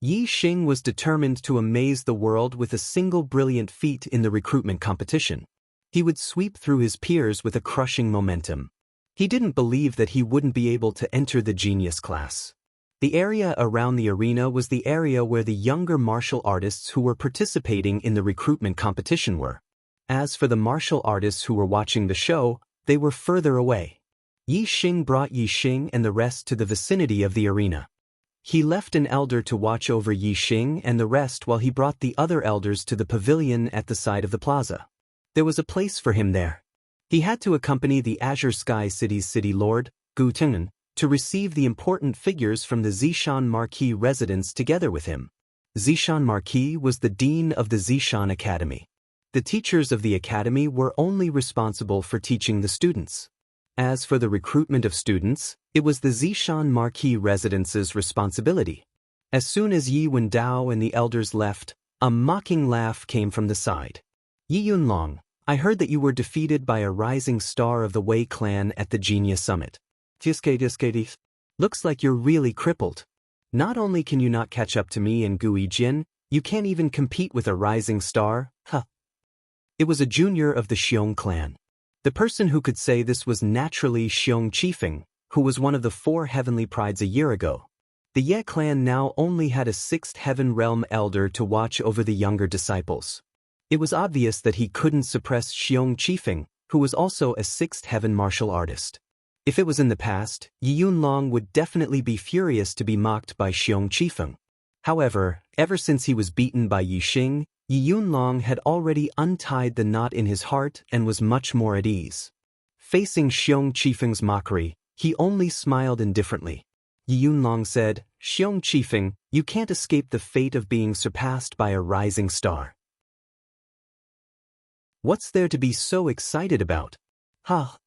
Yixing was determined to amaze the world with a single brilliant feat in the recruitment competition. He would sweep through his peers with a crushing momentum. He didn't believe that he wouldn't be able to enter the genius class. The area around the arena was the area where the younger martial artists who were participating in the recruitment competition were. As for the martial artists who were watching the show, they were further away. Yixing brought Yixing and the rest to the vicinity of the arena. He left an elder to watch over Yixing and the rest while he brought the other elders to the pavilion at the side of the plaza. There was a place for him there. He had to accompany the Azure Sky City's city lord, Gu Tengnan, to receive the important figures from the Zishan Marquis residence together with him. Zishan Marquis was the dean of the Zishan Academy. The teachers of the academy were only responsible for teaching the students. As for the recruitment of students, it was the Zishan Marquis residence's responsibility. As soon as Yi Wendao and the elders left, a mocking laugh came from the side. Yi Yunlong, I heard that you were defeated by a rising star of the Wei clan at the Genius Summit. Looks like you're really crippled. Not only can you not catch up to me and Gui Jin, you can't even compete with a rising star, huh? It was a junior of the Xiong clan. The person who could say this was naturally Xiong Qifeng, who was one of the 4 heavenly prides a year ago. The Ye clan now only had a 6th heaven realm elder to watch over the younger disciples. It was obvious that he couldn't suppress Xiong Qifeng, who was also a 6th heaven martial artist. If it was in the past, Yi Yunlong would definitely be furious to be mocked by Xiong Qifeng. However, ever since he was beaten by Yixing, Yi Yunlong had already untied the knot in his heart and was much more at ease. Facing Xiong Qifeng's mockery, he only smiled indifferently. Yi Yunlong said, Xiong Qifeng, you can't escape the fate of being surpassed by a rising star. What's there to be so excited about? Ha!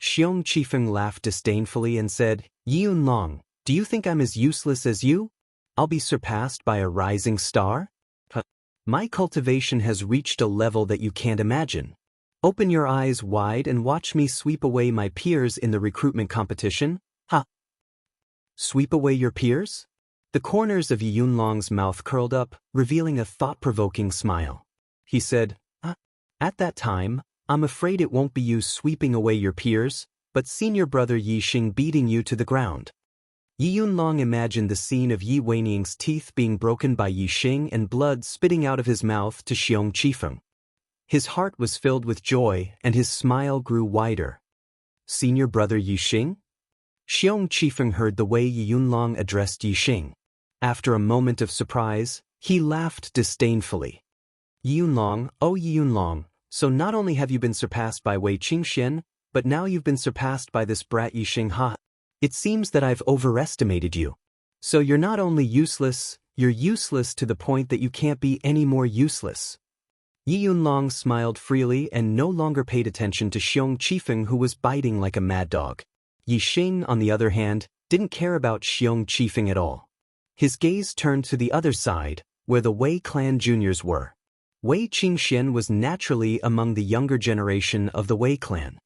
Xiong Qifeng laughed disdainfully and said, Yi Yunlong, do you think I'm as useless as you? I'll be surpassed by a rising star? My cultivation has reached a level that you can't imagine. Open your eyes wide and watch me sweep away my peers in the recruitment competition. Ha! Sweep away your peers? The corners of Yi Yunlong's mouth curled up, revealing a thought-provoking smile. He said, At that time, I'm afraid it won't be you sweeping away your peers, but senior brother Yixing beating you to the ground. Yi Yunlong imagined the scene of Yi Weining's teeth being broken by Yixing and blood spitting out of his mouth to Xiong Qifeng. His heart was filled with joy and his smile grew wider. Senior brother Yixing? Xiong Qifeng heard the way Yi Yunlong addressed Yixing. After a moment of surprise, he laughed disdainfully. Yi Yunlong, oh Yi Yunlong, so not only have you been surpassed by Wei Qingxian, but now you've been surpassed by this brat Yixing, ha! It seems that I've overestimated you. So you're not only useless, you're useless to the point that you can't be any more useless. Yi Yunlong smiled freely and no longer paid attention to Xiong Qifeng, who was biting like a mad dog. Yixing, on the other hand, didn't care about Xiong Qifeng at all. His gaze turned to the other side, where the Wei clan juniors were. Wei Qingxian was naturally among the younger generation of the Wei clan.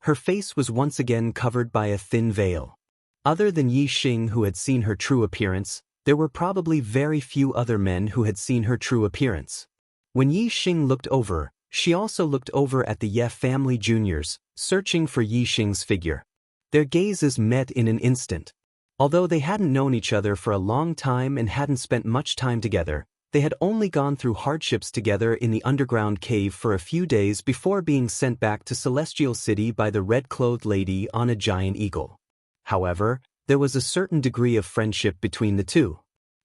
Her face was once again covered by a thin veil. Other than Yi Xing, who had seen her true appearance, there were probably very few other men who had seen her true appearance. When Yi Xing looked over, she also looked over at the Ye family juniors, searching for Yi Xing's figure. Their gazes met in an instant. Although they hadn't known each other for a long time and hadn't spent much time together, they had only gone through hardships together in the underground cave for a few days before being sent back to Celestial City by the red-clothed lady on a giant eagle. However, there was a certain degree of friendship between the two.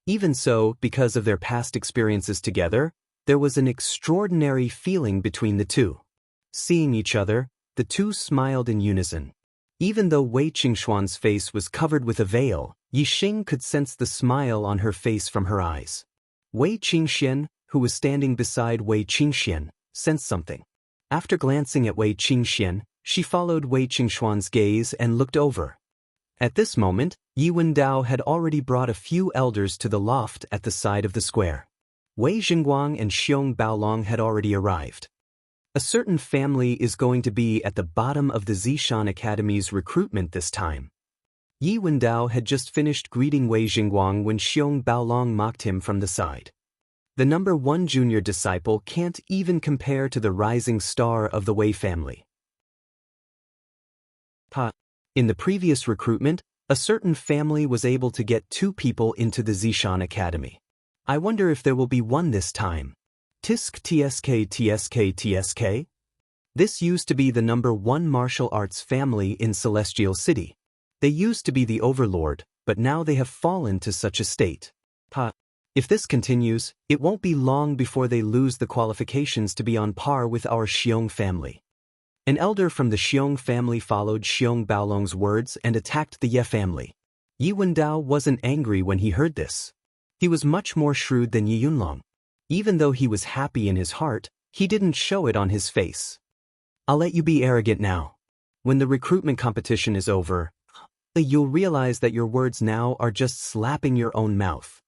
Even so, because of their past experiences together, there was an extraordinary feeling between the two. Seeing each other, the two smiled in unison. Even though Wei Qingxuan's face was covered with a veil, Yi Xing could sense the smile on her face from her eyes. Wei Qingxian, who was standing beside Wei Qingxian, sensed something. After glancing at Wei Qingxian, she followed Wei Qingxuan's gaze and looked over. At this moment, Yi Wendao had already brought a few elders to the loft at the side of the square. Wei Jingguang and Xiong Baolong had already arrived. A certain family is going to be at the bottom of the Zishan Academy's recruitment this time. Yi Wendao had just finished greeting Wei Jingguang when Xiong Baolong mocked him from the side. The number 1 junior disciple can't even compare to the rising star of the Wei family. In the previous recruitment, a certain family was able to get 2 people into the Zishan Academy. I wonder if there will be one this time. Tisk tsk tsk tsk? This used to be the number 1 martial arts family in Celestial City. They used to be the overlord, but now they have fallen to such a state. If this continues, it won't be long before they lose the qualifications to be on par with our Xiong family. An elder from the Xiong family followed Xiong Baolong's words and attacked the Ye family. Yi Wendao wasn't angry when he heard this. He was much more shrewd than Yi Yunlong. Even though he was happy in his heart, he didn't show it on his face. I'll let you be arrogant now. When the recruitment competition is over, you'll realize that your words now are just slapping your own mouth.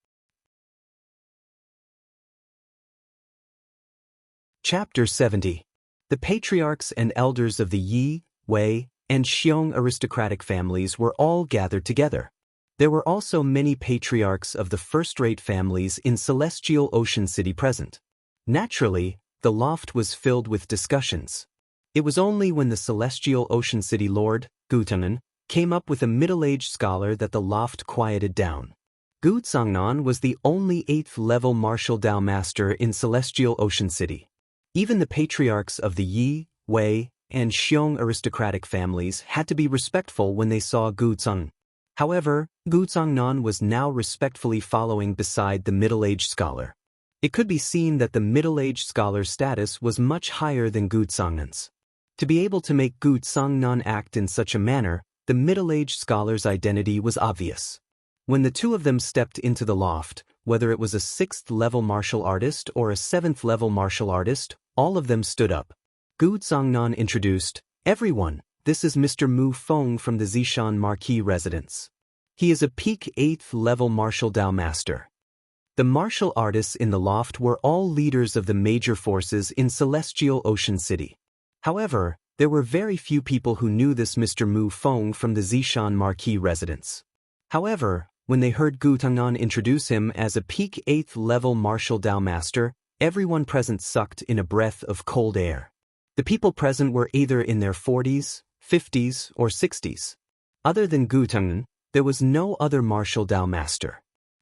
Chapter 70. The patriarchs and elders of the Yi, Wei, and Xiong aristocratic families were all gathered together. There were also many patriarchs of the first-rate families in Celestial Ocean City present. Naturally, the loft was filled with discussions. It was only when the Celestial Ocean City Lord, Gu Tengnan, came up with a middle-aged scholar that the loft quieted down. Gu Tsangnan was the only 8th-level martial Dao master in Celestial Ocean City. Even the patriarchs of the Yi, Wei, and Xiong aristocratic families had to be respectful when they saw Gu Tsang. However, Gu Tsangnan was now respectfully following beside the middle-aged scholar. It could be seen that the middle-aged scholar's status was much higher than Gu Tsangnan's. To be able to make Gu Tsangnan act in such a manner, the middle-aged scholar's identity was obvious. When the two of them stepped into the loft, whether it was a 6th-level martial artist or a 7th-level martial artist, all of them stood up. Gu Tsangnan introduced, "Everyone, this is Mr. Mu Feng from the Zishan Marquis residence. He is a peak 8th-level martial Dao master." The martial artists in the loft were all leaders of the major forces in Celestial Ocean City. However, there were very few people who knew this Mr. Mu Feng from the Zishan Marquis residence. However, when they heard Gu Tengnan introduce him as a peak 8th-level martial Dao master, everyone present sucked in a breath of cold air. The people present were either in their 40s, 50s, or 60s. Other than Gu Tengnan, there was no other martial Dao master.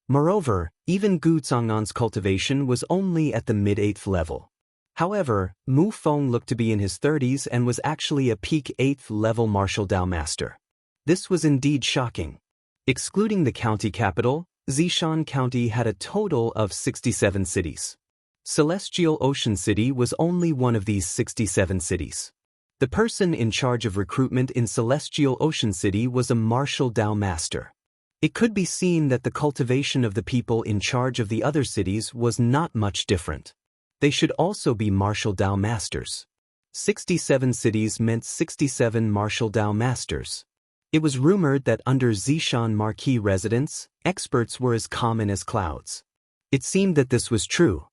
Moreover, even Gu Tsangnan's cultivation was only at the mid-8th level. However, Mu Feng looked to be in his 30s and was actually a peak 8th-level martial Dao master. This was indeed shocking. Excluding the county capital, Zishan County had a total of 67 cities. Celestial Ocean City was only one of these 67 cities. The person in charge of recruitment in Celestial Ocean City was a martial Dao master. It could be seen that the cultivation of the people in charge of the other cities was not much different. They should also be martial Dao masters. 67 cities meant 67 martial Dao masters. It was rumored that under Zishan Marquis residence, experts were as common as clouds. It seemed that this was true.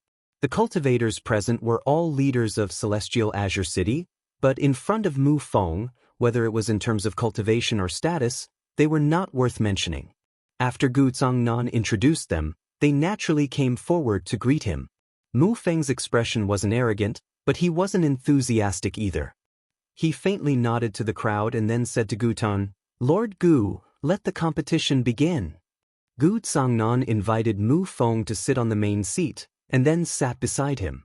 The cultivators present were all leaders of Celestial Azure City, but in front of Mu Feng, whether it was in terms of cultivation or status, they were not worth mentioning. After Gu Zhangnan introduced them, they naturally came forward to greet him. Mu Feng's expression wasn't arrogant, but he wasn't enthusiastic either. He faintly nodded to the crowd and then said to Gu Tan, "Lord Gu, let the competition begin." Gu Zhangnan invited Mu Feng to sit on the main seat, and then sat beside him.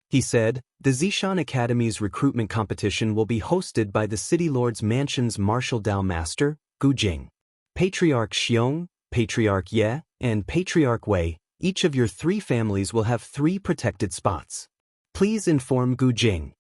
He said, "The Zishan Academy's recruitment competition will be hosted by the City Lord's Mansion's Martial Dao Master, Gu Jing. Patriarch Xiong, Patriarch Ye, and Patriarch Wei, each of your 3 families will have 3 protected spots. Please inform Gu Jing."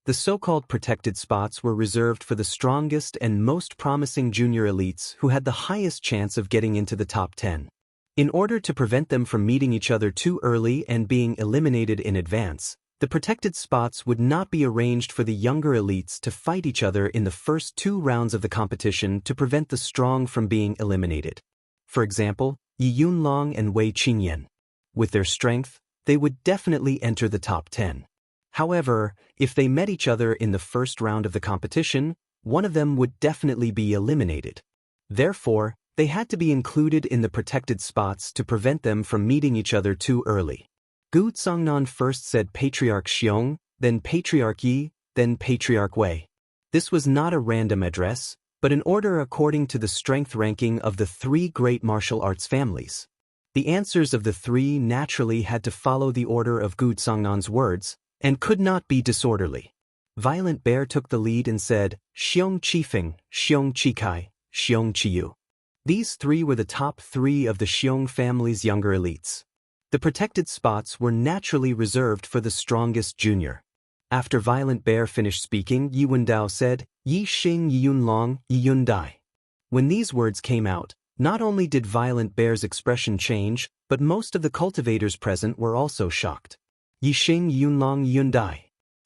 The so-called protected spots were reserved for the strongest and most promising junior elites who had the highest chance of getting into the top 10. In order to prevent them from meeting each other too early and being eliminated in advance, the protected spots would not be arranged for the younger elites to fight each other in the first 2 rounds of the competition to prevent the strong from being eliminated. For example, Yi Yunlong and Wei Qingyan. With their strength, they would definitely enter the top 10. However, if they met each other in the first round of the competition, one of them would definitely be eliminated. Therefore, they had to be included in the protected spots to prevent them from meeting each other too early. Gu Zhangnan first said Patriarch Xiong, then Patriarch Yi, then Patriarch Wei. This was not a random address, but an order according to the strength ranking of the 3 great martial arts families. The answers of the 3 naturally had to follow the order of Gu Zhangnan's words, and could not be disorderly. Violent Bear took the lead and said, "Xiong Qifeng, Xiong Qikai, Xiong Qiyu." These 3 were the top 3 of the Xiong family's younger elites. The protected spots were naturally reserved for the strongest junior. After Violent Bear finished speaking, Yi Wendao said, "Yi Xing Yi Yunlong, Yi Yundai." When these words came out, not only did Violent Bear's expression change, but most of the cultivators present were also shocked. Yi Xing Yi Yunlong Yi Yundai.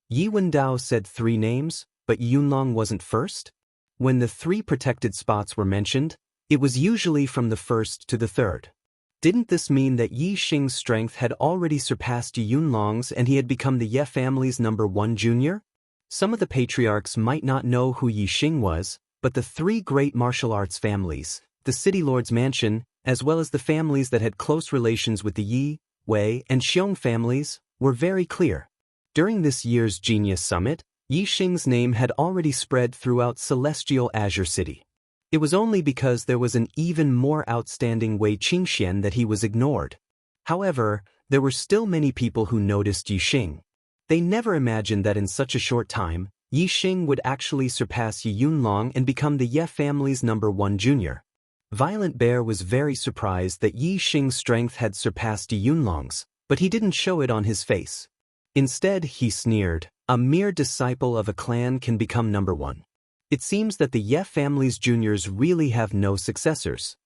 Yi Wendao said 3 names, but Yi Yunlong wasn't first? When the 3 protected spots were mentioned, it was usually from the first to the third. Didn't this mean that Yi Xing's strength had already surpassed Yi Yunlong's and he had become the Ye family's number 1 junior? Some of the patriarchs might not know who Yi Xing was, but the 3 great martial arts families, the City Lord's Mansion, as well as the families that had close relations with the Yi, Wei, and Xiong families, were very clear. During this year's Genius Summit, Yi Xing's name had already spread throughout Celestial Azure City. It was only because there was an even more outstanding Wei Qingxian that he was ignored. However, there were still many people who noticed Yi Xing. They never imagined that in such a short time, Yi Xing would actually surpass Yi Yunlong and become the Ye family's number 1 junior. Violent Bear was very surprised that Yi Xing's strength had surpassed Yi Yunlong's, but he didn't show it on his face. Instead, he sneered, "A mere disciple of a clan can become number 1. It seems that the Ye family's juniors really have no successors."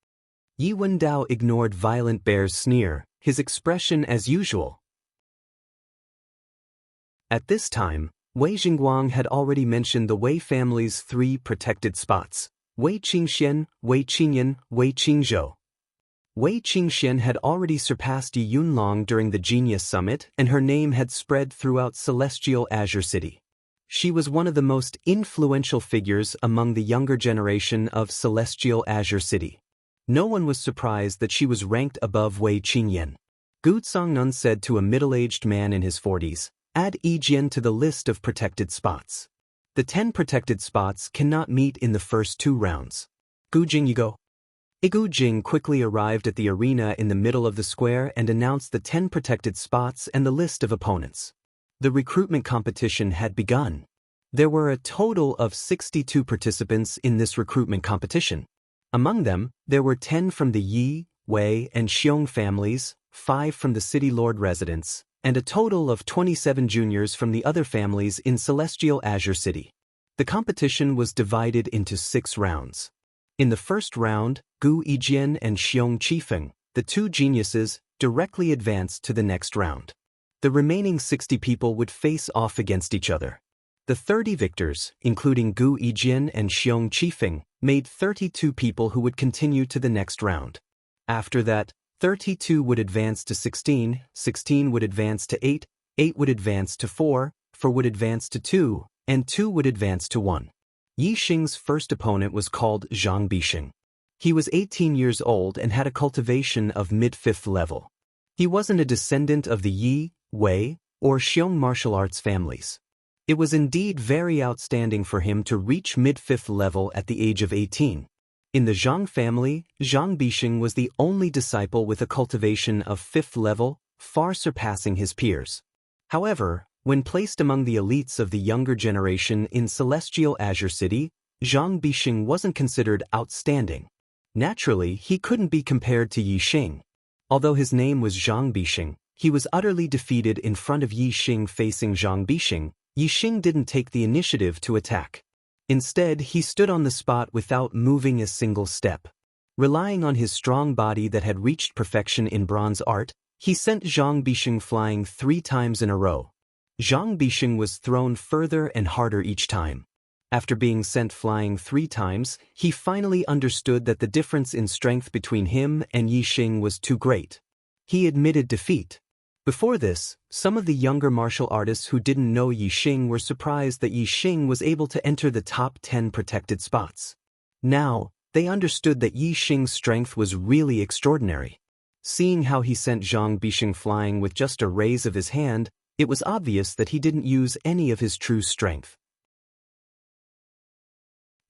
Yi Wendao ignored Violent Bear's sneer, his expression as usual. At this time, Wei Jingguang had already mentioned the Wei family's 3 protected spots: Wei Qingxian, Wei Qingyan, Wei Qingzhou. Wei Qingxian had already surpassed Yi Yunlong during the Genius Summit, and her name had spread throughout Celestial Azure City. She was one of the most influential figures among the younger generation of Celestial Azure City. No one was surprised that she was ranked above Wei Qingyan. Gu Zhangnan said to a middle-aged man in his 40s, "Add Yi Jian to the list of protected spots. The 10 protected spots cannot meet in the first 2 rounds. Gu Jing, you go." Gu Jing quickly arrived at the arena in the middle of the square and announced the 10 protected spots and the list of opponents. The recruitment competition had begun. There were a total of 62 participants in this recruitment competition. Among them, there were 10 from the Yi, Wei, and Xiong families, 5 from the City Lord residents, and a total of 27 juniors from the other families in Celestial Azure City. The competition was divided into 6 rounds. In the first round, Gu Yijian and Xiong Qifeng, the 2 geniuses, directly advanced to the next round. The remaining 60 people would face off against each other. The 30 victors, including Gu Yijian and Xiong Qifeng, made 32 people who would continue to the next round. After that, 32 would advance to 16, 16 would advance to 8, 8 would advance to 4, 4 would advance to 2, and 2 would advance to 1. Yi Xing's first opponent was called Zhang Bixing. He was 18 years old and had a cultivation of mid-5th level. He wasn't a descendant of the Yi, Wei, or Xiong martial arts families. It was indeed very outstanding for him to reach mid-5th level at the age of 18. In the Zhang family, Zhang Bixing was the only disciple with a cultivation of 5th level, far surpassing his peers. However, when placed among the elites of the younger generation in Celestial Azure City, Zhang Bixing wasn't considered outstanding. Naturally, he couldn't be compared to Yi Xing. Although his name was Zhang Bixing, he was utterly defeated in front of Yi Xing. Facing Zhang Bixing, Yi Xing didn't take the initiative to attack. Instead, he stood on the spot without moving a single step. Relying on his strong body that had reached perfection in bronze art, he sent Zhang Bixing flying 3 times in a row. Zhang Bixing was thrown further and harder each time. After being sent flying 3 times, he finally understood that the difference in strength between him and Yi Xing was too great. He admitted defeat. Before this, some of the younger martial artists who didn't know Yi Xing were surprised that Yi Xing was able to enter the top 10 protected spots. Now, they understood that Yi Xing's strength was really extraordinary. Seeing how he sent Zhang Bixing flying with just a raise of his hand, it was obvious that he didn't use any of his true strength.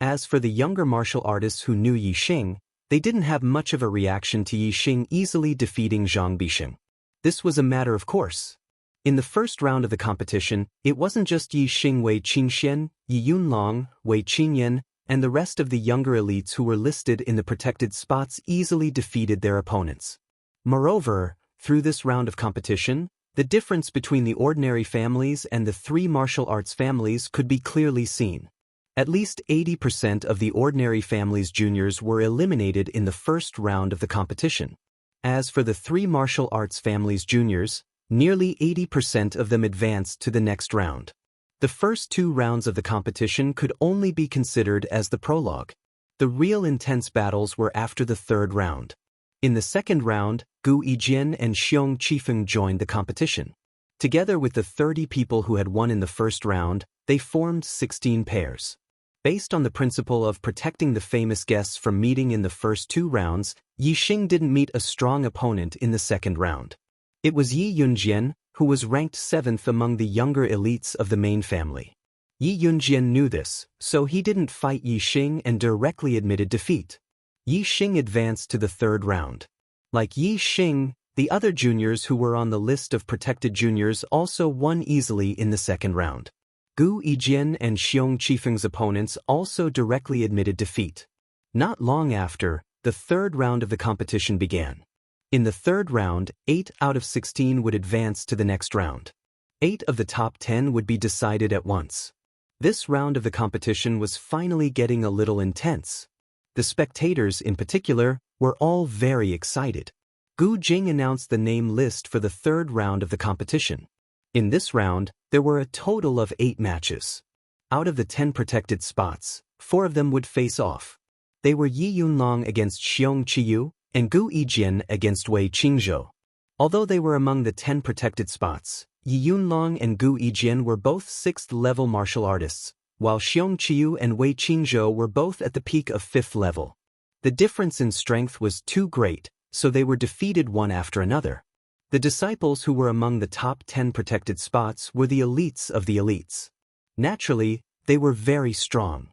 As for the younger martial artists who knew Yi Xing, they didn't have much of a reaction to Yi Xing easily defeating Zhang Bixing. This was a matter of course. In the first round of the competition, it wasn't just Yi Xing, Wei Qingxian, Yi Yunlong, Wei Qingyan, and the rest of the younger elites who were listed in the protected spots easily defeated their opponents. Moreover, through this round of competition, the difference between the ordinary families and the 3 martial arts families could be clearly seen. At least 80% of the ordinary families' juniors were eliminated in the first round of the competition. As for the 3 martial arts families' juniors, nearly 80% of them advanced to the next round. The first 2 rounds of the competition could only be considered as the prologue. The real intense battles were after the 3rd round. In the 2nd round, Gu Yijian and Xiong Qifeng joined the competition. Together with the 30 people who had won in the first round, they formed 16 pairs. Based on the principle of protecting the famous guests from meeting in the first 2 rounds, Yi Xing didn't meet a strong opponent in the 2nd round. It was Yi Yunjian, who was ranked 7th among the younger elites of the main family. Yi Yunjian knew this, so he didn't fight Yi Xing and directly admitted defeat. Yi Xing advanced to the 3rd round. Like Yi Xing, the other juniors who were on the list of protected juniors also won easily in the 2nd round. Gu Yijian and Xiong Qifeng's opponents also directly admitted defeat. Not long after, the 3rd round of the competition began. In the 3rd round, 8 out of 16 would advance to the next round. 8 of the top 10 would be decided at once. This round of the competition was finally getting a little intense. The spectators, in particular, were all very excited. Gu Jing announced the name list for the 3rd round of the competition. In this round, there were a total of 8 matches. Out of the 10 protected spots, 4 of them would face off. They were Yi Yunlong against Xiong Qiyu and Gu Yijian against Wei Qingzhou. Although they were among the 10 protected spots, Yi Yunlong and Gu Yijian were both 6th-level martial artists, while Xiong Qiyu and Wei Qingzhou were both at the peak of 5th level. The difference in strength was too great, so they were defeated one after another. The disciples who were among the top 10 protected spots were the elites of the elites. Naturally, they were very strong.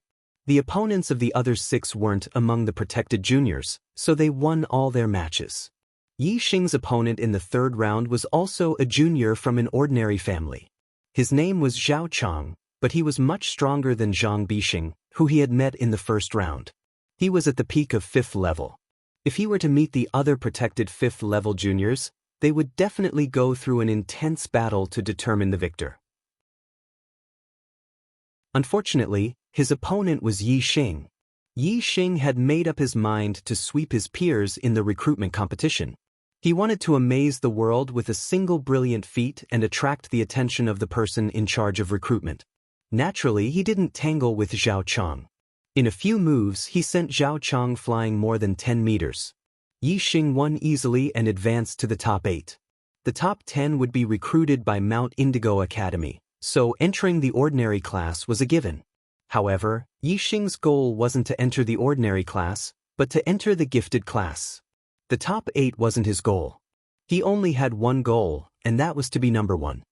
The opponents of the other 6 weren't among the protected juniors, so they won all their matches. Yi Xing's opponent in the 3rd round was also a junior from an ordinary family. His name was Zhao Chang, but he was much stronger than Zhang Bixing, who he had met in the 1st round. He was at the peak of 5th level. If he were to meet the other protected 5th-level juniors, they would definitely go through an intense battle to determine the victor. Unfortunately, his opponent was Yi Xing. Yi Xing had made up his mind to sweep his peers in the recruitment competition. He wanted to amaze the world with a single brilliant feat and attract the attention of the person in charge of recruitment. Naturally, he didn't tangle with Zhao Chang. In a few moves, he sent Zhao Chang flying more than 10 meters. Yi Xing won easily and advanced to the top 8. The top 10 would be recruited by Mount Indigo Academy, so entering the ordinary class was a given. However, Yi Xing's goal wasn't to enter the ordinary class, but to enter the gifted class. The top 8 wasn't his goal. He only had one goal, and that was to be number 1.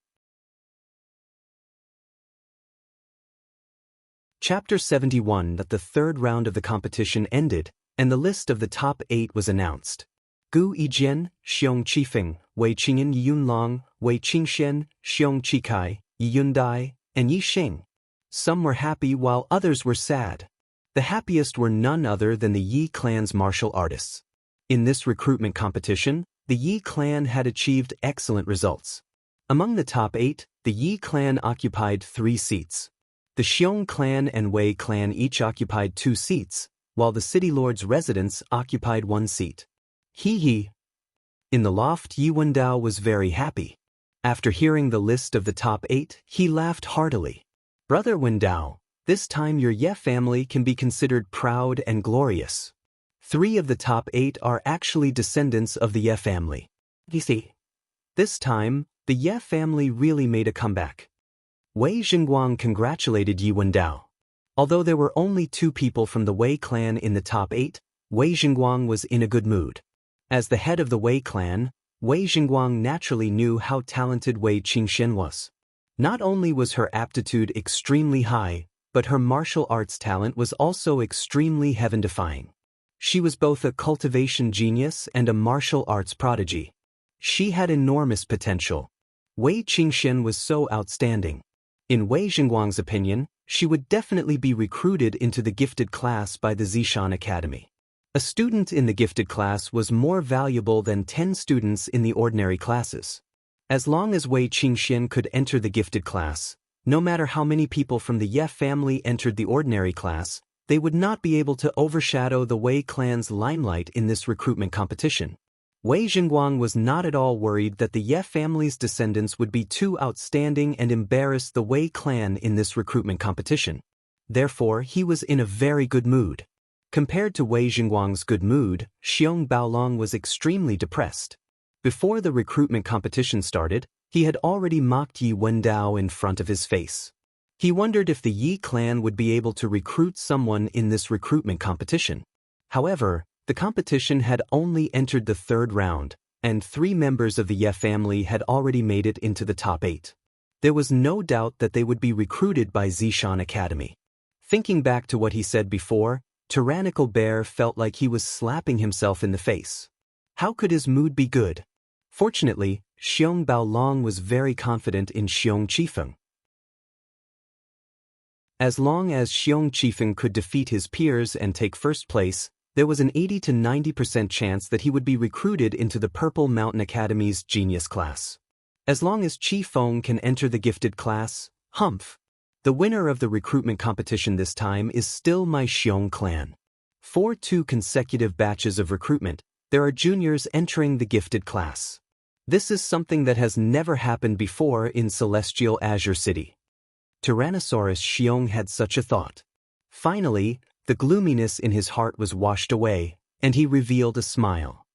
Chapter 71. That the third round of the competition ended, and the list of the top 8 was announced. Gu Yijian, Xiong Qifeng, Wei Qingyan, Yi Yunlong, Wei Qingxian, Xiong Qikai, Yi Yundai, and Yi Xing. Some were happy while others were sad. The happiest were none other than the Yi clan's martial artists. In this recruitment competition, the Yi clan had achieved excellent results. Among the top 8, the Yi clan occupied 3 seats. The Xiong clan and Wei clan each occupied 2 seats, while the city lord's residence occupied 1 seat. Hee. In the loft, Yi Wendao was very happy. After hearing the list of the top 8, he laughed heartily. Brother Wendao, this time your Ye family can be considered proud and glorious. 3 of the top 8 are actually descendants of the Ye family. You see, this time, the Ye family really made a comeback. Wei Jingguang congratulated Yi Wendao. Although there were only 2 people from the Wei clan in the top 8, Wei Jingguang was in a good mood. As the head of the Wei clan, Wei Jingguang naturally knew how talented Wei Qingxian was. Not only was her aptitude extremely high, but her martial arts talent was also extremely heaven-defying. She was both a cultivation genius and a martial arts prodigy. She had enormous potential. Wei Qingxian was so outstanding. In Wei Jingguang's opinion, she would definitely be recruited into the gifted class by the Zishan Academy. A student in the gifted class was more valuable than 10 students in the ordinary classes. As long as Wei Qingxian could enter the gifted class, no matter how many people from the Ye family entered the ordinary class, they would not be able to overshadow the Wei clan's limelight in this recruitment competition. Wei Jingguang was not at all worried that the Ye family's descendants would be too outstanding and embarrass the Wei clan in this recruitment competition. Therefore, he was in a very good mood. Compared to Wei Jingguang's good mood, Xiong Baolong was extremely depressed. Before the recruitment competition started, he had already mocked Yi Wendao in front of his face. He wondered if the Yi clan would be able to recruit someone in this recruitment competition. However, the competition had only entered the 3rd round, and 3 members of the Ye family had already made it into the top 8. There was no doubt that they would be recruited by Zishan Academy. Thinking back to what he said before, Tyrannical Bear felt like he was slapping himself in the face. How could his mood be good? Fortunately, Xiong Baolong was very confident in Xiong Qifeng. As long as Xiong Qifeng could defeat his peers and take first place, there was an 80 to 90% chance that he would be recruited into the Purple Mountain Academy's genius class. As long as Qifeng can enter the gifted class, humph. The winner of the recruitment competition this time is still my Xiong clan. For 2 consecutive batches of recruitment, there are juniors entering the gifted class. This is something that has never happened before in Celestial Azure City. Tyrannosaurus Xiong had such a thought. Finally, the gloominess in his heart was washed away, and he revealed a smile.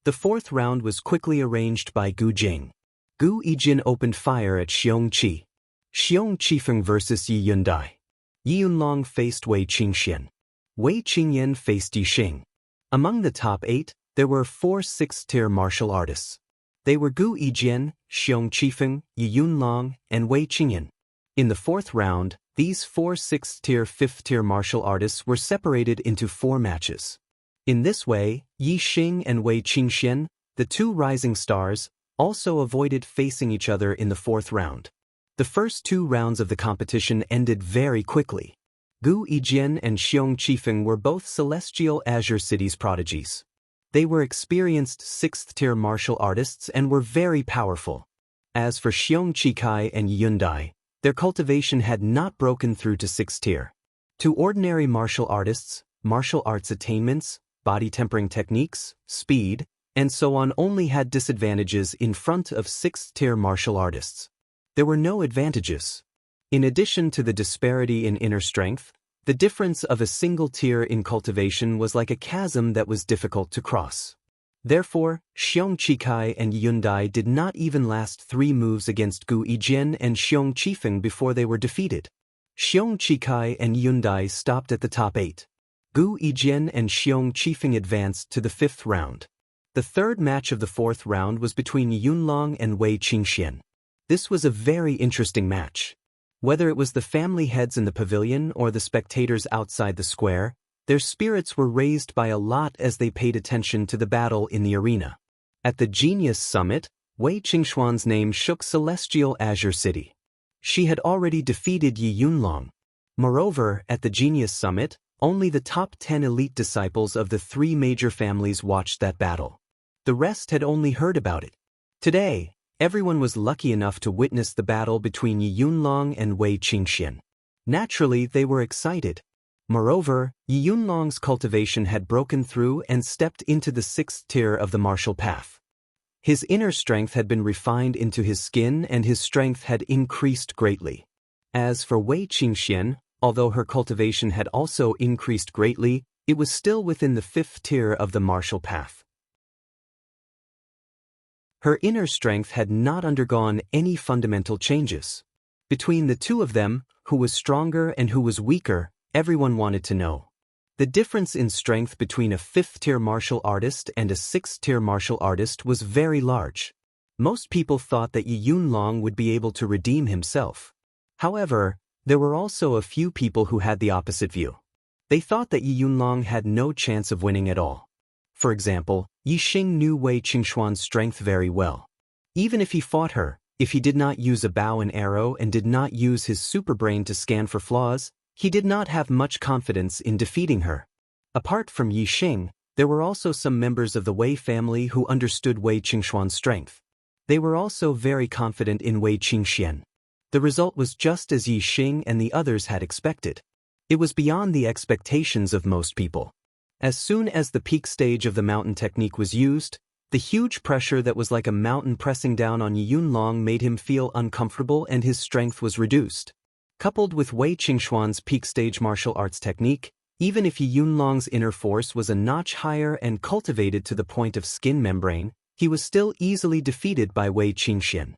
The 4th round was quickly arranged by Gu Jing. Gu Yijin opened fire at Xiong Qi. Xiong Qifeng versus Yi Yundai. Yi Yunlong faced Wei Qingxian. Wei Qingyan faced Yi Xing. Among the top 8, there were 4 6th-tier martial artists. They were Gu Yijian, Xiong Qifeng, Yi Yunlong, and Wei Qingyan. In the 4th round, these 4 6th-tier 5th-tier martial artists were separated into 4 matches. In this way, Yi Xing and Wei Qingxian, the 2 rising stars, also avoided facing each other in the 4th round. The first 2 rounds of the competition ended very quickly. Gu Yijian and Xiong Qifeng were both Celestial Azure City's prodigies. They were experienced 6th-tier martial artists and were very powerful. As for Xiong Qikai and Yi Yundai, their cultivation had not broken through to 6th tier. To ordinary martial artists, martial arts attainments, body tempering techniques, speed, and so on only had disadvantages in front of 6th-tier martial artists. There were no advantages. In addition to the disparity in inner strength, the difference of a single tier in cultivation was like a chasm that was difficult to cross. Therefore, Xianxia and Yundai did not even last 3 moves against Gu Yijin and Xiong Qifeng before they were defeated. Xianxia and Yundai stopped at the top 8. Gu Yijin and Xiong Qifeng advanced to the 5th round. The third match of the 4th round was between Yunlong and Wei Qingxian. This was a very interesting match. Whether it was the family heads in the pavilion or the spectators outside the square, their spirits were raised by a lot as they paid attention to the battle in the arena. At the Genius Summit, Wei Qingxuan's name shook Celestial Azure City. She had already defeated Yi Yunlong. Moreover, at the Genius Summit, only the top 10 elite disciples of the 3 major families watched that battle. The rest had only heard about it. Today, everyone was lucky enough to witness the battle between Yi Yunlong and Wei Qingxian. Naturally, they were excited. Moreover, Yi Yunlong's cultivation had broken through and stepped into the 6th tier of the martial path. His inner strength had been refined into his skin and his strength had increased greatly. As for Wei Qingxian, although her cultivation had also increased greatly, it was still within the 5th tier of the martial path. Her inner strength had not undergone any fundamental changes. Between the two of them, who was stronger and who was weaker, everyone wanted to know. The difference in strength between a 5th-tier martial artist and a 6th-tier martial artist was very large. Most people thought that Yi Yunlong would be able to redeem himself. However, there were also a few people who had the opposite view. They thought that Yi Yunlong had no chance of winning at all. For example, Yi Xing knew Wei Qingxuan's strength very well. Even if he fought her, if he did not use a bow and arrow and did not use his superbrain to scan for flaws, he did not have much confidence in defeating her. Apart from Yi Xing, there were also some members of the Wei family who understood Wei Qingxuan's strength. They were also very confident in Wei Qingxian. The result was just as Yi Xing and the others had expected. It was beyond the expectations of most people. As soon as the peak stage of the mountain technique was used, the huge pressure that was like a mountain pressing down on Yi Yunlong made him feel uncomfortable and his strength was reduced. Coupled with Wei Qingxuan's peak stage martial arts technique, even if Yi Yunlong's inner force was a notch higher and cultivated to the point of skin membrane, he was still easily defeated by Wei Qingxian.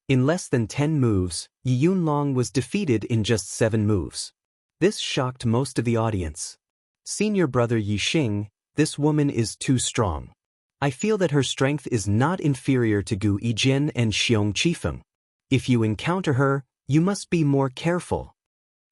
In less than 10 moves, Yi Yunlong was defeated in just 7 moves. This shocked most of the audience. Senior brother Yi Xing, this woman is too strong. I feel that her strength is not inferior to Gu Yijin and Xiong Qifeng. If you encounter her, you must be more careful.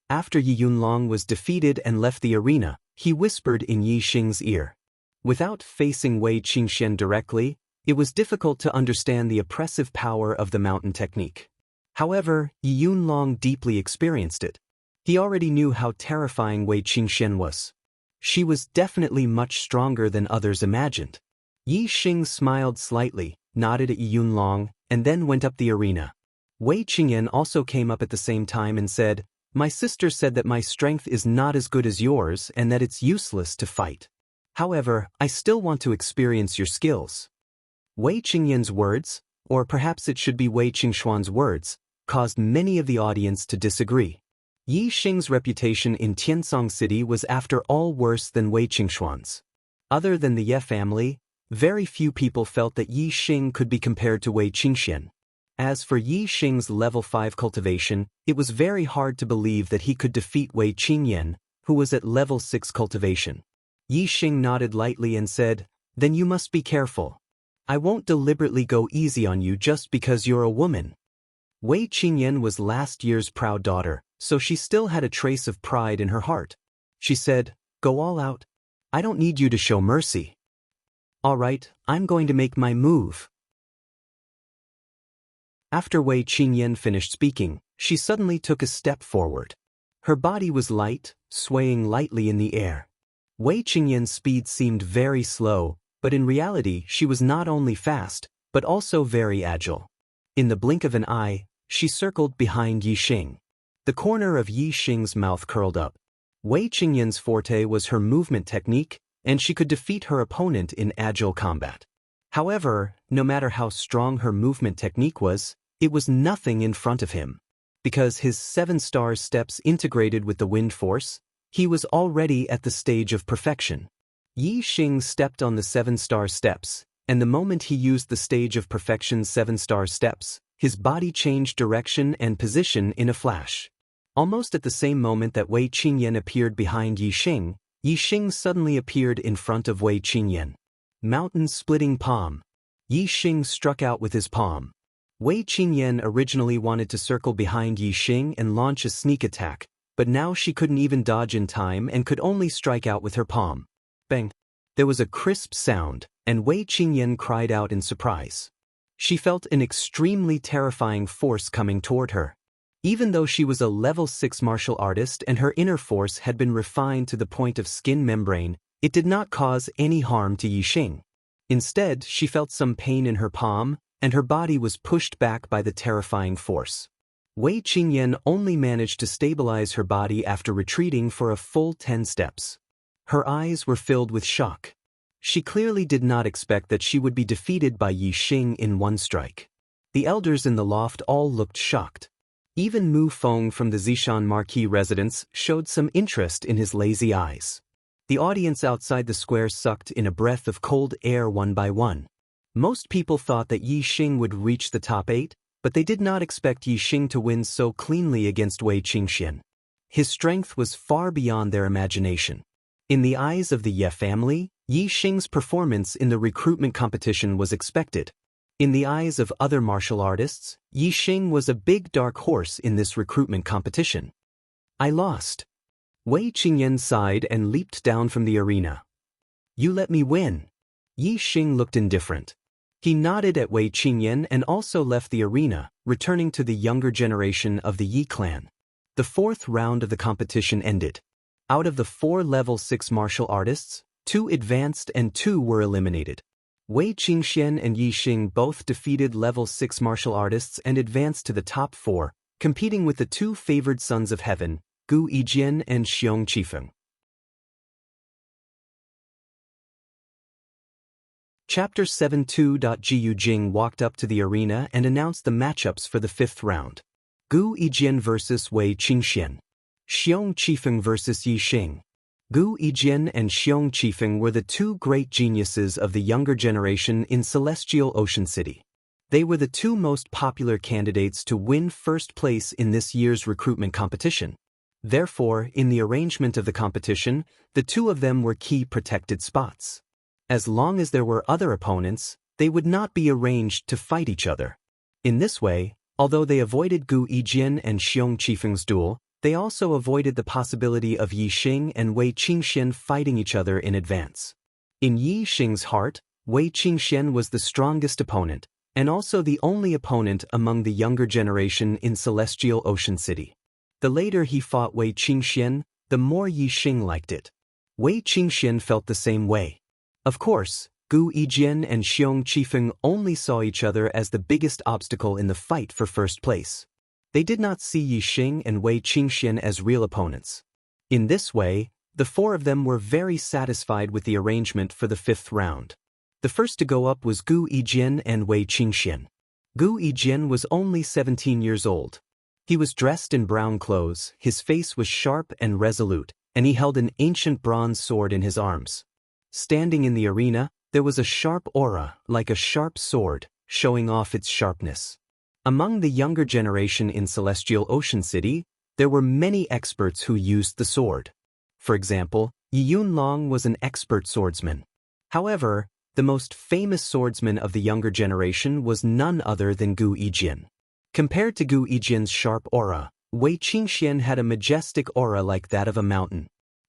After Yi Yunlong was defeated and left the arena, he whispered in Yi Xing's ear. Without facing Wei Qingxian directly, it was difficult to understand the oppressive power of the mountain technique. However, Yi Yunlong deeply experienced it. He already knew how terrifying Wei Qingxian was. She was definitely much stronger than others imagined. Yi Xing smiled slightly, nodded at Yi Yunlong, and then went up the arena. Wei Qingyan also came up at the same time and said, "My sister said that my strength is not as good as yours and that it's useless to fight. However, I still want to experience your skills." Wei Qingyan's words, or perhaps it should be Wei Qingxuan's words, caused many of the audience to disagree. Yi Xing's reputation in Tiansong City was after all worse than Wei Qingxuan's. Other than the Ye family, very few people felt that Yi Xing could be compared to Wei Qingxian. As for Yi Xing's level 5 cultivation, it was very hard to believe that he could defeat Wei Qingyan, who was at level 6 cultivation. Yi Xing nodded lightly and said, "Then you must be careful. I won't deliberately go easy on you just because you're a woman." Wei Qingyan was last year's proud daughter, so she still had a trace of pride in her heart. She said, "Go all out. I don't need you to show mercy." "All right, I'm going to make my move." After Wei Qingyan finished speaking, she suddenly took a step forward. Her body was light, swaying lightly in the air. Wei Qingyan's speed seemed very slow, but in reality she was not only fast, but also very agile. In the blink of an eye, she circled behind Yi Xing. The corner of Yi Xing's mouth curled up. Wei Qingyan's forte was her movement technique, and she could defeat her opponent in agile combat. However, no matter how strong her movement technique was, it was nothing in front of him. Because his 7-star steps integrated with the wind force, he was already at the stage of perfection. Yi Xing stepped on the 7-star steps, and the moment he used the stage of perfection's 7-star steps, his body changed direction and position in a flash. Almost at the same moment that Wei Qingyan appeared behind Yi Xing suddenly appeared in front of Wei Qingyan. Mountain-splitting palm. Yi Xing struck out with his palm. Wei Qingyan originally wanted to circle behind Yi Xing and launch a sneak attack, but now she couldn't even dodge in time and could only strike out with her palm. Bang! There was a crisp sound, and Wei Qingyan cried out in surprise. She felt an extremely terrifying force coming toward her. Even though she was a level 6 martial artist and her inner force had been refined to the point of skin membrane, it did not cause any harm to Yi Xing. Instead, she felt some pain in her palm, and her body was pushed back by the terrifying force. Wei Qingyan only managed to stabilize her body after retreating for a full 10 steps. Her eyes were filled with shock. She clearly did not expect that she would be defeated by Yi Xing in one strike. The elders in the loft all looked shocked. Even Mu Feng from the Zishan Marquis residence showed some interest in his lazy eyes. The audience outside the square sucked in a breath of cold air one by one. Most people thought that Yi Xing would reach the top 8, but they did not expect Yi Xing to win so cleanly against Wei Qingxian. His strength was far beyond their imagination. In the eyes of the Ye family, Yi Xing's performance in the recruitment competition was expected. In the eyes of other martial artists, Yi Xing was a big dark horse in this recruitment competition. I lost. Wei Qingyan sighed and leaped down from the arena. You let me win. Yi Xing looked indifferent. He nodded at Wei Qingyan and also left the arena, returning to the younger generation of the Yi clan. The 4th round of the competition ended. Out of the 4 level 6 martial artists, 2 advanced and 2 were eliminated. Wei Qingxian and Yi Xing both defeated level 6 martial artists and advanced to the top 4, competing with the 2 favored sons of heaven, Gu Yijian and Xiong Qifeng. Chapter 7:2. Jiu Jing walked up to the arena and announced the matchups for the 5th round. Gu Yijian vs Wei Qingxian. Xiong Qifeng vs Yi Xing. Gu Yijian and Xiong Qifeng were the 2 great geniuses of the younger generation in Celestial Ocean City. They were the 2 most popular candidates to win first place in this year's recruitment competition. Therefore, in the arrangement of the competition, the 2 of them were key protected spots. As long as there were other opponents, they would not be arranged to fight each other. In this way, although they avoided Gu Yijian and Xiong Qifeng's duel, they also avoided the possibility of Yi Xing and Wei Qingxian fighting each other in advance. In Yi Xing's heart, Wei Qingxian was the strongest opponent, and also the only opponent among the younger generation in Celestial Ocean City. The later he fought Wei Qingxian, the more Yi Xing liked it. Wei Qingxian felt the same way. Of course, Gu Yijian and Xiong Qifeng only saw each other as the biggest obstacle in the fight for first place. They did not see Yi Xing and Wei Qingxian as real opponents. In this way, the 4 of them were very satisfied with the arrangement for the 5th round. The first to go up was Gu Yijian and Wei Qingxian. Gu Yijian was only 17 years old. He was dressed in brown clothes, his face was sharp and resolute, and he held an ancient bronze sword in his arms. Standing in the arena, there was a sharp aura, like a sharp sword, showing off its sharpness. Among the younger generation in Celestial Ocean City, there were many experts who used the sword. For example, Yi Yunlong was an expert swordsman. However, the most famous swordsman of the younger generation was none other than Gu Yijian. Compared to Gu Yijian's sharp aura, Wei Qingxian had a majestic aura like that of a mountain.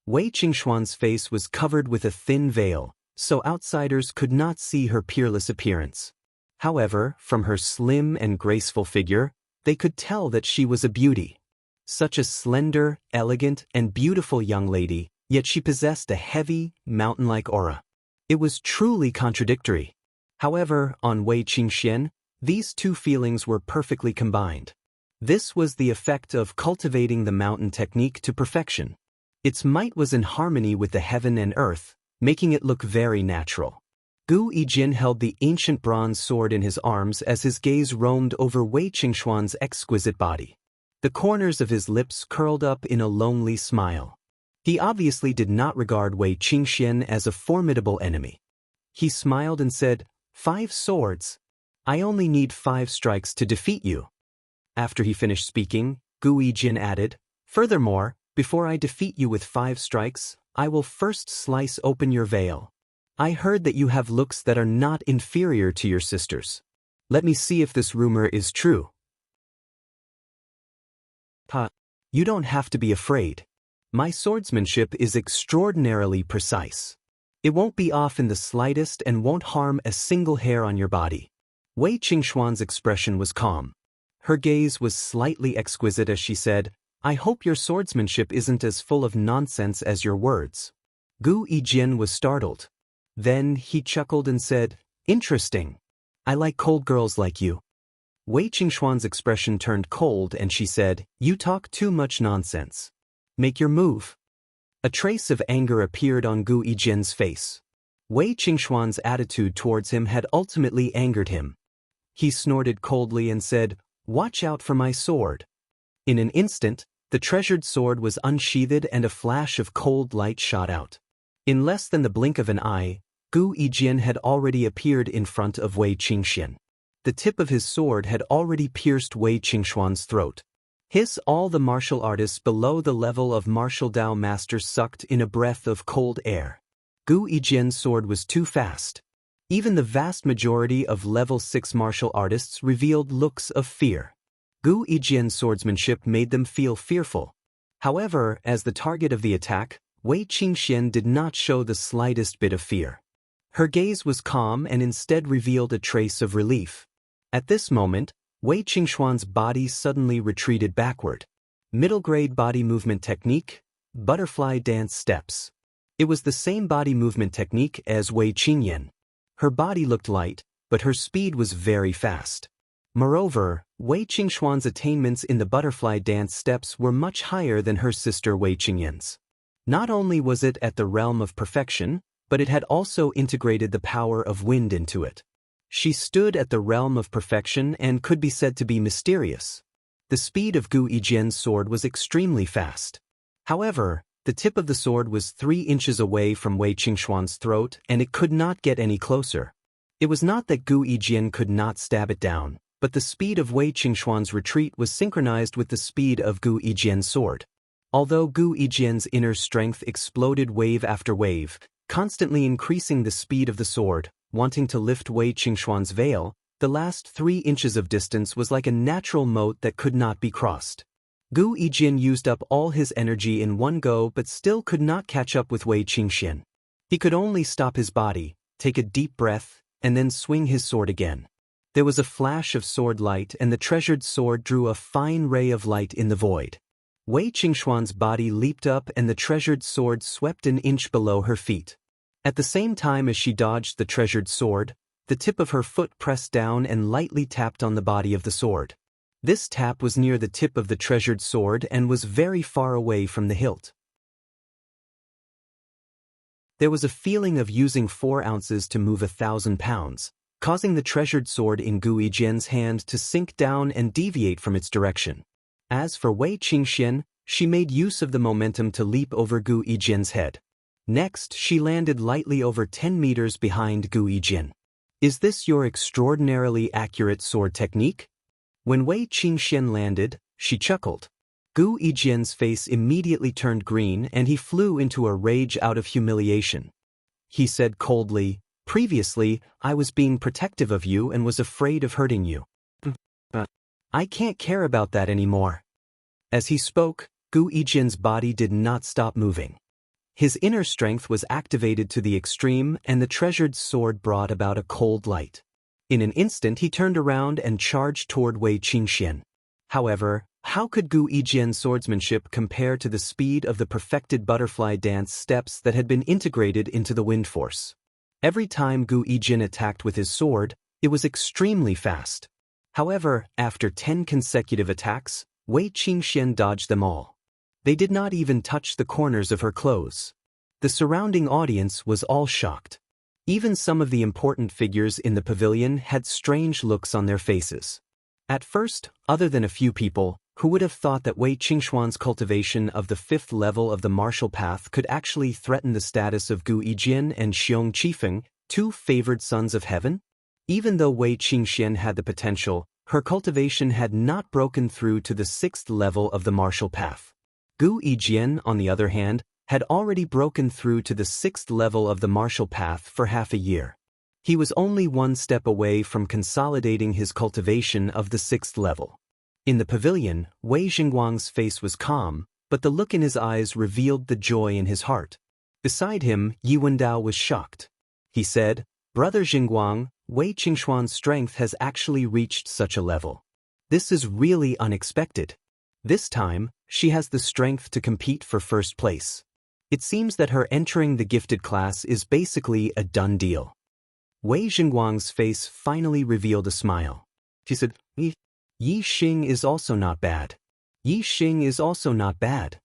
Wei Qingxuan's face was covered with a thin veil, so outsiders could not see her peerless appearance. However, from her slim and graceful figure, they could tell that she was a beauty. Such a slender, elegant, and beautiful young lady, yet she possessed a heavy, mountain-like aura. It was truly contradictory. However, on Wei Qingxian, these 2 feelings were perfectly combined. This was the effect of cultivating the mountain technique to perfection. Its might was in harmony with the heaven and earth, making it look very natural. Gu Yijian held the ancient bronze sword in his arms as his gaze roamed over Wei Qingxuan's exquisite body. The corners of his lips curled up in a lonely smile. He obviously did not regard Wei Qingxian as a formidable enemy. He smiled and said, 5 swords? I only need 5 strikes to defeat you. After he finished speaking, Gu Yijin added, furthermore, before I defeat you with 5 strikes, I will first slice open your veil. I heard that you have looks that are not inferior to your sisters. Let me see if this rumor is true. You don't have to be afraid. My swordsmanship is extraordinarily precise. It won't be off in the slightest and won't harm a single hair on your body. Wei Qingxuan's expression was calm. Her gaze was slightly exquisite as she said, I hope your swordsmanship isn't as full of nonsense as your words. Gu Yijin was startled. Then he chuckled and said, interesting. I like cold girls like you. Wei Qingxuan's expression turned cold and she said, you talk too much nonsense. Make your move. A trace of anger appeared on Gu Yijin's face. Wei Qingxuan's attitude towards him had ultimately angered him. He snorted coldly and said, watch out for my sword. In an instant, the treasured sword was unsheathed and a flash of cold light shot out. In less than the blink of an eye, Gu Yijin had already appeared in front of Wei Qingxian. The tip of his sword had already pierced Wei Qingxuan's throat. All the martial artists below the level of martial Dao masters sucked in a breath of cold air. Gu Yijin's sword was too fast. Even the vast majority of level 6 martial artists revealed looks of fear. Gu Yijin's swordsmanship made them feel fearful. However, as the target of the attack, Wei Qingxian did not show the slightest bit of fear. Her gaze was calm and instead revealed a trace of relief. At this moment, Wei Qingxuan's body suddenly retreated backward. Middle-grade body movement technique, butterfly dance steps. It was the same body movement technique as Wei Qingyan. Her body looked light, but her speed was very fast. Moreover, Wei Qingxuan's attainments in the butterfly dance steps were much higher than her sister Wei Qingyan's. Not only was it at the realm of perfection, but it had also integrated the power of wind into it. She stood at the realm of perfection and could be said to be mysterious. The speed of Gu Yijin's sword was extremely fast. However, the tip of the sword was 3 inches away from Wei Qingxuan's throat and it could not get any closer. It was not that Gu Yijin could not stab it down, but the speed of Wei Qingxuan's retreat was synchronized with the speed of Gu Yijin's sword. Although Gu Yijin's inner strength exploded wave after wave, constantly increasing the speed of the sword, wanting to lift Wei Qingxuan's veil, the last 3 inches of distance was like a natural moat that could not be crossed. Gu Yijin used up all his energy in one go but still could not catch up with Wei Qingxian. He could only stop his body, take a deep breath, and then swing his sword again. There was a flash of sword light and the treasured sword drew a fine ray of light in the void. Wei Qingxuan's body leaped up and the treasured sword swept an inch below her feet. At the same time as she dodged the treasured sword, the tip of her foot pressed down and lightly tapped on the body of the sword. This tap was near the tip of the treasured sword and was very far away from the hilt. There was a feeling of using 4 ounces to move 1,000 pounds, causing the treasured sword in Gu Yijin's hand to sink down and deviate from its direction. As for Wei Qingxian, she made use of the momentum to leap over Gu Yijin's head. Next, she landed lightly over 10 meters behind Gu Yijin. Is this your extraordinarily accurate sword technique? When Wei Qingxian landed, she chuckled. Gu Yijin's face immediately turned green and he flew into a rage out of humiliation. He said coldly, previously, I was being protective of you and was afraid of hurting you. But I can't care about that anymore. As he spoke, Gu Yijin's body did not stop moving. His inner strength was activated to the extreme and the treasured sword brought about a cold light. In an instant he turned around and charged toward Wei Qingxian. However, how could Gu Yijin's swordsmanship compare to the speed of the perfected butterfly dance steps that had been integrated into the wind force? Every time Gu Yijin attacked with his sword, it was extremely fast. However, after 10 consecutive attacks, Wei Qingxian dodged them all. They did not even touch the corners of her clothes. The surrounding audience was all shocked. Even some of the important figures in the pavilion had strange looks on their faces. At first, other than a few people, who would have thought that Wei Qingxuan's cultivation of the 5th level of the martial path could actually threaten the status of Gu Yijin and Xiong Qifeng, 2 favored sons of heaven? Even though Wei Qingxian had the potential, her cultivation had not broken through to the 6th level of the martial path. Gu Yijian, on the other hand, had already broken through to the 6th level of the martial path for half a year. He was only one step away from consolidating his cultivation of the 6th level. In the pavilion, Wei Jingguang's face was calm, but the look in his eyes revealed the joy in his heart. Beside him, Yi Wendao was shocked. He said, "Brother Jingguang, Wei Qingxuan's strength has actually reached such a level. This is really unexpected. This time, she has the strength to compete for first place. It seems that her entering the gifted class is basically a done deal." Wei Jingguang's face finally revealed a smile. She said, Yi Xing is also not bad. Yi Xing is also not bad.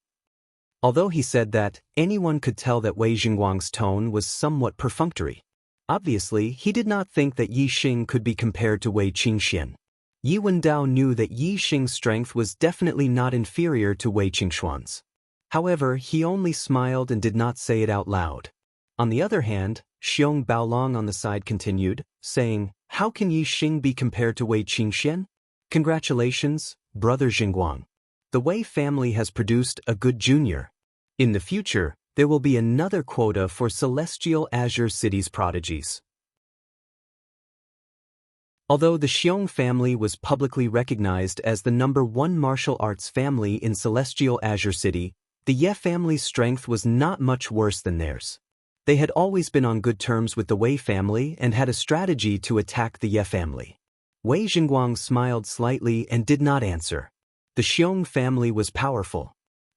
Although he said that, anyone could tell that Wei Jingguang's tone was somewhat perfunctory. Obviously, he did not think that Yi Xing could be compared to Wei Qingxian. Yi Wendao knew that Yi Xing's strength was definitely not inferior to Wei Qingxuan's. However, he only smiled and did not say it out loud. On the other hand, Xiong Baolong on the side continued, saying, "How can Yi Xing be compared to Wei Qingxian? Congratulations, Brother Jingguang. The Wei family has produced a good junior. In the future, there will be another quota for Celestial Azure City's prodigies." Although the Xiong family was publicly recognized as the #1 martial arts family in Celestial Azure City, the Ye family's strength was not much worse than theirs. They had always been on good terms with the Wei family and had a strategy to attack the Ye family. Wei Jingguang smiled slightly and did not answer. The Xiong family was powerful.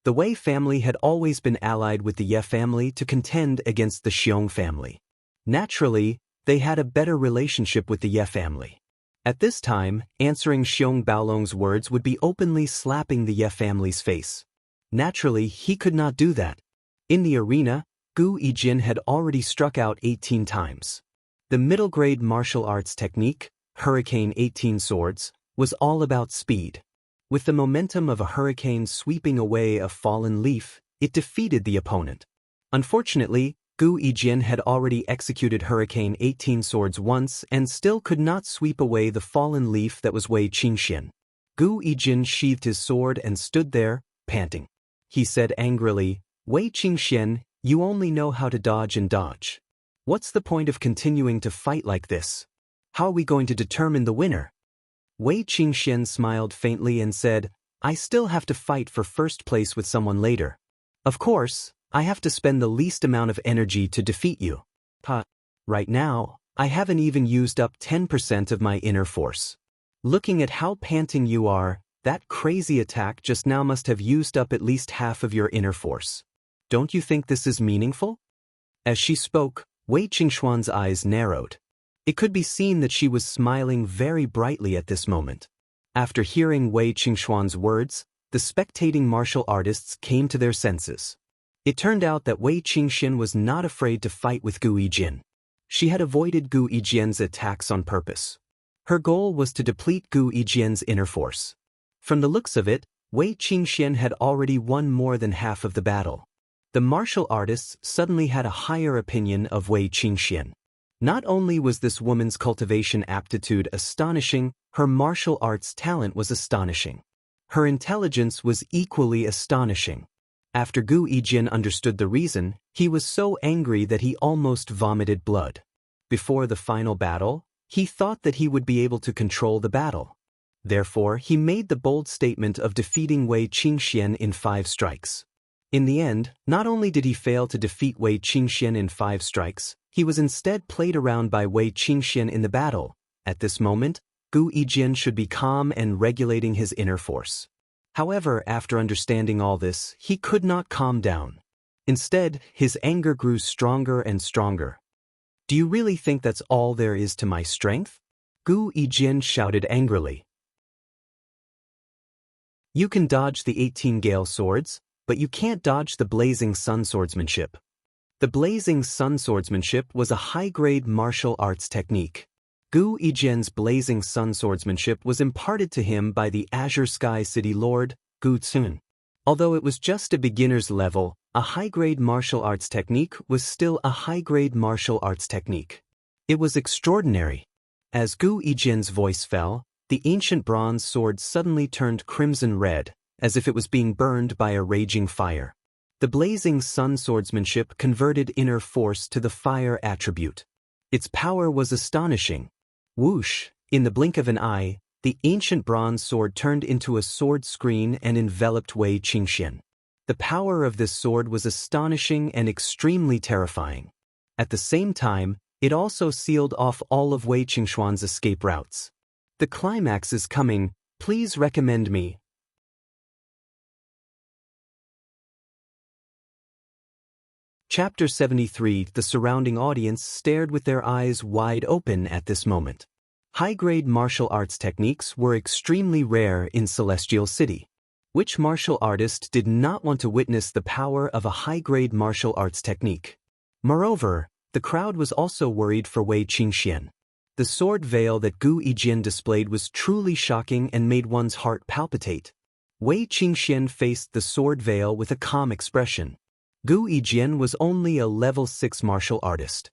The Wei family had always been allied with the Ye family to contend against the Xiong family. Naturally, they had a better relationship with the Ye family. At this time, answering Xiong Baolong's words would be openly slapping the Ye family's face. Naturally, he could not do that. In the arena, Gu Yijin had already struck out 18 times. The middle-grade martial arts technique, Hurricane 18 Swords, was all about speed. With the momentum of a hurricane sweeping away a fallen leaf, it defeated the opponent. Unfortunately, Gu Yijin had already executed Hurricane 18 Swords once and still could not sweep away the fallen leaf that was Wei Qingxian. Gu Yijin sheathed his sword and stood there, panting. He said angrily, "Wei Qingxian, you only know how to dodge and dodge. What's the point of continuing to fight like this? How are we going to determine the winner?" Wei Qingxian smiled faintly and said, "I still have to fight for first place with someone later. Of course, I have to spend the least amount of energy to defeat you. Right now, I haven't even used up 10% of my inner force. Looking at how panting you are, that crazy attack just now must have used up at least half of your inner force. Don't you think this is meaningful?" As she spoke, Wei Qingxuan's eyes narrowed. It could be seen that she was smiling very brightly at this moment. After hearing Wei Qingxuan's words, the spectating martial artists came to their senses. It turned out that Wei Qingxian was not afraid to fight with Gu Yijin. She had avoided Gu Yijian's attacks on purpose. Her goal was to deplete Gu Yijian's inner force. From the looks of it, Wei Qingxian had already won more than half of the battle. The martial artists suddenly had a higher opinion of Wei Qingxian. Not only was this woman's cultivation aptitude astonishing, her martial arts talent was astonishing. Her intelligence was equally astonishing. After Gu Yijin understood the reason, he was so angry that he almost vomited blood. Before the final battle, he thought that he would be able to control the battle. Therefore, he made the bold statement of defeating Wei Qingxian in 5 strikes. In the end, not only did he fail to defeat Wei Qingxian in 5 strikes, he was instead played around by Wei Qingxian in the battle. At this moment, Gu Yijin should be calm and regulating his inner force. However, after understanding all this, he could not calm down. Instead, his anger grew stronger and stronger. "Do you really think that's all there is to my strength?" Gu Yijin shouted angrily. "You can dodge the 18 Gale swords, but you can't dodge the Blazing Sun swordsmanship." The Blazing Sun swordsmanship was a high-grade martial arts technique. Gu Yijin's Blazing Sun swordsmanship was imparted to him by the Azure Sky City Lord, Gu Tsun. Although it was just a beginner's level, a high-grade martial arts technique was still a high-grade martial arts technique. It was extraordinary. As Gu Yijian's voice fell, the ancient bronze sword suddenly turned crimson red, as if it was being burned by a raging fire. The blazing sun swordsmanship converted inner force to the fire attribute. Its power was astonishing. Whoosh! In the blink of an eye, the ancient bronze sword turned into a sword screen and enveloped Wei Qingxian. The power of this sword was astonishing and extremely terrifying. At the same time, it also sealed off all of Wei Qingxuan's escape routes. The climax is coming, please recommend me. Chapter 73. The surrounding audience stared with their eyes wide open at this moment. High-grade martial arts techniques were extremely rare in Celestial City. Which martial artist did not want to witness the power of a high-grade martial arts technique? Moreover, the crowd was also worried for Wei Qingxian. The sword veil that Gu Yijian displayed was truly shocking and made one's heart palpitate. Wei Qingxian faced the sword veil with a calm expression. Gu Yijian was only a level 6 martial artist.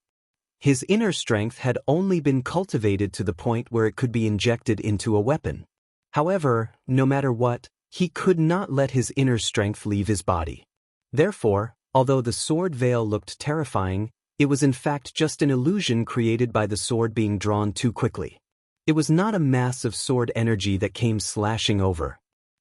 His inner strength had only been cultivated to the point where it could be injected into a weapon. However, no matter what, he could not let his inner strength leave his body. Therefore, although the sword veil looked terrifying, it was in fact just an illusion created by the sword being drawn too quickly. It was not a mass of sword energy that came slashing over.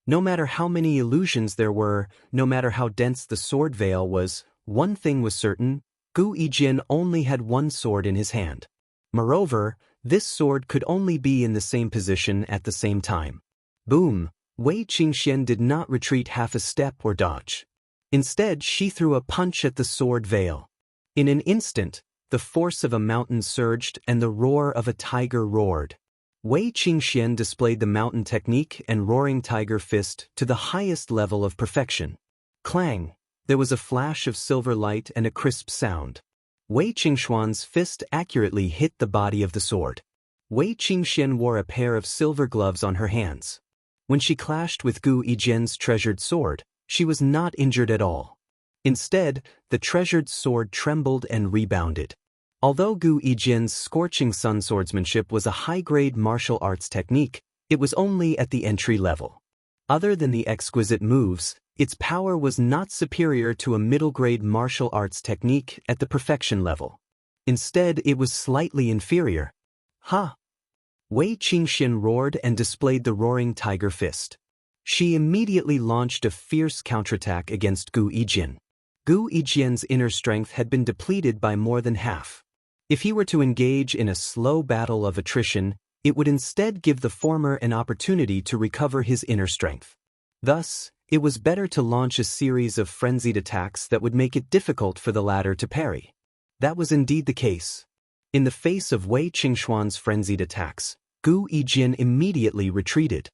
No matter how many illusions there were, no matter how dense the sword veil was, one thing was certain: Gu Yijian only had one sword in his hand. Moreover, this sword could only be in the same position at the same time. Boom! Wei Qingxian did not retreat half a step or dodge. Instead, she threw a punch at the sword veil. In an instant, the force of a mountain surged and the roar of a tiger roared. Wei Qingxian displayed the mountain technique and roaring tiger fist to the highest level of perfection. Clang! There was a flash of silver light and a crisp sound. Wei Qingxuan's fist accurately hit the body of the sword. Wei Qingxian wore a pair of silver gloves on her hands. When she clashed with Gu Yijian's treasured sword, she was not injured at all. Instead, the treasured sword trembled and rebounded. Although Gu Yijian's scorching sun swordsmanship was a high-grade martial arts technique, it was only at the entry level. Other than the exquisite moves, its power was not superior to a middle-grade martial arts technique at the perfection level. Instead, it was slightly inferior. Ha! Wei Qingxian roared and displayed the roaring tiger fist. She immediately launched a fierce counterattack against Gu Yijian. Gu Yijian's inner strength had been depleted by more than half. If he were to engage in a slow battle of attrition, it would instead give the former an opportunity to recover his inner strength. Thus, it was better to launch a series of frenzied attacks that would make it difficult for the latter to parry. That was indeed the case. In the face of Wei Qingxuan's frenzied attacks, Gu Yijian immediately retreated.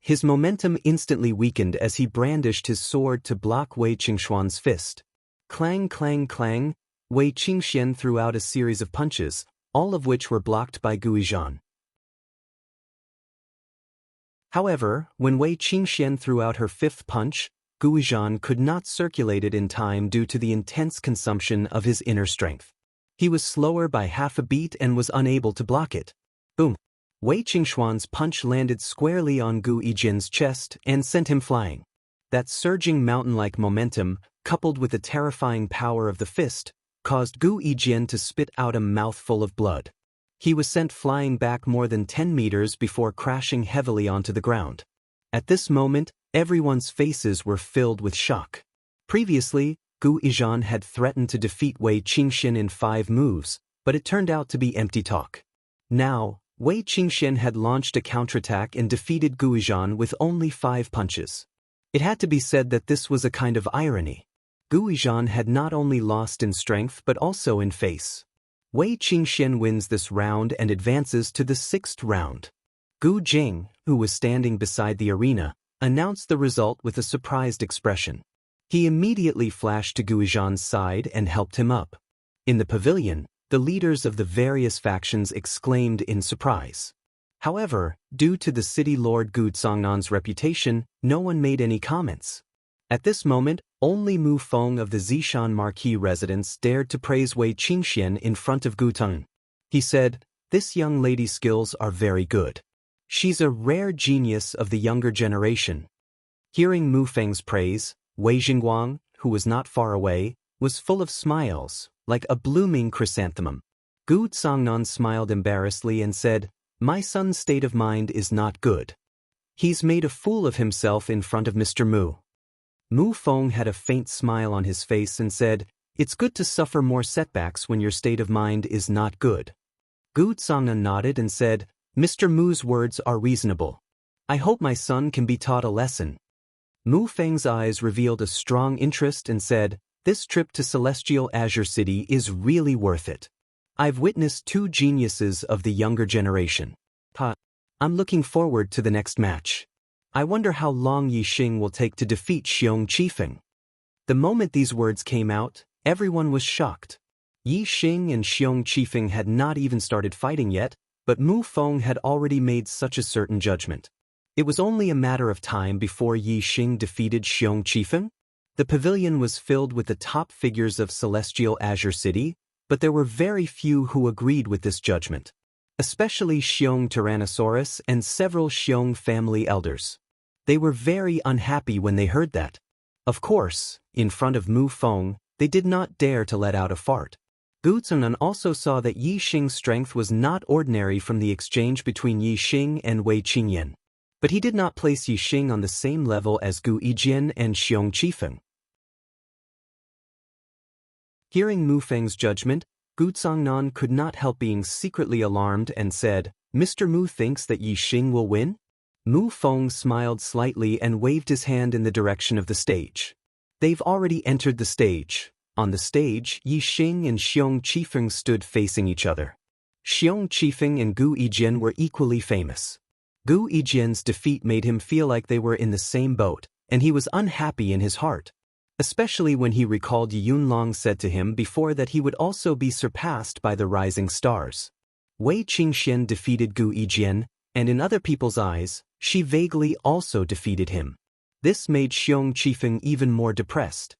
His momentum instantly weakened as he brandished his sword to block Wei Qingxuan's fist. Clang, clang, clang, Wei Qingxian threw out a series of punches, all of which were blocked by Gu Yijian. However, when Wei Qingxian threw out her fifth punch, Gu Yijian could not circulate it in time due to the intense consumption of his inner strength. He was slower by half a beat and was unable to block it. Boom! Wei Qingxuan's punch landed squarely on Gu Yijian's chest and sent him flying. That surging mountain-like momentum, coupled with the terrifying power of the fist, caused Gu Yijian to spit out a mouthful of blood. He was sent flying back more than 10 meters before crashing heavily onto the ground. At this moment, everyone's faces were filled with shock. Previously, Gu Yijian had threatened to defeat Wei Qingxian in 5 moves, but it turned out to be empty talk. Now, Wei Qingxian had launched a counterattack and defeated Gu Yijian with only 5 punches. It had to be said that this was a kind of irony. Gu Yijian had not only lost in strength but also in face. Wei Qingxian wins this round and advances to the 6th round. Gu Jing, who was standing beside the arena, announced the result with a surprised expression. He immediately flashed to Gu Yijian's side and helped him up. In the pavilion, the leaders of the various factions exclaimed in surprise. However, due to the city lord Gu Zongnan's reputation, no one made any comments. At this moment, only Mu Feng of the Zishan Marquis residence dared to praise Wei Qingxian in front of Gu Teng. He said, This young lady's skills are very good. She's a rare genius of the younger generation. Hearing Mu Feng's praise, Wei Jingguang, who was not far away, was full of smiles, like a blooming chrysanthemum. Gu Tsangnan smiled embarrassedly and said, "My son's state of mind is not good. He's made a fool of himself in front of Mr. Mu." Mu Feng had a faint smile on his face and said, "It's good to suffer more setbacks when your state of mind is not good." Gu Tsangnan nodded and said, "Mr. Mu's words are reasonable. I hope my son can be taught a lesson." Mu Feng's eyes revealed a strong interest and said, "This trip to Celestial Azure City is really worth it. I've witnessed two geniuses of the younger generation. I'm looking forward to the next match. I wonder how long Yi Xing will take to defeat Xiong Qifeng." The moment these words came out, everyone was shocked. Yi Xing and Xiong Qifeng had not even started fighting yet, but Mu Feng had already made such a certain judgment. It was only a matter of time before Yi Xing defeated Xiong Qifeng. The pavilion was filled with the top figures of Celestial Azure City, but there were very few who agreed with this judgment, especially Xiong Tyrannosaurus and several Xiong family elders. They were very unhappy when they heard that. Of course, in front of Mu Feng, they did not dare to let out a fart. Gu Tsangnan also saw that Yi Xing's strength was not ordinary from the exchange between Yi Xing and Wei Qingyan. But he did not place Yi Xing on the same level as Gu Yijian and Xiong Qifeng. Hearing Mu Feng's judgment, Gu Tsangnan could not help being secretly alarmed and said, "Mr. Mu thinks that Yi Xing will win?" Mu Feng smiled slightly and waved his hand in the direction of the stage. They've already entered the stage. On the stage, Yi Xing and Xiong Qifeng stood facing each other. Xiong Qifeng and Gu Yijian were equally famous. Gu Yijian's defeat made him feel like they were in the same boat, and he was unhappy in his heart. Especially when he recalled Yunlong said to him before that he would also be surpassed by the rising stars. Wei Qingxian defeated Gu Yijian, and in other people's eyes, she vaguely also defeated him. This made Xiong Qifeng even more depressed.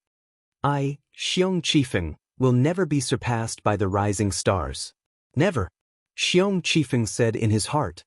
"I, Xiong Qifeng, will never be surpassed by the rising stars. Never," Xiong Qifeng said in his heart.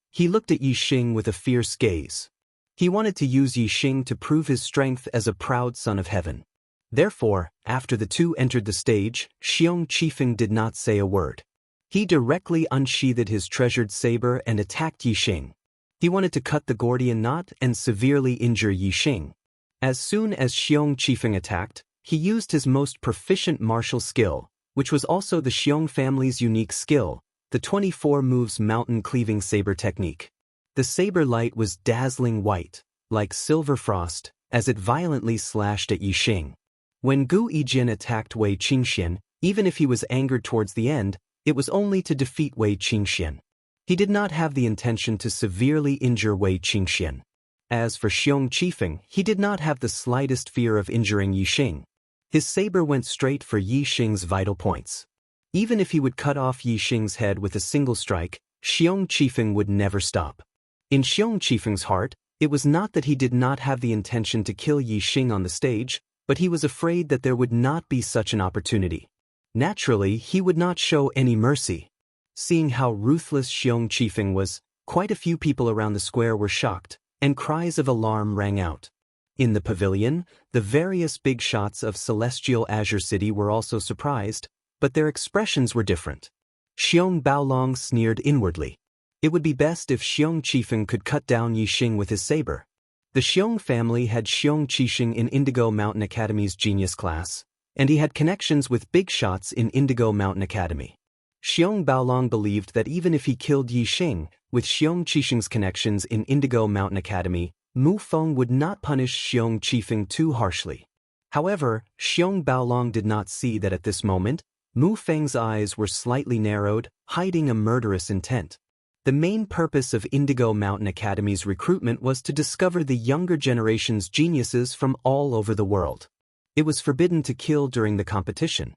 He looked at Yi Xing with a fierce gaze. He wanted to use Yi Xing to prove his strength as a proud son of heaven. Therefore, after the two entered the stage, Xiong Qifeng did not say a word. He directly unsheathed his treasured saber and attacked Yi Xing. He wanted to cut the Gordian knot and severely injure Yi Xing. As soon as Xiong Qifeng attacked, he used his most proficient martial skill, which was also the Xiong family's unique skill, the 24 moves mountain cleaving saber technique. The saber light was dazzling white, like silver frost, as it violently slashed at Yi Xing. When Gu Yijian attacked Wei Qingxian, even if he was angered towards the end, it was only to defeat Wei Qingxian. He did not have the intention to severely injure Wei Qingxian. As for Xiong Qifeng, he did not have the slightest fear of injuring Yi Xing. His saber went straight for Yi Xing's vital points. Even if he would cut off Yi Xing's head with a single strike, Xiong Qifeng would never stop. In Xiong Qifeng's heart, it was not that he did not have the intention to kill Yi Xing on the stage, but he was afraid that there would not be such an opportunity. Naturally, he would not show any mercy. Seeing how ruthless Xiong Qifeng was, quite a few people around the square were shocked, and cries of alarm rang out. In the pavilion, the various big shots of Celestial Azure City were also surprised, but their expressions were different. Xiong Baolong sneered inwardly. It would be best if Xiong Qifeng could cut down Yi Xing with his saber. The Xiong family had Xiong Qixing in Indigo Mountain Academy's genius class, and he had connections with big shots in Indigo Mountain Academy. Xiong Baolong believed that even if he killed Yi Xing, with Xiong Qixing's connections in Indigo Mountain Academy, Mu Feng would not punish Xiong Qifeng too harshly. However, Xiong Baolong did not see that at this moment, Mu Feng's eyes were slightly narrowed, hiding a murderous intent. The main purpose of Indigo Mountain Academy's recruitment was to discover the younger generation's geniuses from all over the world. It was forbidden to kill during the competition.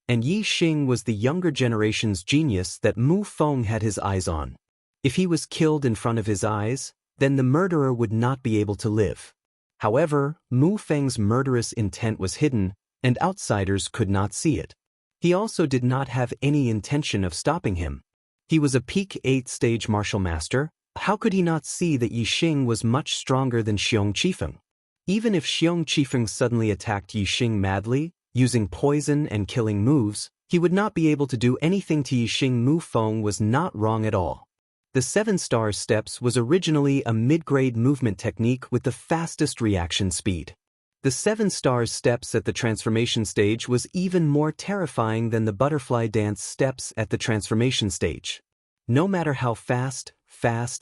And Yi Xing was the younger generation's genius that Mu Feng had his eyes on. If he was killed in front of his eyes, then the murderer would not be able to live. However, Mu Feng's murderous intent was hidden, and outsiders could not see it. He also did not have any intention of stopping him. He was a peak 8th-stage martial master. How could he not see that Yi Xing was much stronger than Xiong Qifeng? Even if Xiong Qifeng suddenly attacked Yi Xing madly, using poison and killing moves, he would not be able to do anything to Yi Xing. Mu Feng was not wrong at all. The 7-star steps was originally a mid-grade movement technique with the fastest reaction speed. The 7-star steps at the transformation stage was even more terrifying than the butterfly dance steps at the transformation stage. No matter how fast,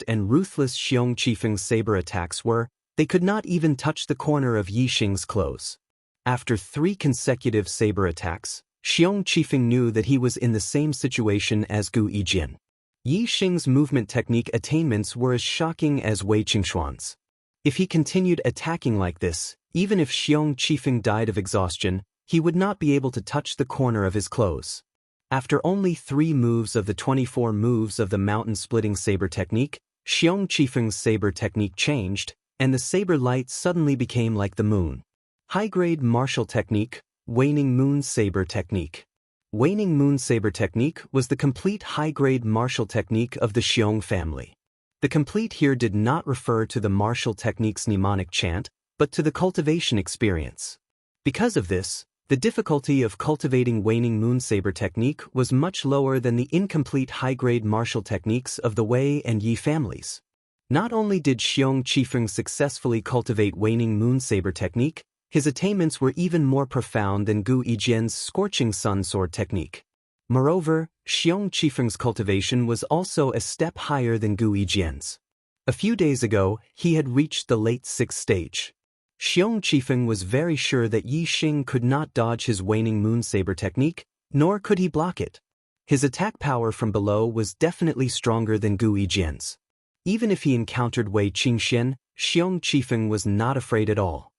and ruthless Xiong Qifeng's saber attacks were, they could not even touch the corner of Yi Xing's clothes. After 3 consecutive saber attacks, Xiong Qifeng knew that he was in the same situation as Gu Yijin. Yi Xing's movement technique attainments were as shocking as Wei Qingxuan's. If he continued attacking like this, even if Xiong Qifeng died of exhaustion, he would not be able to touch the corner of his clothes. After only 3 moves of the 24 moves of the mountain-splitting saber technique, Xiong Qifeng's saber technique changed, and the saber light suddenly became like the moon. High-grade martial technique, Waning Moon Saber Technique. Waning Moon Saber Technique was the complete high-grade martial technique of the Xiong family. The complete here did not refer to the martial technique's mnemonic chant, but to the cultivation experience. Because of this, the difficulty of cultivating Waning Moon Saber Technique was much lower than the incomplete high-grade martial techniques of the Wei and Yi families. Not only did Xiong Qifeng successfully cultivate Waning Moon Saber Technique, his attainments were even more profound than Gu Yijian's Scorching Sun Sword Technique. Moreover, Xiong Qifeng's cultivation was also a step higher than Gu Yijian's. A few days ago, he had reached the late 6th stage. Xiong Qifeng was very sure that Yi Xing could not dodge his Waning Moon Saber Technique, nor could he block it. His attack power from below was definitely stronger than Gu Yijian's. Even if he encountered Wei Qingxian, Xiong Qifeng was not afraid at all.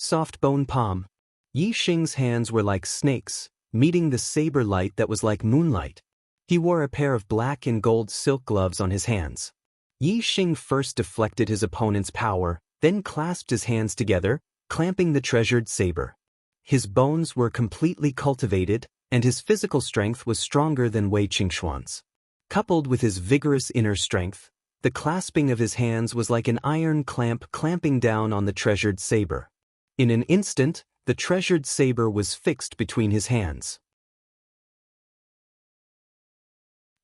Soft bone palm. Yi Xing's hands were like snakes, meeting the saber light that was like moonlight. He wore a pair of black and gold silk gloves on his hands. Yi Xing first deflected his opponent's power, then clasped his hands together, clamping the treasured saber. His bones were completely cultivated, and his physical strength was stronger than Wei Qingxuan's. Coupled with his vigorous inner strength, the clasping of his hands was like an iron clamp clamping down on the treasured saber. In an instant, the treasured saber was fixed between his hands.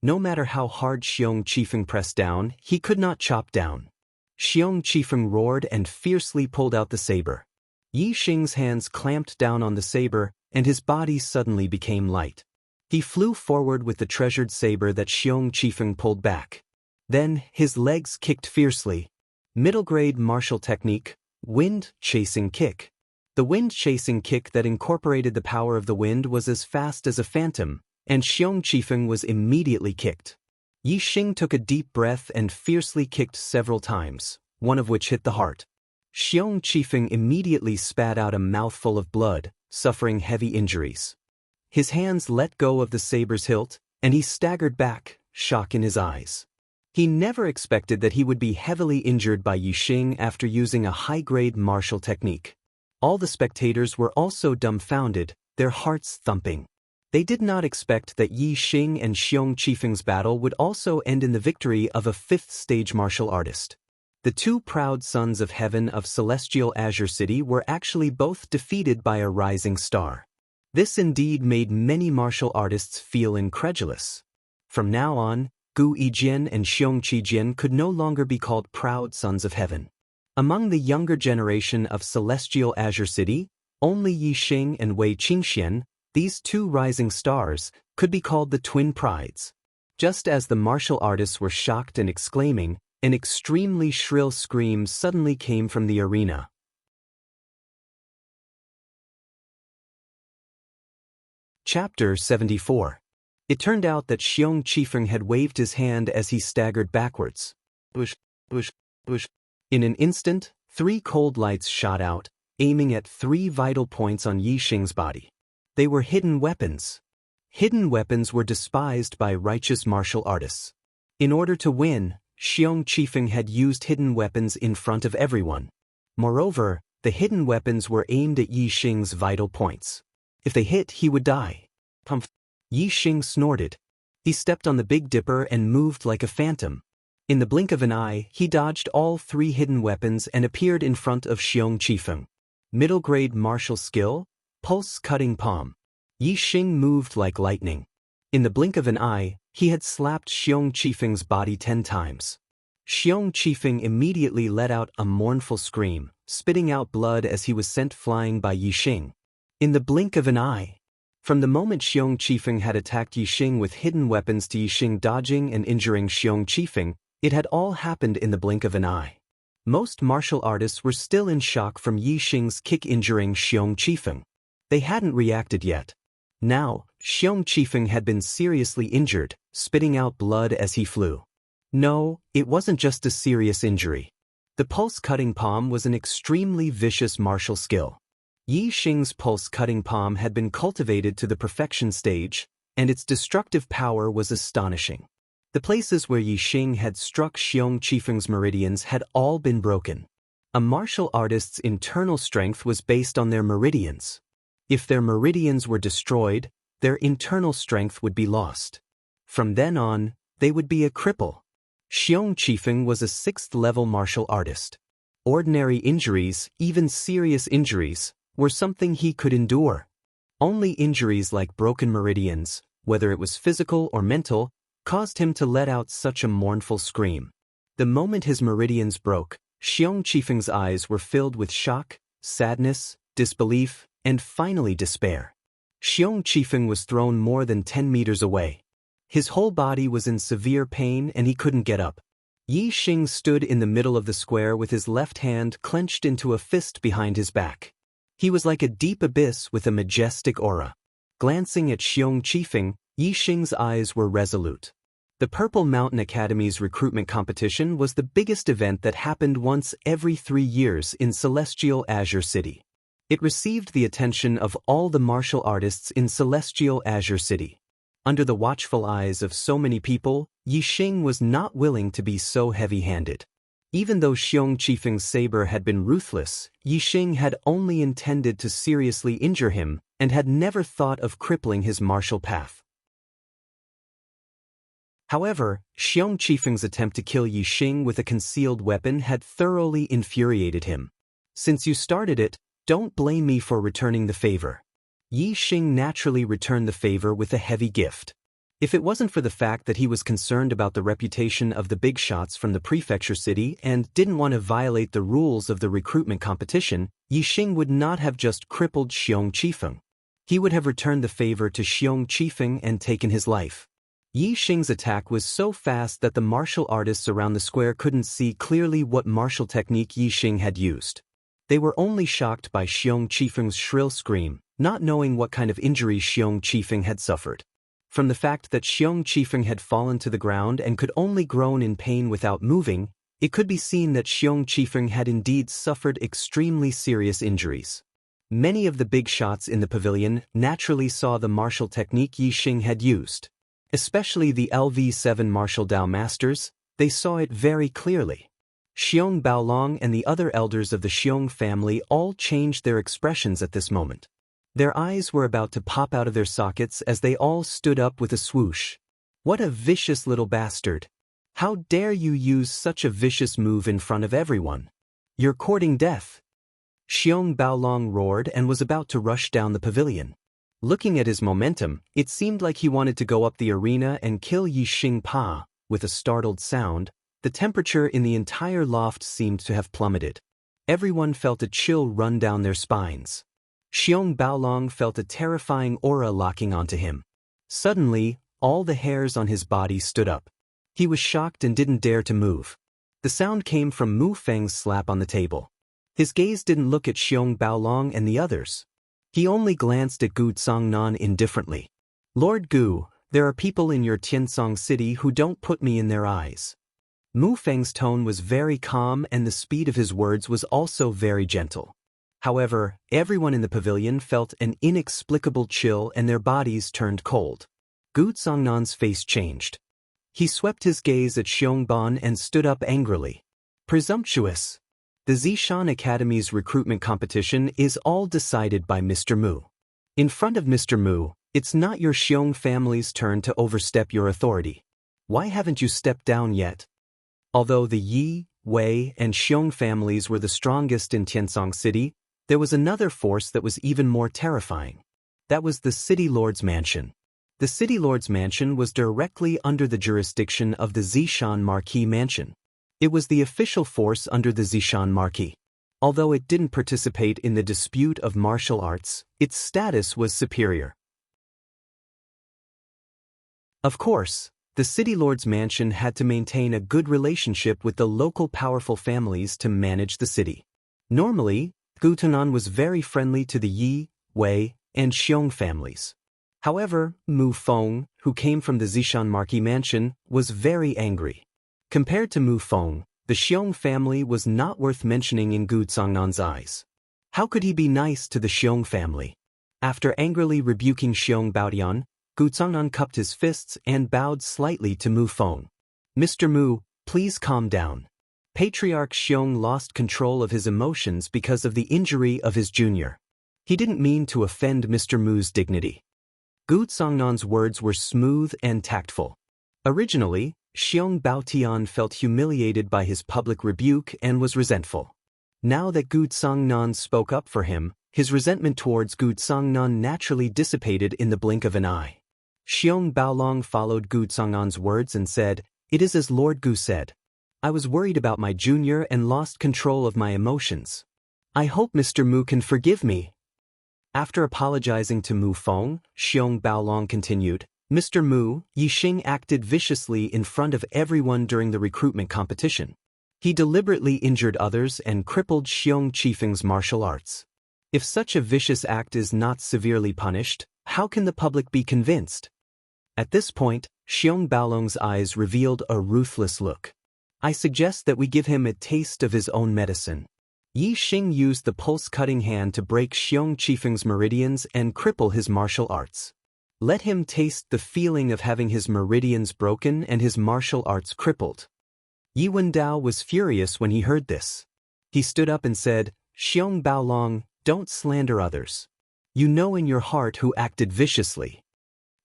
No matter how hard Xiong Qifeng pressed down, he could not chop down. Xiong Qifeng roared and fiercely pulled out the saber. Yi Xing's hands clamped down on the saber, and his body suddenly became light. He flew forward with the treasured saber that Xiong Qifeng pulled back. Then, his legs kicked fiercely. Middle-grade martial technique, wind-chasing kick. The wind-chasing kick that incorporated the power of the wind was as fast as a phantom, and Xiong Qifeng was immediately kicked. Yi Xing took a deep breath and fiercely kicked several times, one of which hit the heart. Xiong Qifeng immediately spat out a mouthful of blood, suffering heavy injuries. His hands let go of the saber's hilt, and he staggered back, shock in his eyes. He never expected that he would be heavily injured by Yi Xing after using a high-grade martial technique. All the spectators were also dumbfounded, their hearts thumping. They did not expect that Yi Xing and Xiong Qifeng's battle would also end in the victory of a 5th-stage martial artist. The 2 proud sons of heaven of Celestial Azure City were actually both defeated by a rising star. This indeed made many martial artists feel incredulous. From now on, Gu Yijian and Xiong Qijian could no longer be called proud sons of heaven. Among the younger generation of Celestial Azure City, only Yi Xing and Wei Qingxian, these 2 rising stars, could be called the twin prides. Just as the martial artists were shocked and exclaiming, an extremely shrill scream suddenly came from the arena. Chapter 74. It turned out that Xiong Qifeng had waved his hand as he staggered backwards. Bush, bush, bush. In an instant, 3 cold lights shot out, aiming at 3 vital points on Yi Xing's body. They were hidden weapons. Hidden weapons were despised by righteous martial artists. In order to win, Xiong Qifeng had used hidden weapons in front of everyone. Moreover, the hidden weapons were aimed at Yi Xing's vital points. If they hit, he would die. Yi Xing snorted. He stepped on the Big Dipper and moved like a phantom. In the blink of an eye, he dodged all 3 hidden weapons and appeared in front of Xiong Qifeng. Middle-grade martial skill, pulse-cutting palm. Yi Xing moved like lightning. In the blink of an eye, he had slapped Xiong Qifeng's body 10 times. Xiong Qifeng immediately let out a mournful scream, spitting out blood as he was sent flying by Yi Xing. In the blink of an eye. From the moment Xiong Qifeng had attacked Yi Xing with hidden weapons to Yi Xing dodging and injuring Xiong Qifeng, it had all happened in the blink of an eye. Most martial artists were still in shock from Yi Xing's kick injuring Xiong Qifeng. They hadn't reacted yet. Now, Xiong Qifeng had been seriously injured, spitting out blood as he flew. No, it wasn't just a serious injury. The pulse-cutting palm was an extremely vicious martial skill. Yi Xing's pulse-cutting palm had been cultivated to the perfection stage, and its destructive power was astonishing. The places where Yi Xing had struck Xiong Qifeng's meridians had all been broken. A martial artist's internal strength was based on their meridians. If their meridians were destroyed, their internal strength would be lost. From then on, they would be a cripple. Xiong Qifeng was a 6th-level martial artist. Ordinary injuries, even serious injuries, were something he could endure. Only injuries like broken meridians, whether it was physical or mental, caused him to let out such a mournful scream. The moment his meridians broke, Xiong Qifeng's eyes were filled with shock, sadness, disbelief, and finally despair. Xiong Qifeng was thrown more than 10 meters away. His whole body was in severe pain and he couldn't get up. Yi Xing stood in the middle of the square with his left hand clenched into a fist behind his back. He was like a deep abyss with a majestic aura. Glancing at Xiong Qifeng, Yi Xing's eyes were resolute. The Purple Mountain Academy's recruitment competition was the biggest event that happened once every 3 years in Celestial Azure City. It received the attention of all the martial artists in Celestial Azure City. Under the watchful eyes of so many people, Yi Xing was not willing to be so heavy-handed. Even though Xiong Qifeng's saber had been ruthless, Yi Xing had only intended to seriously injure him and had never thought of crippling his martial path. However, Xiong Qifeng's attempt to kill Yi Xing with a concealed weapon had thoroughly infuriated him. Since you started it, don't blame me for returning the favor. Yi Xing naturally returned the favor with a heavy gift. If it wasn't for the fact that he was concerned about the reputation of the big shots from the prefecture city and didn't want to violate the rules of the recruitment competition, Yi Xing would not have just crippled Xiong Qifeng. He would have returned the favor to Xiong Qifeng and taken his life. Yi Xing's attack was so fast that the martial artists around the square couldn't see clearly what martial technique Yi Xing had used. They were only shocked by Xiong Qifeng's shrill scream, not knowing what kind of injury Xiong Qifeng had suffered. From the fact that Xiong Qifeng had fallen to the ground and could only groan in pain without moving, it could be seen that Xiong Qifeng had indeed suffered extremely serious injuries. Many of the big shots in the pavilion naturally saw the martial technique Yi Xing had used. Especially the LV7 martial Dao masters, they saw it very clearly. Xiong Baolong and the other elders of the Xiong family all changed their expressions at this moment. Their eyes were about to pop out of their sockets as they all stood up with a swoosh. What a vicious little bastard! How dare you use such a vicious move in front of everyone? You're courting death! Xiong Baolong roared and was about to rush down the pavilion. Looking at his momentum, it seemed like he wanted to go up the arena and kill Yi Xing Pa. With a startled sound, the temperature in the entire loft seemed to have plummeted. Everyone felt a chill run down their spines. Xiong Baolong felt a terrifying aura locking onto him. Suddenly, all the hairs on his body stood up. He was shocked and didn't dare to move. The sound came from Mu Feng's slap on the table. His gaze didn't look at Xiong Baolong and the others. He only glanced at Gu Tsongnan indifferently. Lord Gu, there are people in your Tiansong city who don't put me in their eyes. Mu Feng's tone was very calm and the speed of his words was also very gentle. However, everyone in the pavilion felt an inexplicable chill and their bodies turned cold. Gu Tsongnan's face changed. He swept his gaze at Xiongban and stood up angrily. Presumptuous! The Zishan Academy's recruitment competition is all decided by Mr. Mu. In front of Mr. Mu, It's not your Xiong family's turn to overstep your authority. Why haven't you stepped down yet? Although the Yi, Wei, and Xiong families were the strongest in Tiansong City, there was another force that was even more terrifying. That was the City Lord's Mansion. The City Lord's Mansion was directly under the jurisdiction of the Zishan Marquis Mansion. It was the official force under the Zishan Marquis. Although it didn't participate in the dispute of martial arts, its status was superior. Of course, the City Lord's Mansion had to maintain a good relationship with the local powerful families to manage the city. Normally, Gutunan was very friendly to the Yi, Wei, and Xiong families. However, Mu Feng, who came from the Zishan Marquis Mansion, was very angry. Compared to Mu Feng, the Xiong family was not worth mentioning in Gu Zongnan's eyes. How could he be nice to the Xiong family? After angrily rebuking Xiong Baodian, Gu Zongnan cupped his fists and bowed slightly to Mu Feng. Mr. Mu, please calm down. Patriarch Xiong lost control of his emotions because of the injury of his junior. He didn't mean to offend Mr. Mu's dignity. Gu Zongnan's words were smooth and tactful. Originally, Xiong Baotian felt humiliated by his public rebuke and was resentful. Now that Gu Zongnan spoke up for him, his resentment towards Gu Zongnan naturally dissipated in the blink of an eye. Xiong Baolong followed Gu Zongnan's words and said, "It is as Lord Gu said. I was worried about my junior and lost control of my emotions. I hope Mr. Mu can forgive me." After apologizing to Mu Feng, Xiong Baolong continued, "Mr. Mu, Yixing acted viciously in front of everyone during the recruitment competition. He deliberately injured others and crippled Xiong Qifeng's martial arts. If such a vicious act is not severely punished, how can the public be convinced?" At this point, Xiong Baolong's eyes revealed a ruthless look. "I suggest that we give him a taste of his own medicine." Yi Xing used the pulse-cutting hand to break Xiong Qifeng's meridians and cripple his martial arts. Let him taste the feeling of having his meridians broken and his martial arts crippled. Yi Wendao was furious when he heard this. He stood up and said, "Xiong Baolong, don't slander others. You know in your heart who acted viciously."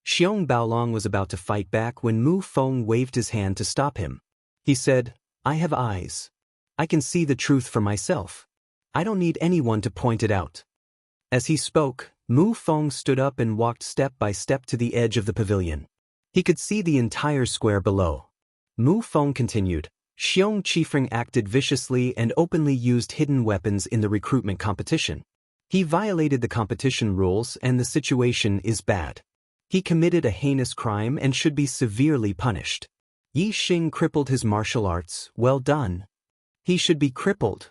Xiong Baolong was about to fight back when Mu Feng waved his hand to stop him. He said, "I have eyes. I can see the truth for myself. I don't need anyone to point it out." As he spoke, Mu Feng stood up and walked step by step to the edge of the pavilion. He could see the entire square below. Mu Feng continued, "Xiong Qifeng acted viciously and openly used hidden weapons in the recruitment competition. He violated the competition rules and the situation is bad. He committed a heinous crime and should be severely punished. Yi Xing crippled his martial arts, well done. He should be crippled."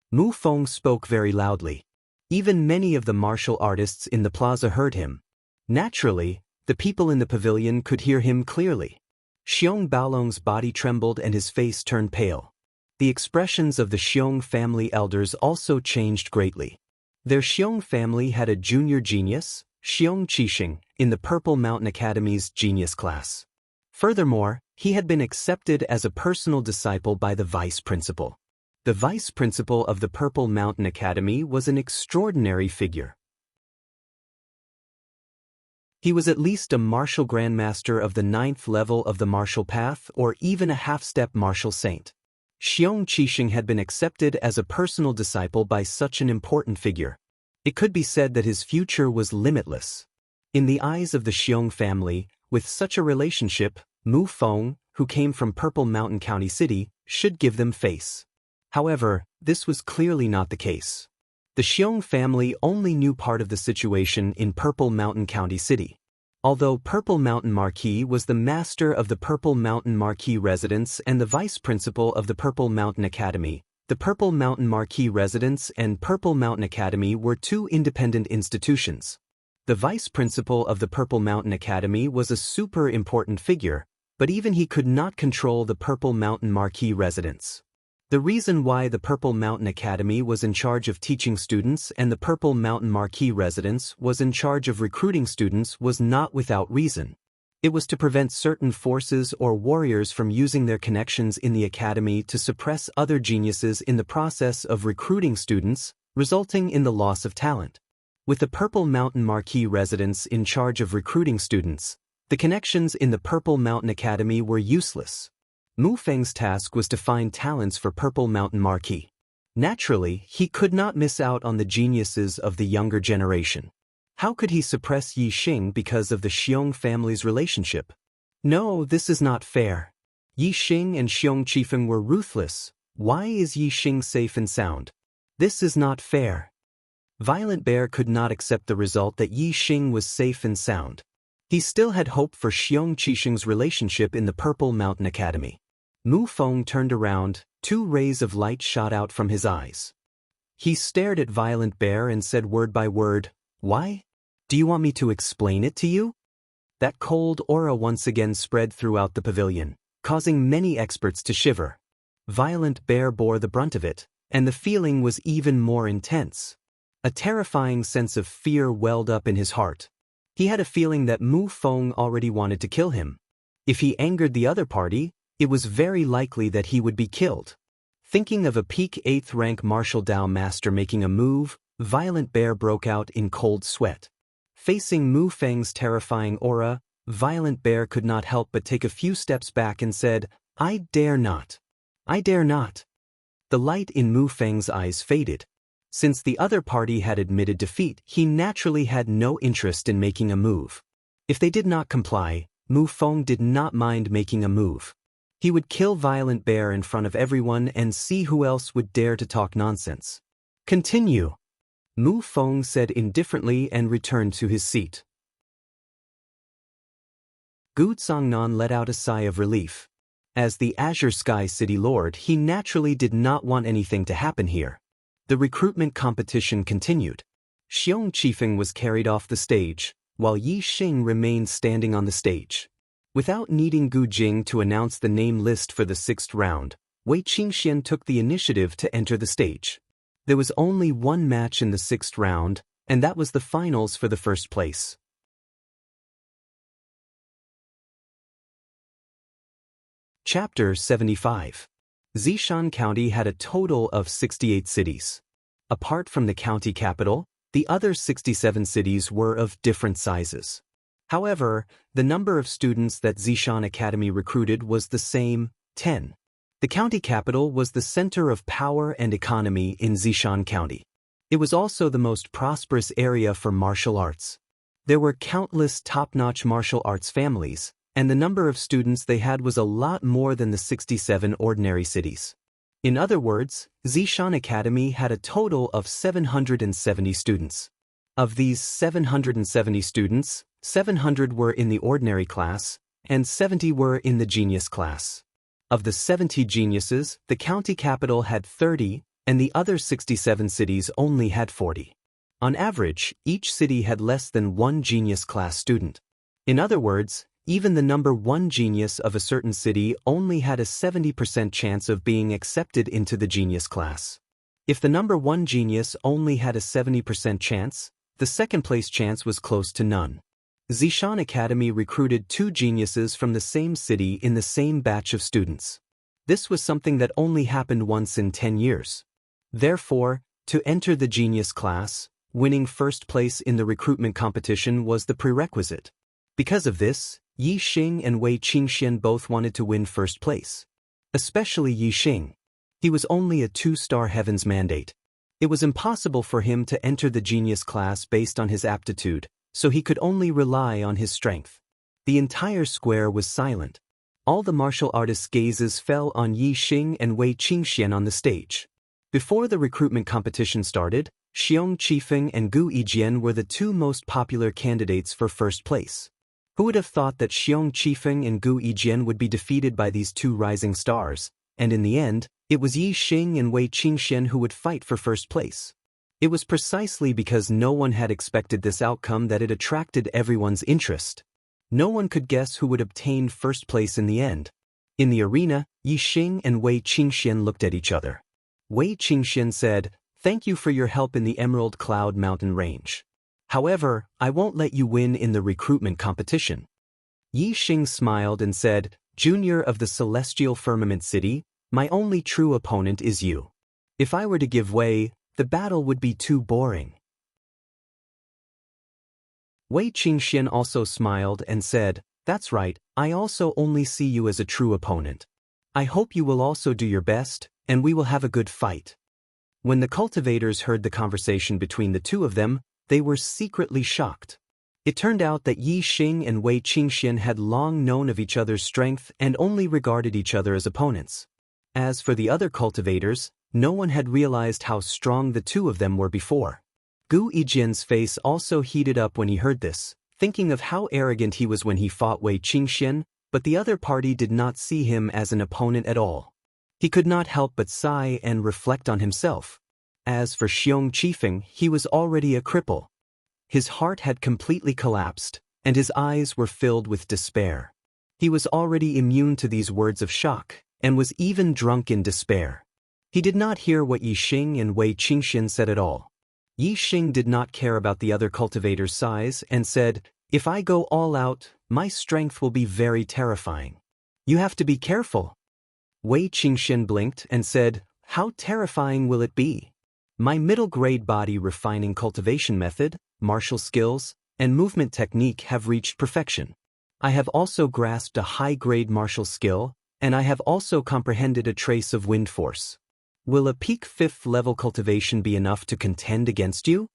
Mu Feng spoke very loudly. Even many of the martial artists in the plaza heard him. Naturally, the people in the pavilion could hear him clearly. Xiong Baolong's body trembled and his face turned pale. The expressions of the Xiong family elders also changed greatly. Their Xiong family had a junior genius, Xiong Qixing, in the Purple Mountain Academy's genius class. Furthermore, he had been accepted as a personal disciple by the vice principal. The vice principal of the Purple Mountain Academy was an extraordinary figure. He was at least a martial grandmaster of the 9th level of the martial path or even a half-step martial saint. Xiong Qixing had been accepted as a personal disciple by such an important figure. It could be said that his future was limitless. In the eyes of the Xiong family, with such a relationship, Mu Feng, who came from Purple Mountain County City, should give them face. However, this was clearly not the case. The Xiong family only knew part of the situation in Purple Mountain County City. Although Purple Mountain Marquis was the master of the Purple Mountain Marquis residence and the vice principal of the Purple Mountain Academy, the Purple Mountain Marquis residence and Purple Mountain Academy were two independent institutions. The vice principal of the Purple Mountain Academy was a super important figure, but even he could not control the Purple Mountain Marquis residence. The reason why the Purple Mountain Academy was in charge of teaching students and the Purple Mountain Marquis residence was in charge of recruiting students was not without reason. It was to prevent certain forces or warriors from using their connections in the academy to suppress other geniuses in the process of recruiting students, resulting in the loss of talent. With the Purple Mountain Marquis residents in charge of recruiting students, the connections in the Purple Mountain Academy were useless. Mu Feng's task was to find talents for Purple Mountain Marquis. Naturally, he could not miss out on the geniuses of the younger generation. How could he suppress Yi Xing because of the Xiong family's relationship? No, this is not fair. Yi Xing and Xiong Qifeng were ruthless. Why is Yi Xing safe and sound? This is not fair. Violent Bear could not accept the result that Yi Xing was safe and sound. He still had hope for Xiong Qifeng's relationship in the Purple Mountain Academy. Mu Feng turned around, 2 rays of light shot out from his eyes. He stared at Violent Bear and said word by word, "Why? Do you want me to explain it to you?" That cold aura once again spread throughout the pavilion, causing many experts to shiver. Violent Bear bore the brunt of it, and the feeling was even more intense. A terrifying sense of fear welled up in his heart. He had a feeling that Mu Feng already wanted to kill him. If he angered the other party, it was very likely that he would be killed. Thinking of a peak 8th rank martial Dao master making a move, Violent Bear broke out in cold sweat. Facing Mu Feng's terrifying aura, Violent Bear could not help but take a few steps back and said, "I dare not. I dare not." The light in Mu Feng's eyes faded. Since the other party had admitted defeat, he naturally had no interest in making a move. If they did not comply, Mu Feng did not mind making a move. He would kill Violent Bear in front of everyone and see who else would dare to talk nonsense. "Continue," Mu Feng said indifferently and returned to his seat. Gu Zhangnan let out a sigh of relief. As the Azure Sky City Lord, he naturally did not want anything to happen here. The recruitment competition continued. Xiong Qifeng was carried off the stage, while Yi Xing remained standing on the stage. Without needing Gu Jing to announce the name list for the 6th round, Wei Qingxian took the initiative to enter the stage. There was only one match in the 6th round, and that was the finals for the first place. Chapter 75. Zishan County had a total of 68 cities. Apart from the county capital, the other 67 cities were of different sizes. However, the number of students that Zishan Academy recruited was the same, 10. The county capital was the center of power and economy in Zishan County. It was also the most prosperous area for martial arts. There were countless top-notch martial arts families, and the number of students they had was a lot more than the 67 ordinary cities. In other words, Zishan Academy had a total of 770 students. Of these 770 students, 700 were in the ordinary class, and 70 were in the genius class. Of the 70 geniuses, the county capital had 30, and the other 67 cities only had 40. On average, each city had less than one genius class student. In other words, even the number 1 genius of a certain city only had a 70% chance of being accepted into the genius class. If the number 1 genius only had a 70% chance, the second-place chance was close to none. Zishan Academy recruited 2 geniuses from the same city in the same batch of students. This was something that only happened once in 10 years. Therefore, to enter the genius class, winning first place in the recruitment competition was the prerequisite. Because of this, Yi Xing and Wei Qingxian both wanted to win first place. Especially Yi Xing. He was only a 2-star Heaven's Mandate. It was impossible for him to enter the genius class based on his aptitude, so he could only rely on his strength. The entire square was silent. All the martial artists' gazes fell on Yi Xing and Wei Qingxian on the stage. Before the recruitment competition started, Xiong Qifeng and Gu Yijian were the 2 most popular candidates for first place. Who would have thought that Xiong Qifeng and Gu Yijian would be defeated by these 2 rising stars, and in the end, it was Yi Xing and Wei Qingxian who would fight for first place. It was precisely because no one had expected this outcome that it attracted everyone's interest. No one could guess who would obtain first place in the end. In the arena, Yi Xing and Wei Qingxian looked at each other. Wei Qingxian said, "Thank you for your help in the Emerald Cloud Mountain Range. However, I won't let you win in the recruitment competition." Yi Xing smiled and said, "Junior of the Celestial Firmament City, my only true opponent is you. If I were to give way, the battle would be too boring." Wei Qingxian also smiled and said, "That's right, I also only see you as a true opponent. I hope you will also do your best, and we will have a good fight." When the cultivators heard the conversation between the two of them, they were secretly shocked. It turned out that Yi Xing and Wei Qingxian had long known of each other's strength and only regarded each other as opponents. As for the other cultivators, no one had realized how strong the two of them were before. Gu Yijian's face also heated up when he heard this, thinking of how arrogant he was when he fought Wei Qingxian, but the other party did not see him as an opponent at all. He could not help but sigh and reflect on himself. As for Xiong Qifeng, he was already a cripple. His heart had completely collapsed, and his eyes were filled with despair. He was already immune to these words of shock, and was even drunk in despair. He did not hear what Yi Xing and Wei Qingxian said at all. Yi Xing did not care about the other cultivator's size and said, "If I go all out, my strength will be very terrifying. You have to be careful." Wei Qingxian blinked and said, "How terrifying will it be? My middle-grade body refining cultivation method, martial skills, and movement technique have reached perfection. I have also grasped a high-grade martial skill, and I have also comprehended a trace of wind force. Will a peak 5th level cultivation be enough to contend against you?"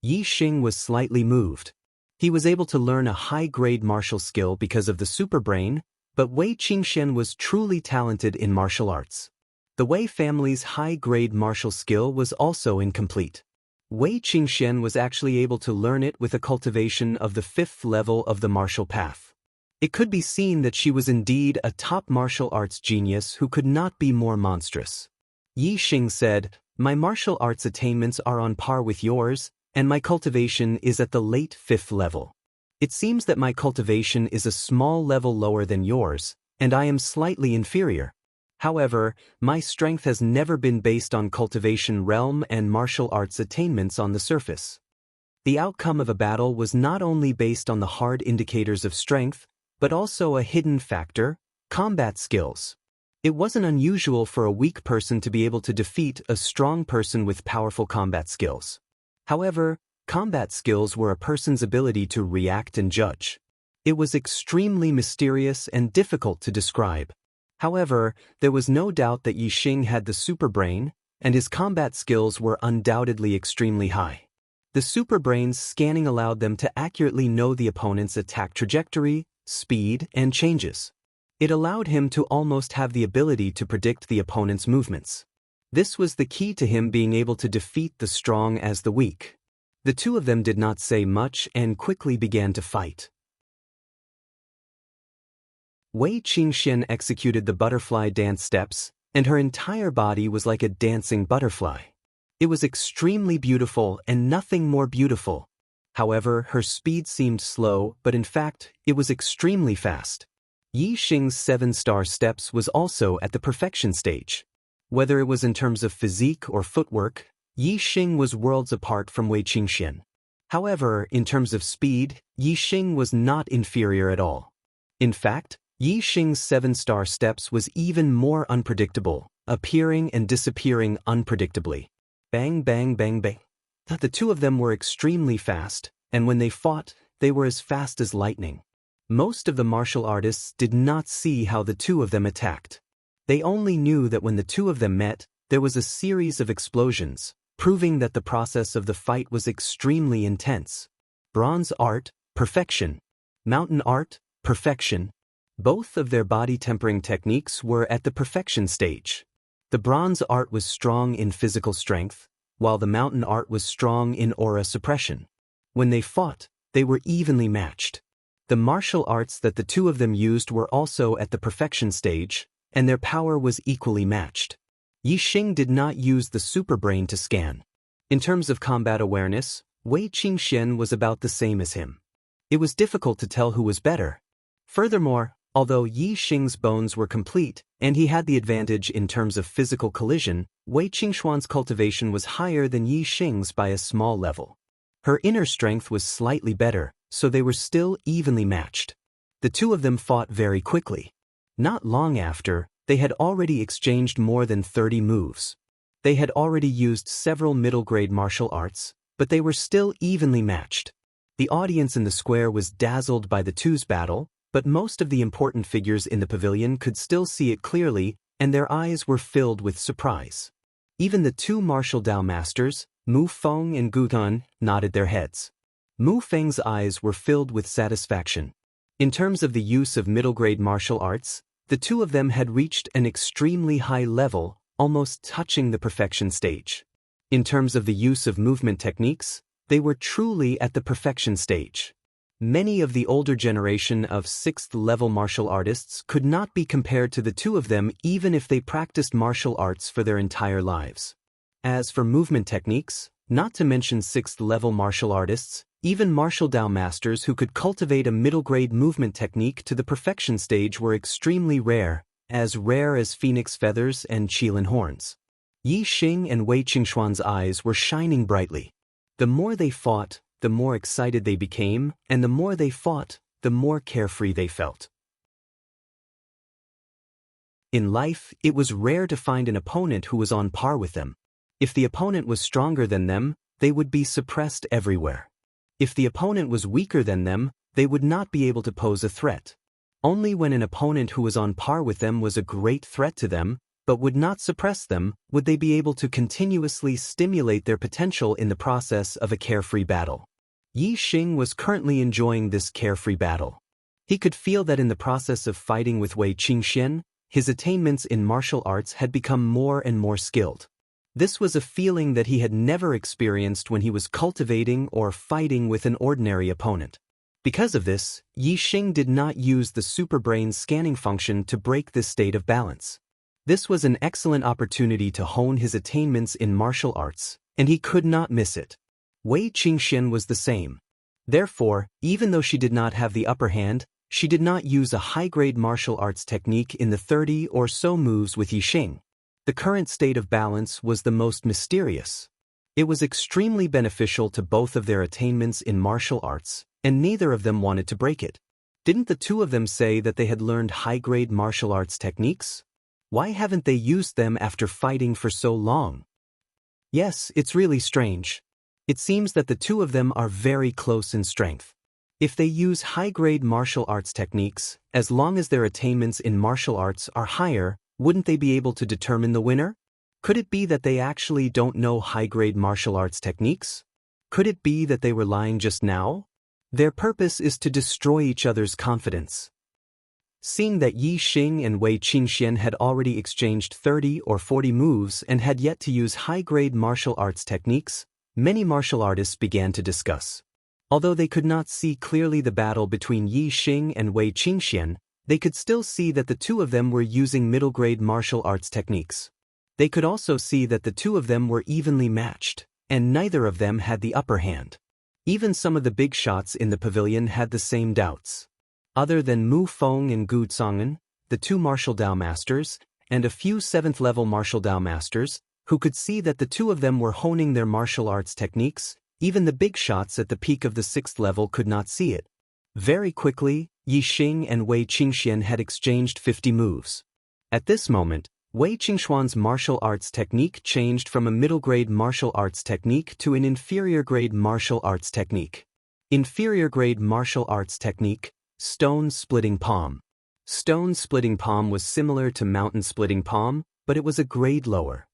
Yi Xing was slightly moved. He was able to learn a high-grade martial skill because of the superbrain, but Wei Qingxian was truly talented in martial arts. The Wei family's high-grade martial skill was also incomplete. Wei Qingxian was actually able to learn it with a cultivation of the 5th level of the martial path. It could be seen that she was indeed a top martial arts genius who could not be more monstrous. Yi Xing said, "My martial arts attainments are on par with yours, and my cultivation is at the late 5th level. It seems that my cultivation is a small level lower than yours, and I am slightly inferior. However, my strength has never been based on cultivation realm and martial arts attainments on the surface. The outcome of a battle was not only based on the hard indicators of strength, but also a hidden factor, combat skills. It wasn't unusual for a weak person to be able to defeat a strong person with powerful combat skills. However, combat skills were a person's ability to react and judge. It was extremely mysterious and difficult to describe. However, there was no doubt that Yi Xing had the superbrain, and his combat skills were undoubtedly extremely high. The superbrain's scanning allowed them to accurately know the opponent's attack trajectory, speed, and changes. It allowed him to almost have the ability to predict the opponent's movements. This was the key to him being able to defeat the strong as the weak. The two of them did not say much and quickly began to fight. Wei Qingxian executed the butterfly dance steps, and her entire body was like a dancing butterfly. It was extremely beautiful and nothing more beautiful. However, her speed seemed slow, but in fact, it was extremely fast. Yi Xing's 7-star steps was also at the perfection stage. Whether it was in terms of physique or footwork, Yi Xing was worlds apart from Wei Qingxian. However, in terms of speed, Yi Xing was not inferior at all. In fact, Yi Xing's 7-star steps was even more unpredictable, appearing and disappearing unpredictably. Bang bang bang bang. The two of them were extremely fast, and when they fought, they were as fast as lightning. Most of the martial artists did not see how the two of them attacked. They only knew that when the two of them met, there was a series of explosions, proving that the process of the fight was extremely intense. Bronze art, perfection. Mountain art, perfection. Both of their body tempering techniques were at the perfection stage. The bronze art was strong in physical strength, while the mountain art was strong in aura suppression. When they fought, they were evenly matched. The martial arts that the two of them used were also at the perfection stage, and their power was equally matched. Yi Xing did not use the superbrain to scan. In terms of combat awareness, Wei Qingxian was about the same as him. It was difficult to tell who was better. Furthermore, although Yi Xing's bones were complete, and he had the advantage in terms of physical collision, Wei Qingxuan's cultivation was higher than Yi Xing's by a small level. Her inner strength was slightly better, so they were still evenly matched. The two of them fought very quickly. Not long after, they had already exchanged more than 30 moves. They had already used several middle-grade martial arts, but they were still evenly matched. The audience in the square was dazzled by the two's battle, but most of the important figures in the pavilion could still see it clearly, and their eyes were filled with surprise. Even the two martial Dao masters, Mu Feng and Gu Tun, nodded their heads. Mu Feng's eyes were filled with satisfaction. In terms of the use of middle-grade martial arts, the two of them had reached an extremely high level, almost touching the perfection stage. In terms of the use of movement techniques, they were truly at the perfection stage. Many of the older generation of 6th-level martial artists could not be compared to the two of them even if they practiced martial arts for their entire lives. As for movement techniques, not to mention 6th-level martial artists, even martial Dao masters who could cultivate a middle-grade movement technique to the perfection stage were extremely rare as phoenix feathers and qilin horns. Yi Xing and Wei Qingxuan's eyes were shining brightly. The more they fought, the more excited they became, and the more they fought, the more carefree they felt. In life, it was rare to find an opponent who was on par with them. If the opponent was stronger than them, they would be suppressed everywhere. If the opponent was weaker than them, they would not be able to pose a threat. Only when an opponent who was on par with them was a great threat to them, but would not suppress them, would they be able to continuously stimulate their potential in the process of a carefree battle. Yi Xing was currently enjoying this carefree battle. He could feel that in the process of fighting with Wei Qingxian, his attainments in martial arts had become more and more skilled. This was a feeling that he had never experienced when he was cultivating or fighting with an ordinary opponent. Because of this, Yi Xing did not use the superbrain scanning function to break this state of balance. This was an excellent opportunity to hone his attainments in martial arts, and he could not miss it. Wei Qingxian was the same. Therefore, even though she did not have the upper hand, she did not use a high-grade martial arts technique in the 30 or so moves with Yi Xing. The current state of balance was the most mysterious. It was extremely beneficial to both of their attainments in martial arts, and neither of them wanted to break it. Didn't the two of them say that they had learned high-grade martial arts techniques? Why haven't they used them after fighting for so long? Yes, it's really strange. It seems that the two of them are very close in strength. If they use high-grade martial arts techniques, as long as their attainments in martial arts are higher, wouldn't they be able to determine the winner? Could it be that they actually don't know high-grade martial arts techniques? Could it be that they were lying just now? Their purpose is to destroy each other's confidence. Seeing that Yi Xing and Wei Qingxian had already exchanged 30 or 40 moves and had yet to use high-grade martial arts techniques, many martial artists began to discuss. Although they could not see clearly the battle between Yi Xing and Wei Qingxian, they could still see that the two of them were using middle-grade martial arts techniques. They could also see that the two of them were evenly matched, and neither of them had the upper hand. Even some of the big shots in the pavilion had the same doubts. Other than Mu Feng and Gu Tsongen, the two martial Dao masters, and a few 7th-level martial Dao masters, who could see that the two of them were honing their martial arts techniques, even the big shots at the peak of the 6th level could not see it. Very quickly, Yi Xing and Wei Qingxian had exchanged 50 moves. At this moment, Wei Qingxuan's martial arts technique changed from a middle-grade martial arts technique to an inferior-grade martial arts technique. Inferior-grade martial arts technique, Stone-Splitting Palm. Stone-Splitting Palm was similar to Mountain-Splitting Palm, but it was a grade lower.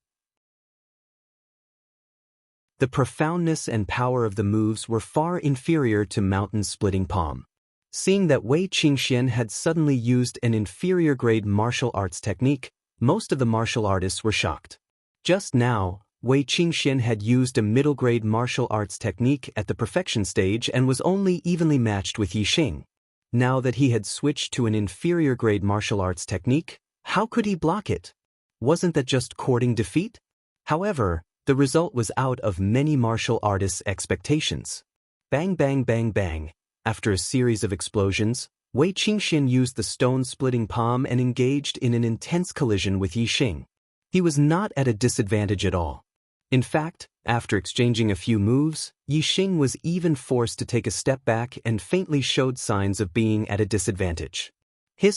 The profoundness and power of the moves were far inferior to Mountain-Splitting Palm. Seeing that Wei Qingxian had suddenly used an inferior-grade martial arts technique, most of the martial artists were shocked. Just now, Wei Qingxian had used a middle-grade martial arts technique at the perfection stage and was only evenly matched with Yi Xing. Now that he had switched to an inferior-grade martial arts technique, how could he block it? Wasn't that just courting defeat? However, the result was out of many martial artists' expectations. Bang bang bang bang. After a series of explosions, Wei Qingxian used the stone-splitting palm and engaged in an intense collision with Yi Xing. He was not at a disadvantage at all. In fact, after exchanging a few moves, Yi Xing was even forced to take a step back and faintly showed signs of being at a disadvantage.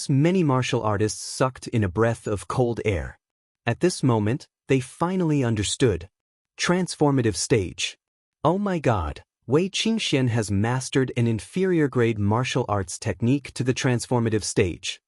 Many martial artists sucked in a breath of cold air. At this moment, they finally understood. Transformative stage. Oh my God, Wei Qingxian has mastered an inferior-grade martial arts technique to the transformative stage.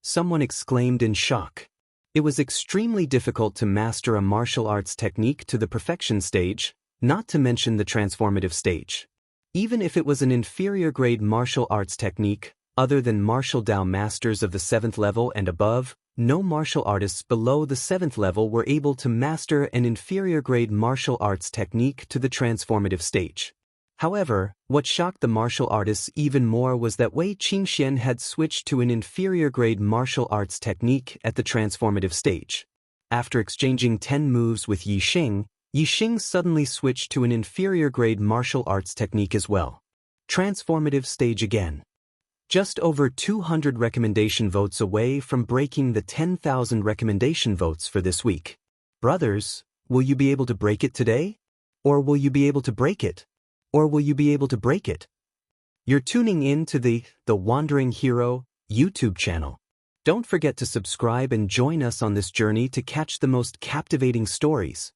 Someone exclaimed in shock. It was extremely difficult to master a martial arts technique to the perfection stage, not to mention the transformative stage. Even if it was an inferior-grade martial arts technique, other than martial Dao masters of the 7th level and above, no martial artists below the 7th level were able to master an inferior-grade martial arts technique to the transformative stage. However, what shocked the martial artists even more was that Wei Qingxian had switched to an inferior-grade martial arts technique at the transformative stage. After exchanging 10 moves with Yixing suddenly switched to an inferior-grade martial arts technique as well. Transformative stage again. Just over 200 recommendation votes away from breaking the 10,000 recommendation votes for this week. Brothers, will you be able to break it today? Or will you be able to break it? Or will you be able to break it? You're tuning in to the Wandering Hero YouTube channel. Don't forget to subscribe and join us on this journey to catch the most captivating stories.